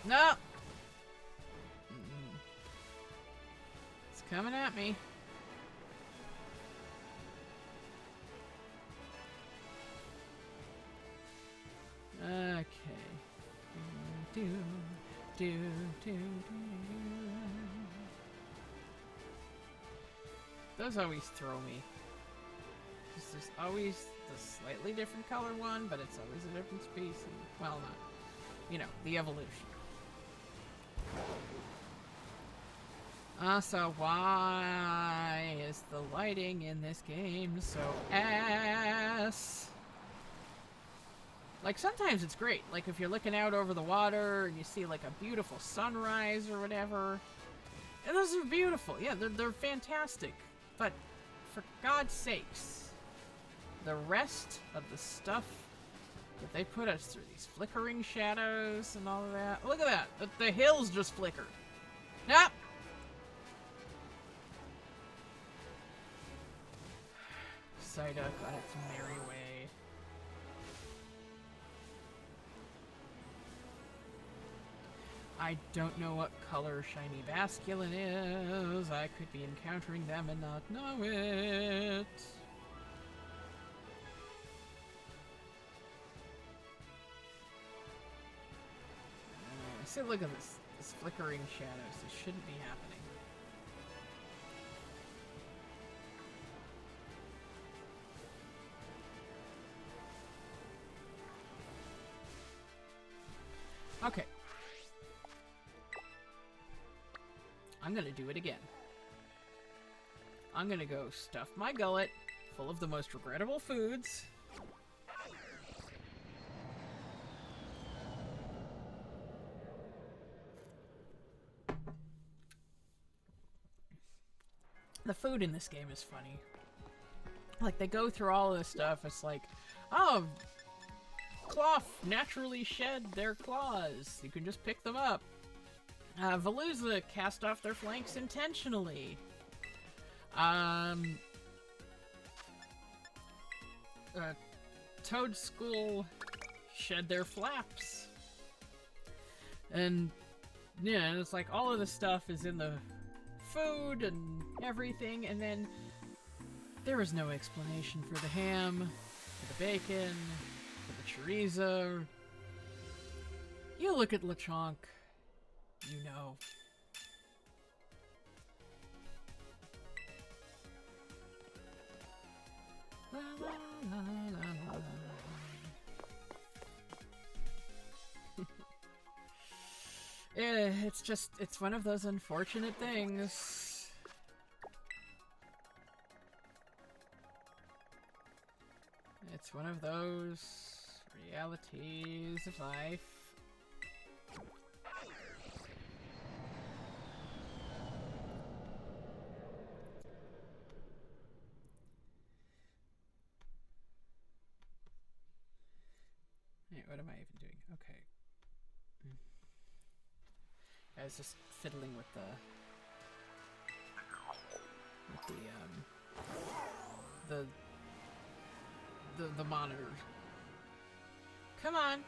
No! It's coming at me. Okay. Do, do, do, do, do. Those always throw me. There's always the slightly different color one, but it's always a different species. Well, not. You know, the evolution. So why is the lighting in this game so ass? Like, sometimes it's great. Like, if you're looking out over the water and you see, like, a beautiful sunrise or whatever. And those are beautiful. Yeah, they're fantastic. But, for God's sakes, the rest of the stuff that they put us through, these flickering shadows and all of that. Look at that. The hills just flickered. Nope. Psyduck on its merry way. I don't know what color shiny basculin is. I could be encountering them and not know it. See, look at this. This flickering shadows. This shouldn't be happening. Okay. I'm gonna do it again. I'm gonna go stuff my gullet full of the most regrettable foods. The food in this game is funny. Like, they go through all of this stuff. It's like, oh, cloth naturally shed their claws. You can just pick them up. Veluza cast off their flanks intentionally. Toad School shed their flaps. And, yeah, it's like all of the stuff is in the food and everything, and then there is no explanation for the ham, for the bacon, for the chorizo. You look at Lechonk, you know. La, la, la, la, la. It's one of those unfortunate things. It's one of those realities of life. Hey, what am I even doing? Okay. I was just fiddling with the monitor. Come on.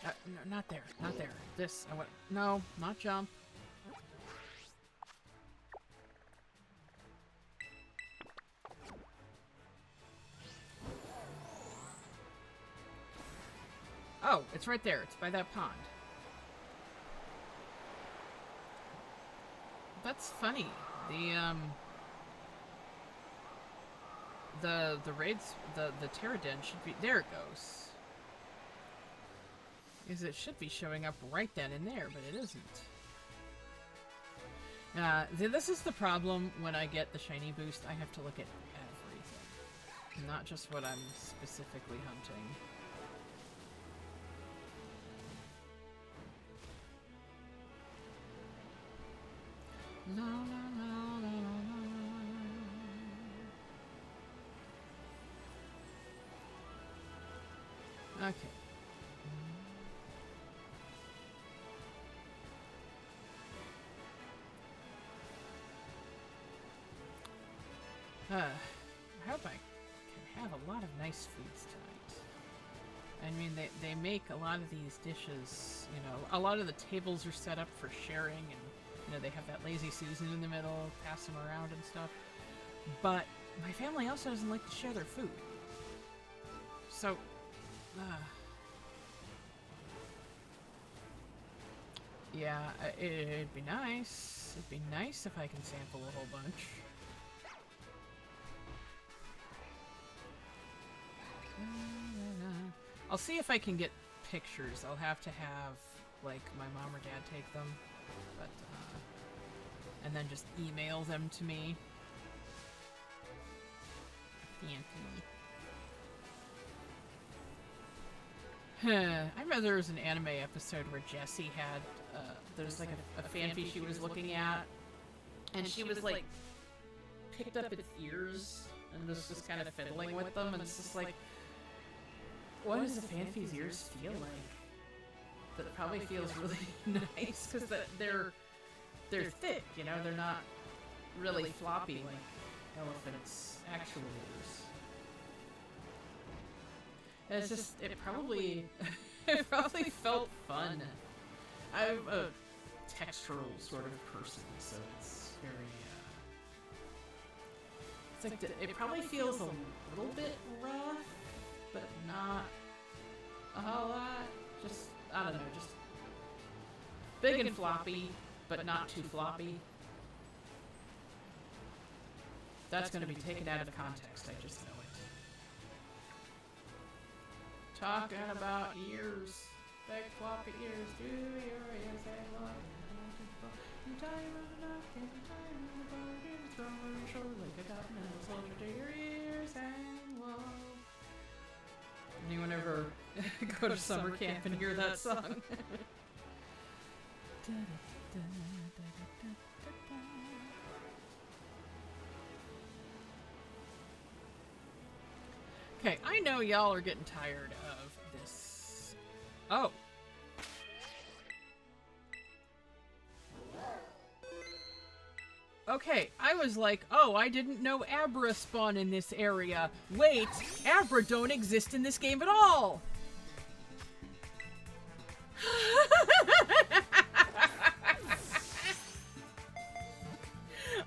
No, not there. Not there. This. I want. No, not jump. Oh, it's right there. It's by that pond. That's funny. The raids, the Pterodon should be, there it goes. Is it should be showing up right then and there, but it isn't. This is the problem when I get the shiny boost. I have to look at everything, not just what I'm specifically hunting. La, la, la, la, la. Okay. I hope I can have a lot of nice foods tonight. I mean, they make a lot of these dishes, you know, a lot of the tables are set up for sharing, and you know, they have that lazy Susan in the middle, pass them around and stuff. But my family also doesn't like to share their food. So, yeah, it'd be nice. It'd be nice if I can sample a whole bunch. I'll see if I can get pictures. I'll have to have, like, my mom or dad take them. But, and then just email them to me. I remember there was an anime episode where Jessie had, there's like a fanfic she was looking at, and she was like, picked up its ears and was just kind of fiddling with them, and it's just like, what does a fanfic's ears feel like? That probably feels really nice, because they're thick, you know, they're not really floppy like elephants' actual ears. It's just, it probably felt fun. I'm a textural sort of person, so it's very, it's like, it probably feels a little bit rough, but not a whole lot. Just, I don't know, just big and floppy, but not too floppy. That's going to be taken out of context, I just know it. Talking about ears, big floppy ears, do your ears and long. You tie your up, can you tie your body, throw your shoulder like a continental soldier to your ears and wall. Anyone ever go to summer camp and hear that song? Okay, I know y'all are getting tired of this. Oh. Okay, I was like, oh, I didn't know Abra spawn in this area. Wait, Abra don't exist in this game at all!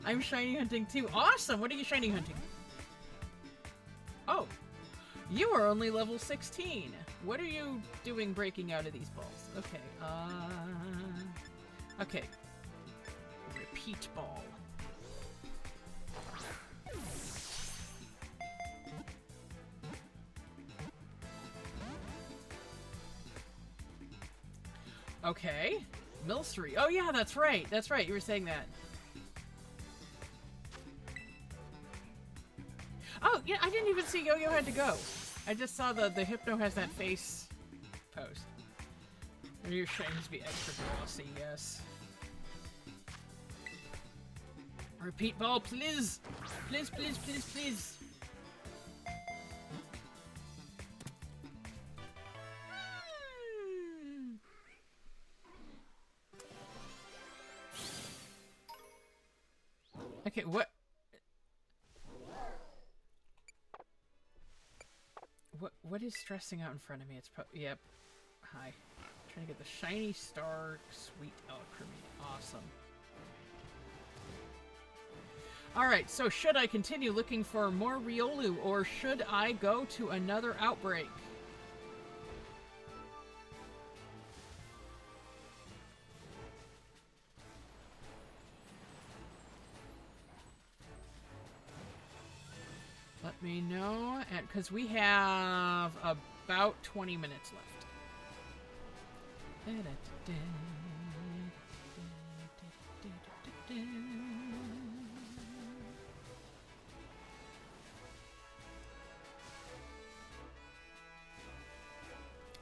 I'm shiny hunting too. Awesome! What are you shiny hunting? Oh. You are only level 16. What are you doing breaking out of these balls? Okay, okay. Repeat ball. Okay. Milcery. Oh yeah, that's right. That's right. You were saying that. Oh, yeah, I didn't even see Yo-Yo had to go. I just saw the Hypno has that face post. Your shinies be extra glossy, yes. Repeat ball, please! Please, please, please, please! Okay, what? What is stressing out in front of me? It's yep. Hi. Trying to get the shiny star sweet alchemy. Awesome. Alright, so should I continue looking for more Riolu, or should I go to another outbreak? Let me know, because we have about 20 minutes left.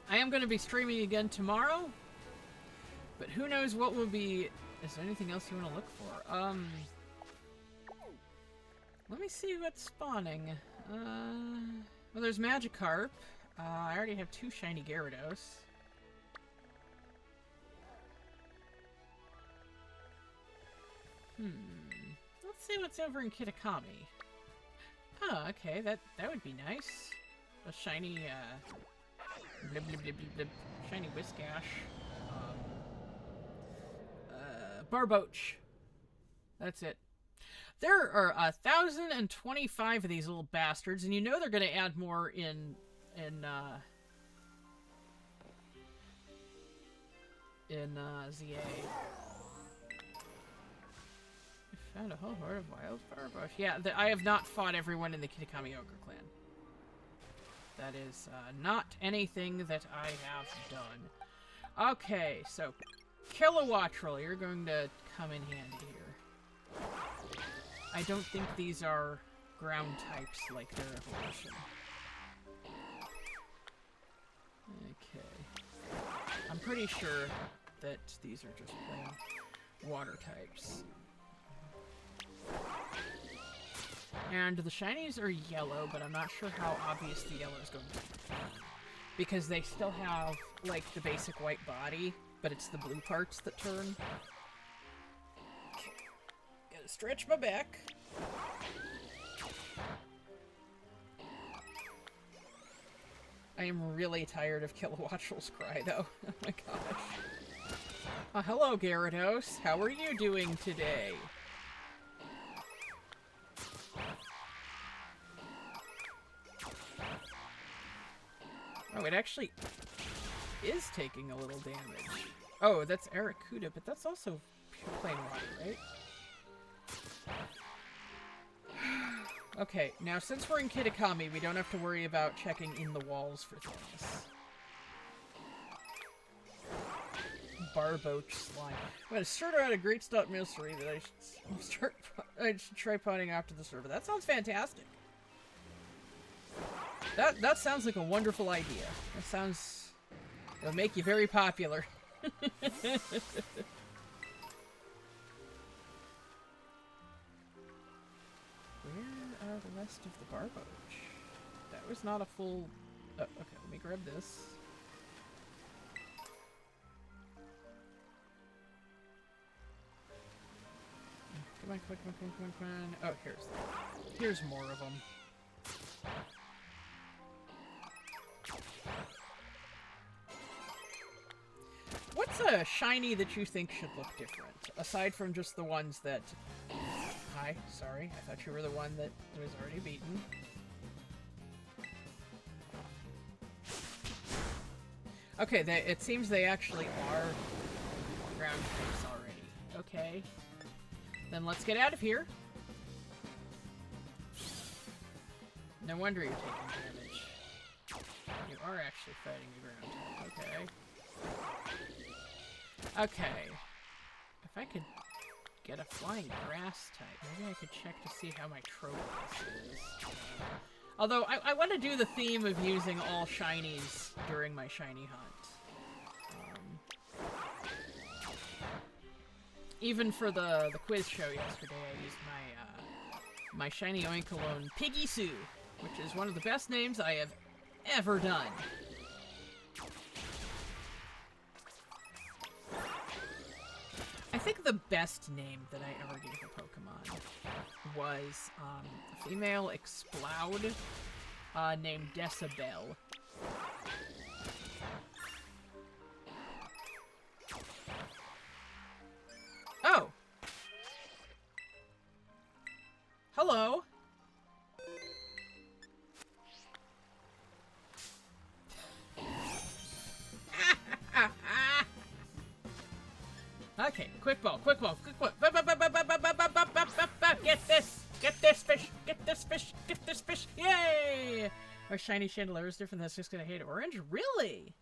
I am going to be streaming again tomorrow, but who knows what will be... Is there anything else you want to look for? Let me see what's spawning. Well, there's Magikarp. I already have 2 shiny Gyarados. Let's see what's over in Kitakami. Oh, okay, that would be nice. A shiny, blib, blib, blib, blib, blib, shiny Whiskash. Barboach. That's it. There are 1,025 of these little bastards, and you know they're going to add more in in ZA. Found a whole horde of wildfire bush. Yeah, I have not fought everyone in the Kitakami Ogre clan. That is not anything that I have done. Okay, so Kilowattrel, you're going to come in handy here. I don't think these are ground types like their evolution. Okay. I'm pretty sure that these are just plain water types. And the shinies are yellow, but I'm not sure how obvious the yellow is going to be. Because they still have, like, the basic white body, but it's the blue parts that turn. Okay. Gotta stretch my back. I am really tired of Kilowattrel's cry, though. Oh my gosh. Hello, Gyarados. How are you doing today? Oh, it actually is taking a little damage. Oh, that's Aracuda, but that's also pure plain water, right? Okay, now since we're in Kitakami, we don't have to worry about checking in the walls for things. Barboach slime. I'm gonna start out a great stop mystery that I should try potting after the server. That sounds fantastic. That sounds like a wonderful idea. That sounds... It'll make you very popular. Where are the rest of the Barboach? That was not a full... Oh, okay, let me grab this. Come on, come on. Oh, here's more of them. What's a shiny that you think should look different? Aside from just the ones that... Hi, sorry. I thought you were the one that was already beaten. Okay, it seems they actually are ground types already. Okay. Then let's get out of here. No wonder you're taking damage. You are actually fighting the ground type. Okay. Okay. If I could get a flying grass type, maybe I could check to see how my Tropius is. Although, I want to do the theme of using all shinies during my shiny hunt. Even for the quiz show yesterday, I used my shiny Oinkalone Piggy Sue, which is one of the best names I have ever done. I think the best name that I ever gave a Pokemon was a female Exploud named Decibel. Oh! Hello! Okay, quick ball, quick ball, quick ball. Get this fish, get this fish, get this fish. Yay! Our shiny chandelier is different. That's just gonna hate orange. Really?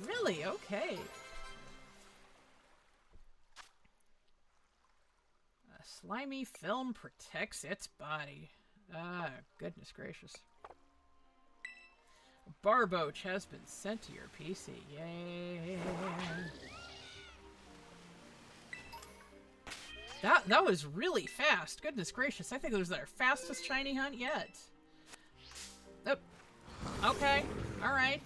Really? Okay. A slimy film protects its body. Ah, goodness gracious. Barboach has been sent to your PC. Yay! That was really fast. Goodness gracious. I think it was our fastest shiny hunt yet. Oh. Okay. Alright.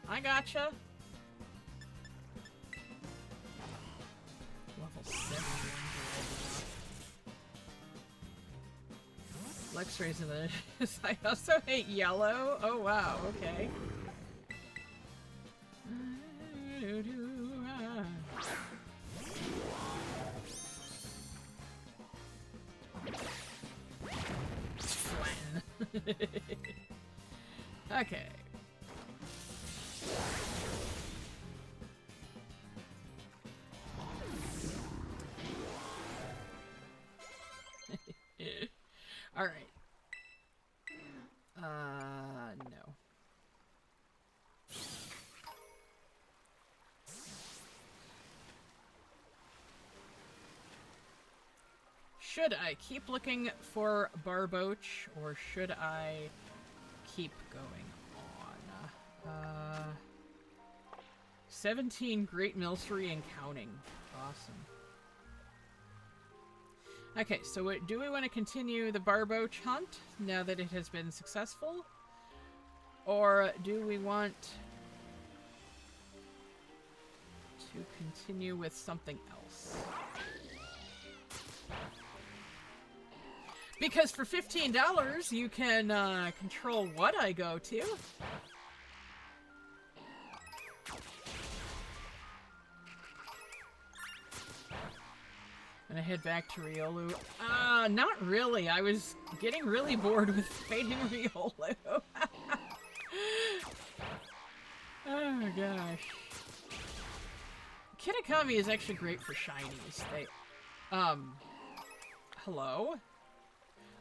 I gotcha. Level 7. Lex raising the... I also hate yellow. Oh wow, okay. Okay. All right. No. Should I keep looking for Barboach, or should I keep going on? 17 Great Milcery and counting. Awesome. Okay, so do we want to continue the Barboach hunt now that it has been successful? Or do we want to continue with something else? Because for $15, you can control what I go to. And I head back to Riolu. Not really. I was getting really bored with fighting Riolu. Oh gosh. Kitakami is actually great for shinies. They, hello?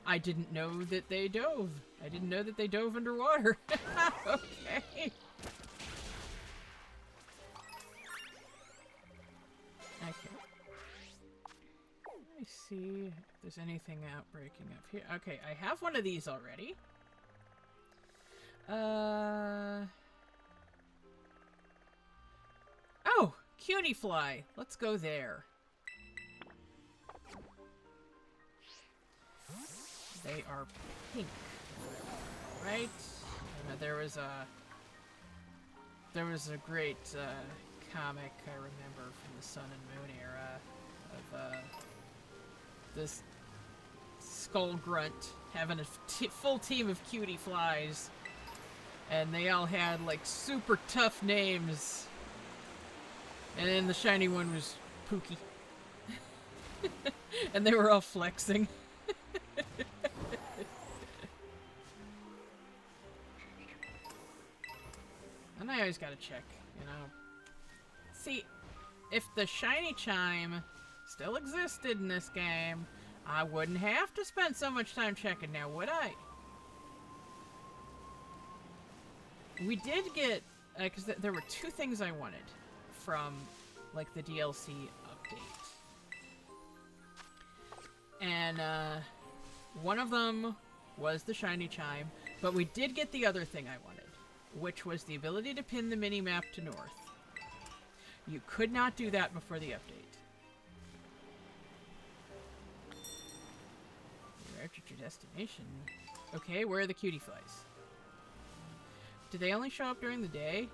I didn't know that they dove. I didn't know that they dove underwater. Okay. Okay. Let me see if there's anything outbreaking up here. Okay, I have one of these already. Oh, Cutie Fly. Let's go there. They are pink, right? There was a great comic I remember from the Sun and Moon era of this skull grunt having a full team of cutie flies, and they all had like super tough names, and then the shiny one was Pookie, and they were all flexing. And I always gotta check, you know. See, if the shiny chime still existed in this game, I wouldn't have to spend so much time checking now, would I? We did get, because there were two things I wanted from, like, the DLC update. And, one of them was the shiny chime, but we did get the other thing I wanted, which was the ability to pin the mini-map to north. You could not do that before the update. You're at your destination. Okay, where are the cutie flies? Do they only show up during the day?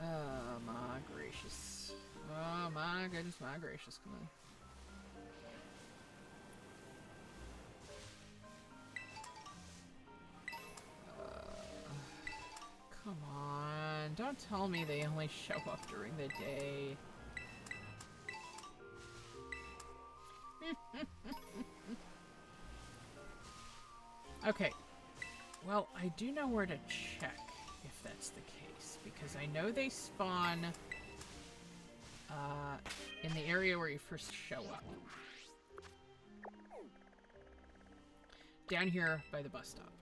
Oh my gracious. Oh my goodness, my gracious, come on. Come on, don't tell me they only show up during the day. Okay, well, I do know where to check if that's the case, because I know they spawn in the area where you first show up. Down here by the bus stop.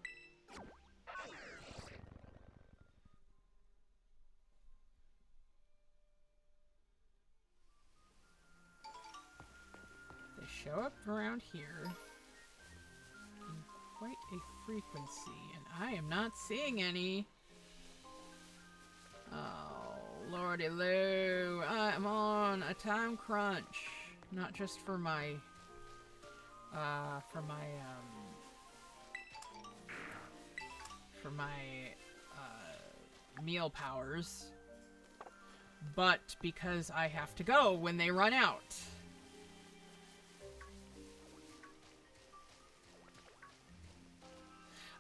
They show up around here in quite a frequency, and I am not seeing any. Oh, lordy loo, I'm on a time crunch. Not just for my, meal powers, but because I have to go when they run out.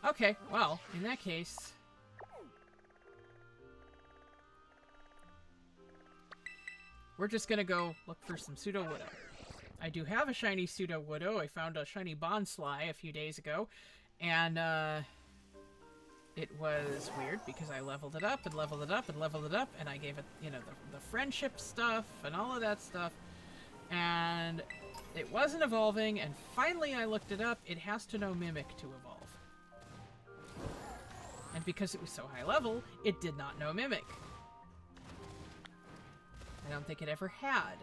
Okay, well, in that case, we're just gonna go look for some pseudo widow. I do have a shiny Pseudo-Woodo. I found a shiny Bonsly a few days ago, and it was weird because I leveled it up and leveled it up and leveled it up, and I gave it, you know, the friendship stuff and all of that stuff, and it wasn't evolving, and finally I looked it up. It has to know Mimic to evolve. And because it was so high level, it did not know Mimic. I don't think it ever had.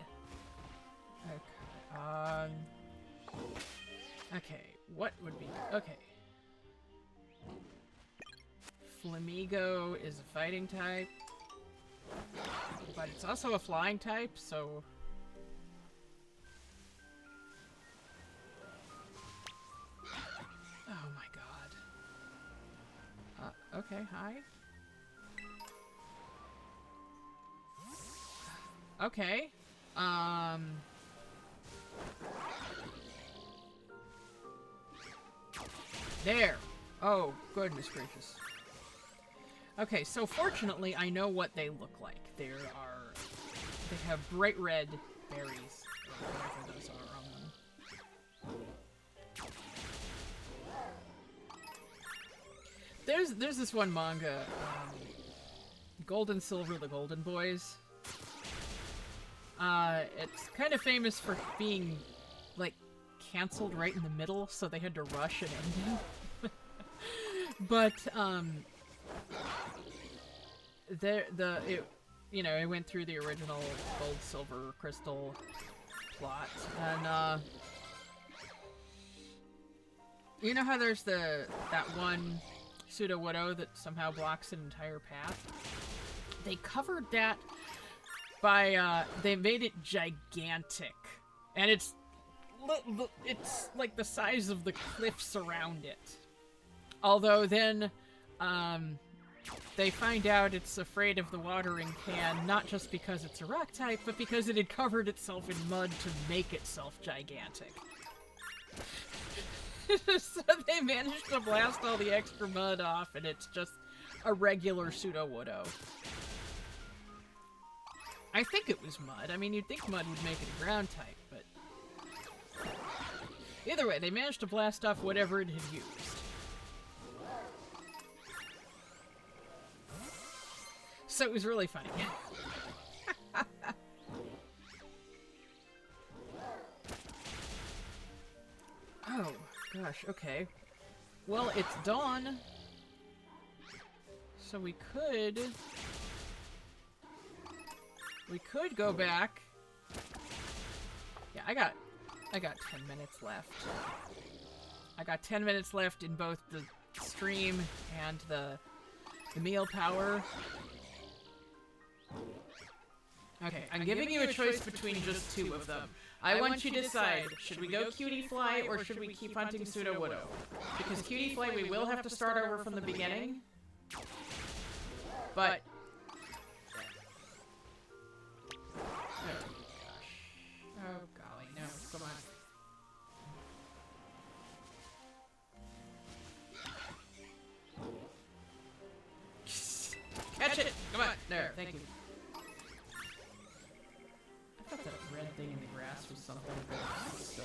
Okay, okay, what would be... Okay. Flamigo is a fighting type. But it's also a flying type, so... Oh my god. Okay, hi. Okay. There. Oh, goodness gracious. Okay, so fortunately I know what they look like. They have bright red berries, or whatever those are on them. There's this one manga, Gold and Silver, the Golden Boys. It's kind of famous for being, like, canceled right in the middle, so they had to rush an ending. But, it went through the original Gold, Silver, Crystal plot, and, you know how there's that one Pseudo-Woodo that somehow blocks an entire path? They covered that by, they made it gigantic, and it's like the size of the cliffs around it. Although then, they find out it's afraid of the watering can, not just because it's a rock type, but because it had covered itself in mud to make itself gigantic. So they managed to blast all the extra mud off, and it's just a regular Pseudo-Woodo. I think it was mud. I mean, you'd think mud would make it a ground type, but... Either way, they managed to blast off whatever it had used. So it was really funny. Oh, gosh, okay. Well, it's dawn. So we could go back. Yeah, I got 10 minutes left. I got 10 minutes left in both the stream and the meal power. Okay, I'm giving you a choice between just two of them. I want you to decide, should we go Cutie Fly or should we keep hunting Pseudo-Woodo? Because Cutie Fly, we will have to start over from the beginning. But... Oh golly, no, come on. Catch it! Come on! There, thank you. I thought that red thing in the grass was something, but it's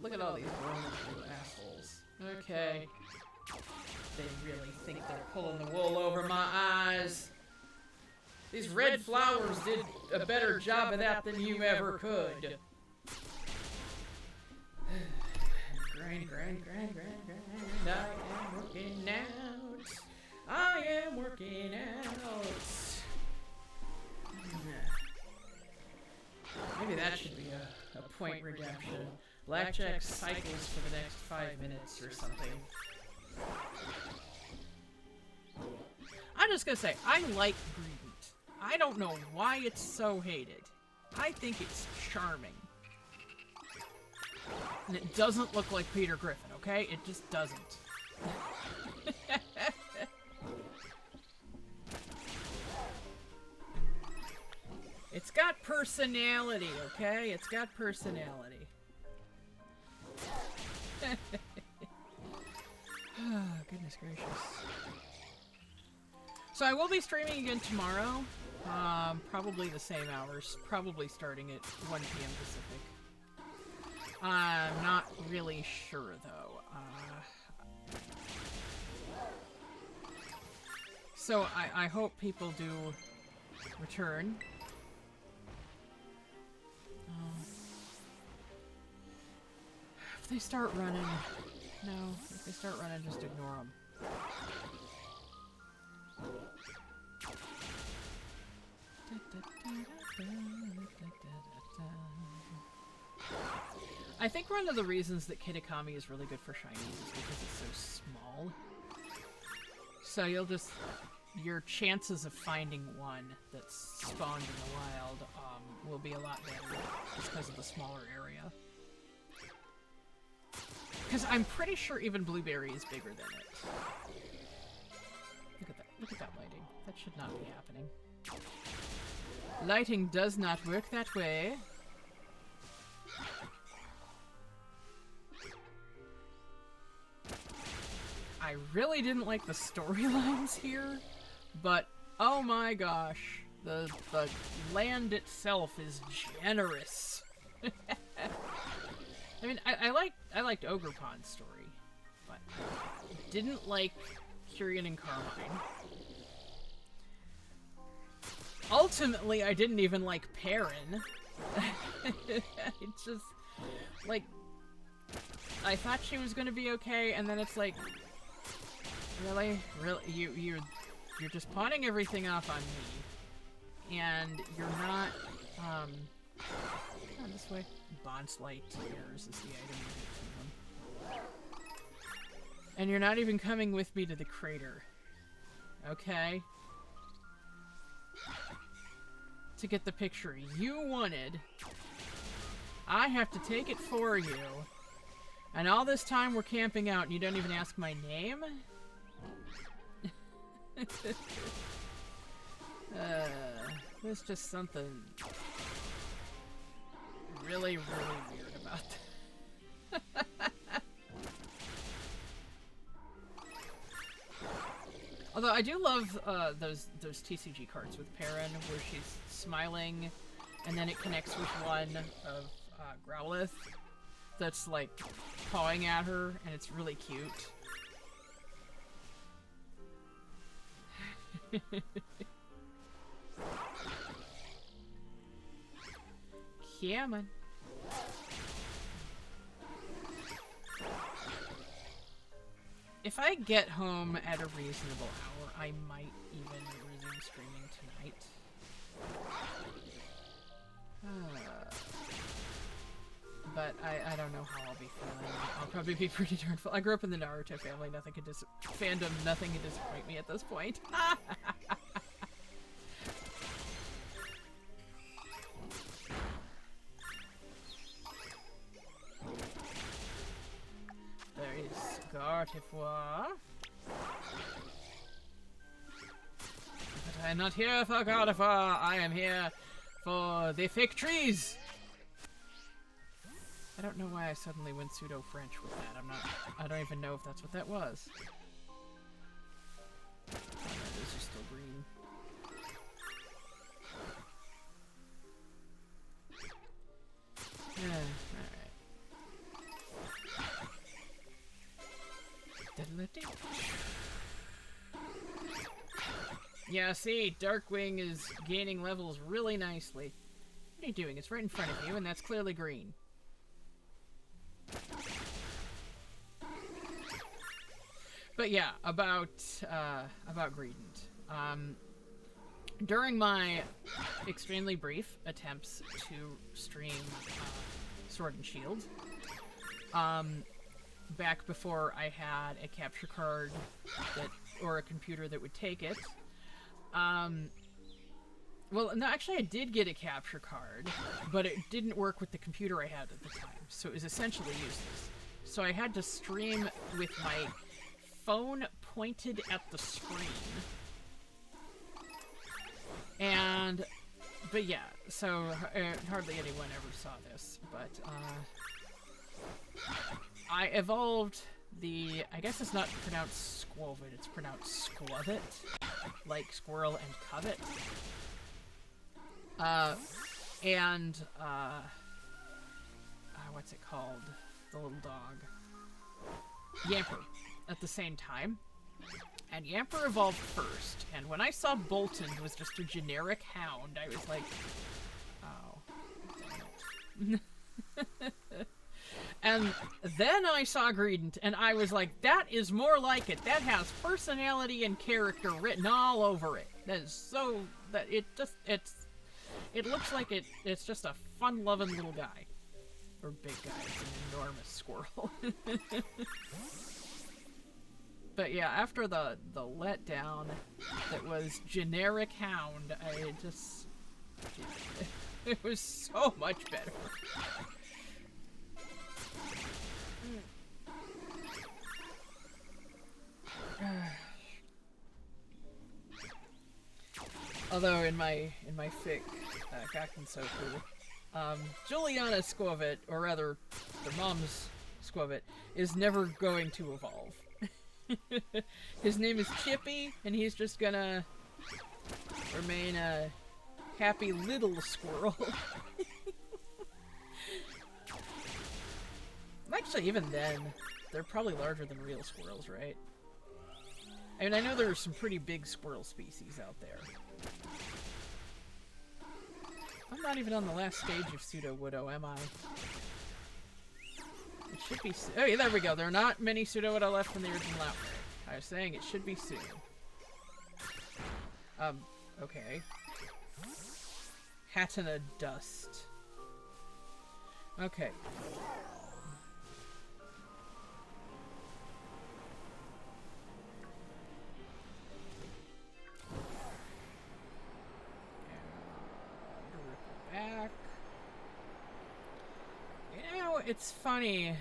look at all these grown little assholes. Okay. They really think they're pulling the wool over my eyes. These red flowers did a better job of that than you ever could. Grind, grind, grind, grind, grind. I am working out. I am working out. Maybe that should be a point redemption. Blackjack cycles for the next 5 minutes or something. I'm just gonna say, I like Greedent. I don't know why it's so hated. I think it's charming. And it doesn't look like Peter Griffin, okay? It just doesn't. It's got personality, okay? It's got personality. Oh, goodness gracious. So I will be streaming again tomorrow. Probably the same hours. Probably starting at 1 p.m. Pacific. I'm not really sure, though. So I hope people do return. If they start running... No, if they start running, just ignore them. I think one of the reasons that Kitakami is really good for shinies is because it's so small. So you'll just... Your chances of finding one that's spawned in the wild will be a lot better just because of the smaller area. Because I'm pretty sure even Blueberry is bigger than it. Look at that. Look at that lighting. That should not be happening. Lighting does not work that way. I really didn't like the storylines here, but oh my gosh, the land itself is generous. I mean, I liked Ogre Pond's story, but didn't like Kyrian and Carmine. Ultimately, I didn't even like Perrin. It's just like I thought she was gonna be okay, and then it's like, really, you're just pawning everything off on me, and you're not. Come on this way. Bonslight tears is the item you get from them. And you're not even coming with me to the crater. Okay? To get the picture you wanted, I have to take it for you. And all this time we're camping out and you don't even ask my name? There's just something really, really weird about that. Although I do love those TCG cards with Perrin, where she's smiling, and then it connects with one of Growlithe that's like pawing at her, and it's really cute. Come on. If I get home at a reasonable hour, I might even resume streaming tonight. But I don't know how I'll be feeling. I'll probably be pretty darn full. I grew up in the Naruto family. Nothing can disappoint me at this point. There is Gardevoir. But I am not here for Gardevoir. I am here for the fake trees. I don't know why I suddenly went pseudo-French with that. I don't even know if that's what that was. Oh, those are still green. Yeah, alright. Yeah, see, Darkwing is gaining levels really nicely. What are you doing? It's right in front of you, and that's clearly green. But yeah, about Greedent. During my extremely brief attempts to stream Sword and Shield, back before I had a capture card or a computer that would take it, well, no, actually I did get a capture card, but it didn't work with the computer I had at the time, so it was essentially useless. So I had to stream with my phone pointed at the screen. But yeah, so hardly anyone ever saw this, but I evolved the, I guess it's not pronounced Squovid, it's pronounced Squovit, like squirrel and covet. And what's it called? The little dog. Yamper at the same time. And Yamper evolved first, and when I saw Bolton was just a generic hound, I was like, oh, damn it. And then I saw Greedent, and I was like, that is more like it. That has personality and character written all over it. That is so, that it looks like it's just a fun-loving little guy. Or big guy, it's an enormous squirrel. But yeah, after the letdown that was generic hound, I just... It was so much better. Although in my fic, Gakensoku, Juliana Squavit, or rather, their mom's Squavit, is never going to evolve. His name is Chippy, and he's just gonna remain a happy little squirrel. Actually, even then, they're probably larger than real squirrels, right? I mean, I know there are some pretty big squirrel species out there. I'm not even on the last stage of Pseudo-Widow, am I? It should be soon. Oh, yeah, there we go. There are not many Pseudo-Widow left from the original outbreak. I was saying it should be soon. Okay. Hatina Dust. Okay. Back. You know, it's funny.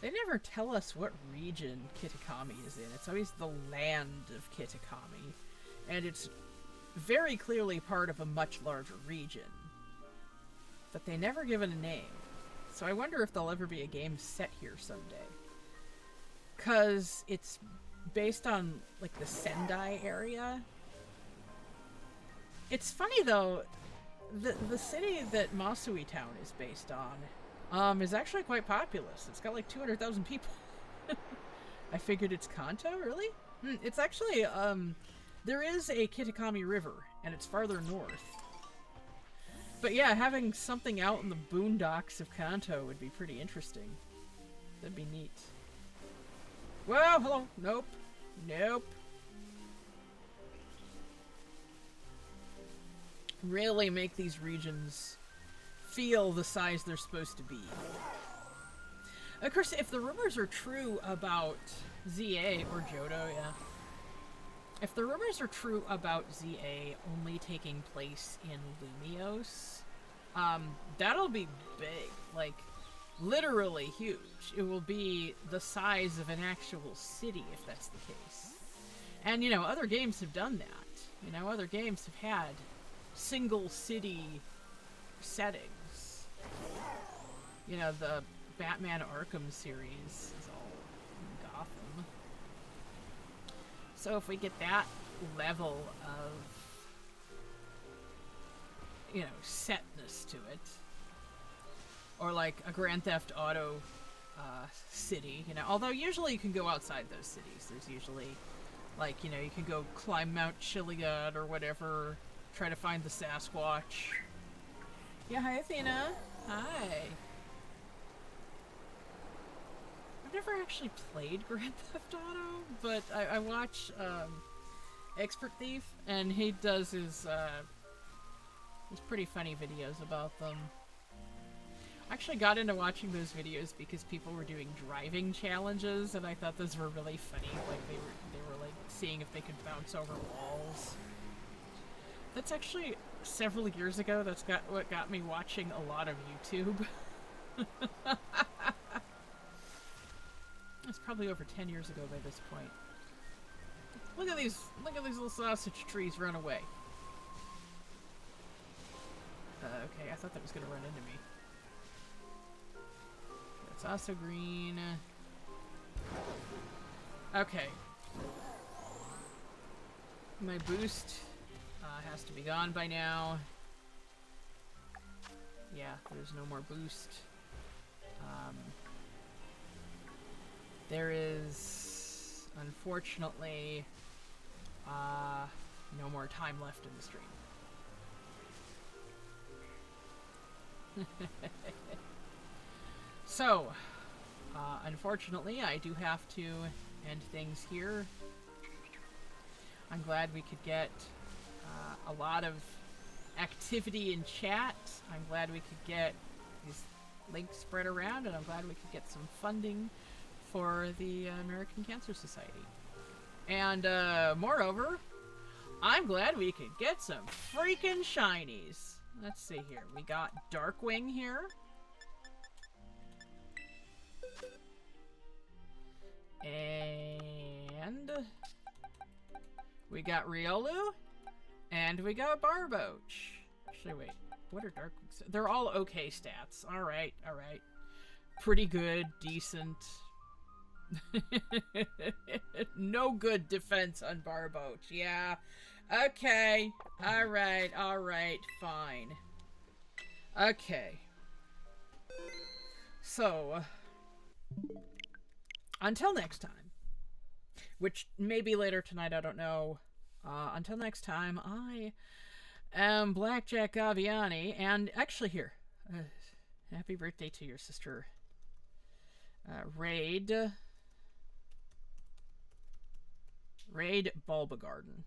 They never tell us what region Kitakami is in. It's always the land of Kitakami. And it's very clearly part of a much larger region. But they never give it a name. So I wonder if there'll ever be a game set here someday. 'Cause it's based on, like, the Sendai area. It's funny, though, the city that Masui Town is based on is actually quite populous. It's got like 200,000 people. I figured it's Kanto, really? It's actually, there is a Kitakami River, and it's farther north. But yeah, having something out in the boondocks of Kanto would be pretty interesting. That'd be neat. Well, hello. Nope. Nope. Really make these regions feel the size they're supposed to be. Of course, if the rumors are true about ZA or Johto, yeah. If the rumors are true about ZA only taking place in Lumiose, that'll be big. Like, literally huge. It will be the size of an actual city if that's the case. And, you know, other games have done that. You know, other games have had single city settings. You know, the Batman Arkham series is all in Gotham. So if we get that level of, you know, setness to it, or like a Grand Theft Auto city, you know, although usually you can go outside those cities. There's usually, like, you know, you can go climb Mount Chiliad or whatever, try to find the Sasquatch. Yeah, hi Athena. Hi. I've never actually played Grand Theft Auto, but I watch Expert Thief, and he does his pretty funny videos about them. I actually got into watching those videos because people were doing driving challenges, and I thought those were really funny. Like they were like seeing if they could bounce over walls. That's actually several years ago. That's what got me watching a lot of YouTube. It's probably over 10 years ago by this point. Look at these little sausage trees run away. Okay, I thought that was gonna run into me. It's also green. Okay. My boost has to be gone by now. Yeah, there's no more boost. There is, unfortunately, no more time left in the stream. So, unfortunately, I do have to end things here. I'm glad we could get a lot of activity in chat. I'm glad we could get these links spread around, and I'm glad we could get some funding for the American Cancer Society. And moreover, I'm glad we could get some freaking shinies. Let's see here. We got Darkwing here. And we got Riolu. And we got Barboach. Actually, wait. What are Darkwing's? They're all okay stats. Alright, alright. Pretty good, decent. No good defense on Barboach. Yeah. Okay. Alright, alright, fine. Okay. So, until next time, which may be later tonight, I don't know. Until next time, I am Blackjack Aviani, and actually here, happy birthday to your sister, Raid Bulbagarden.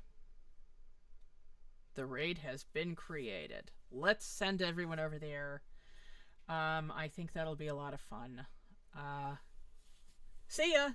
The raid has been created. Let's send everyone over there. I think that'll be a lot of fun. See ya!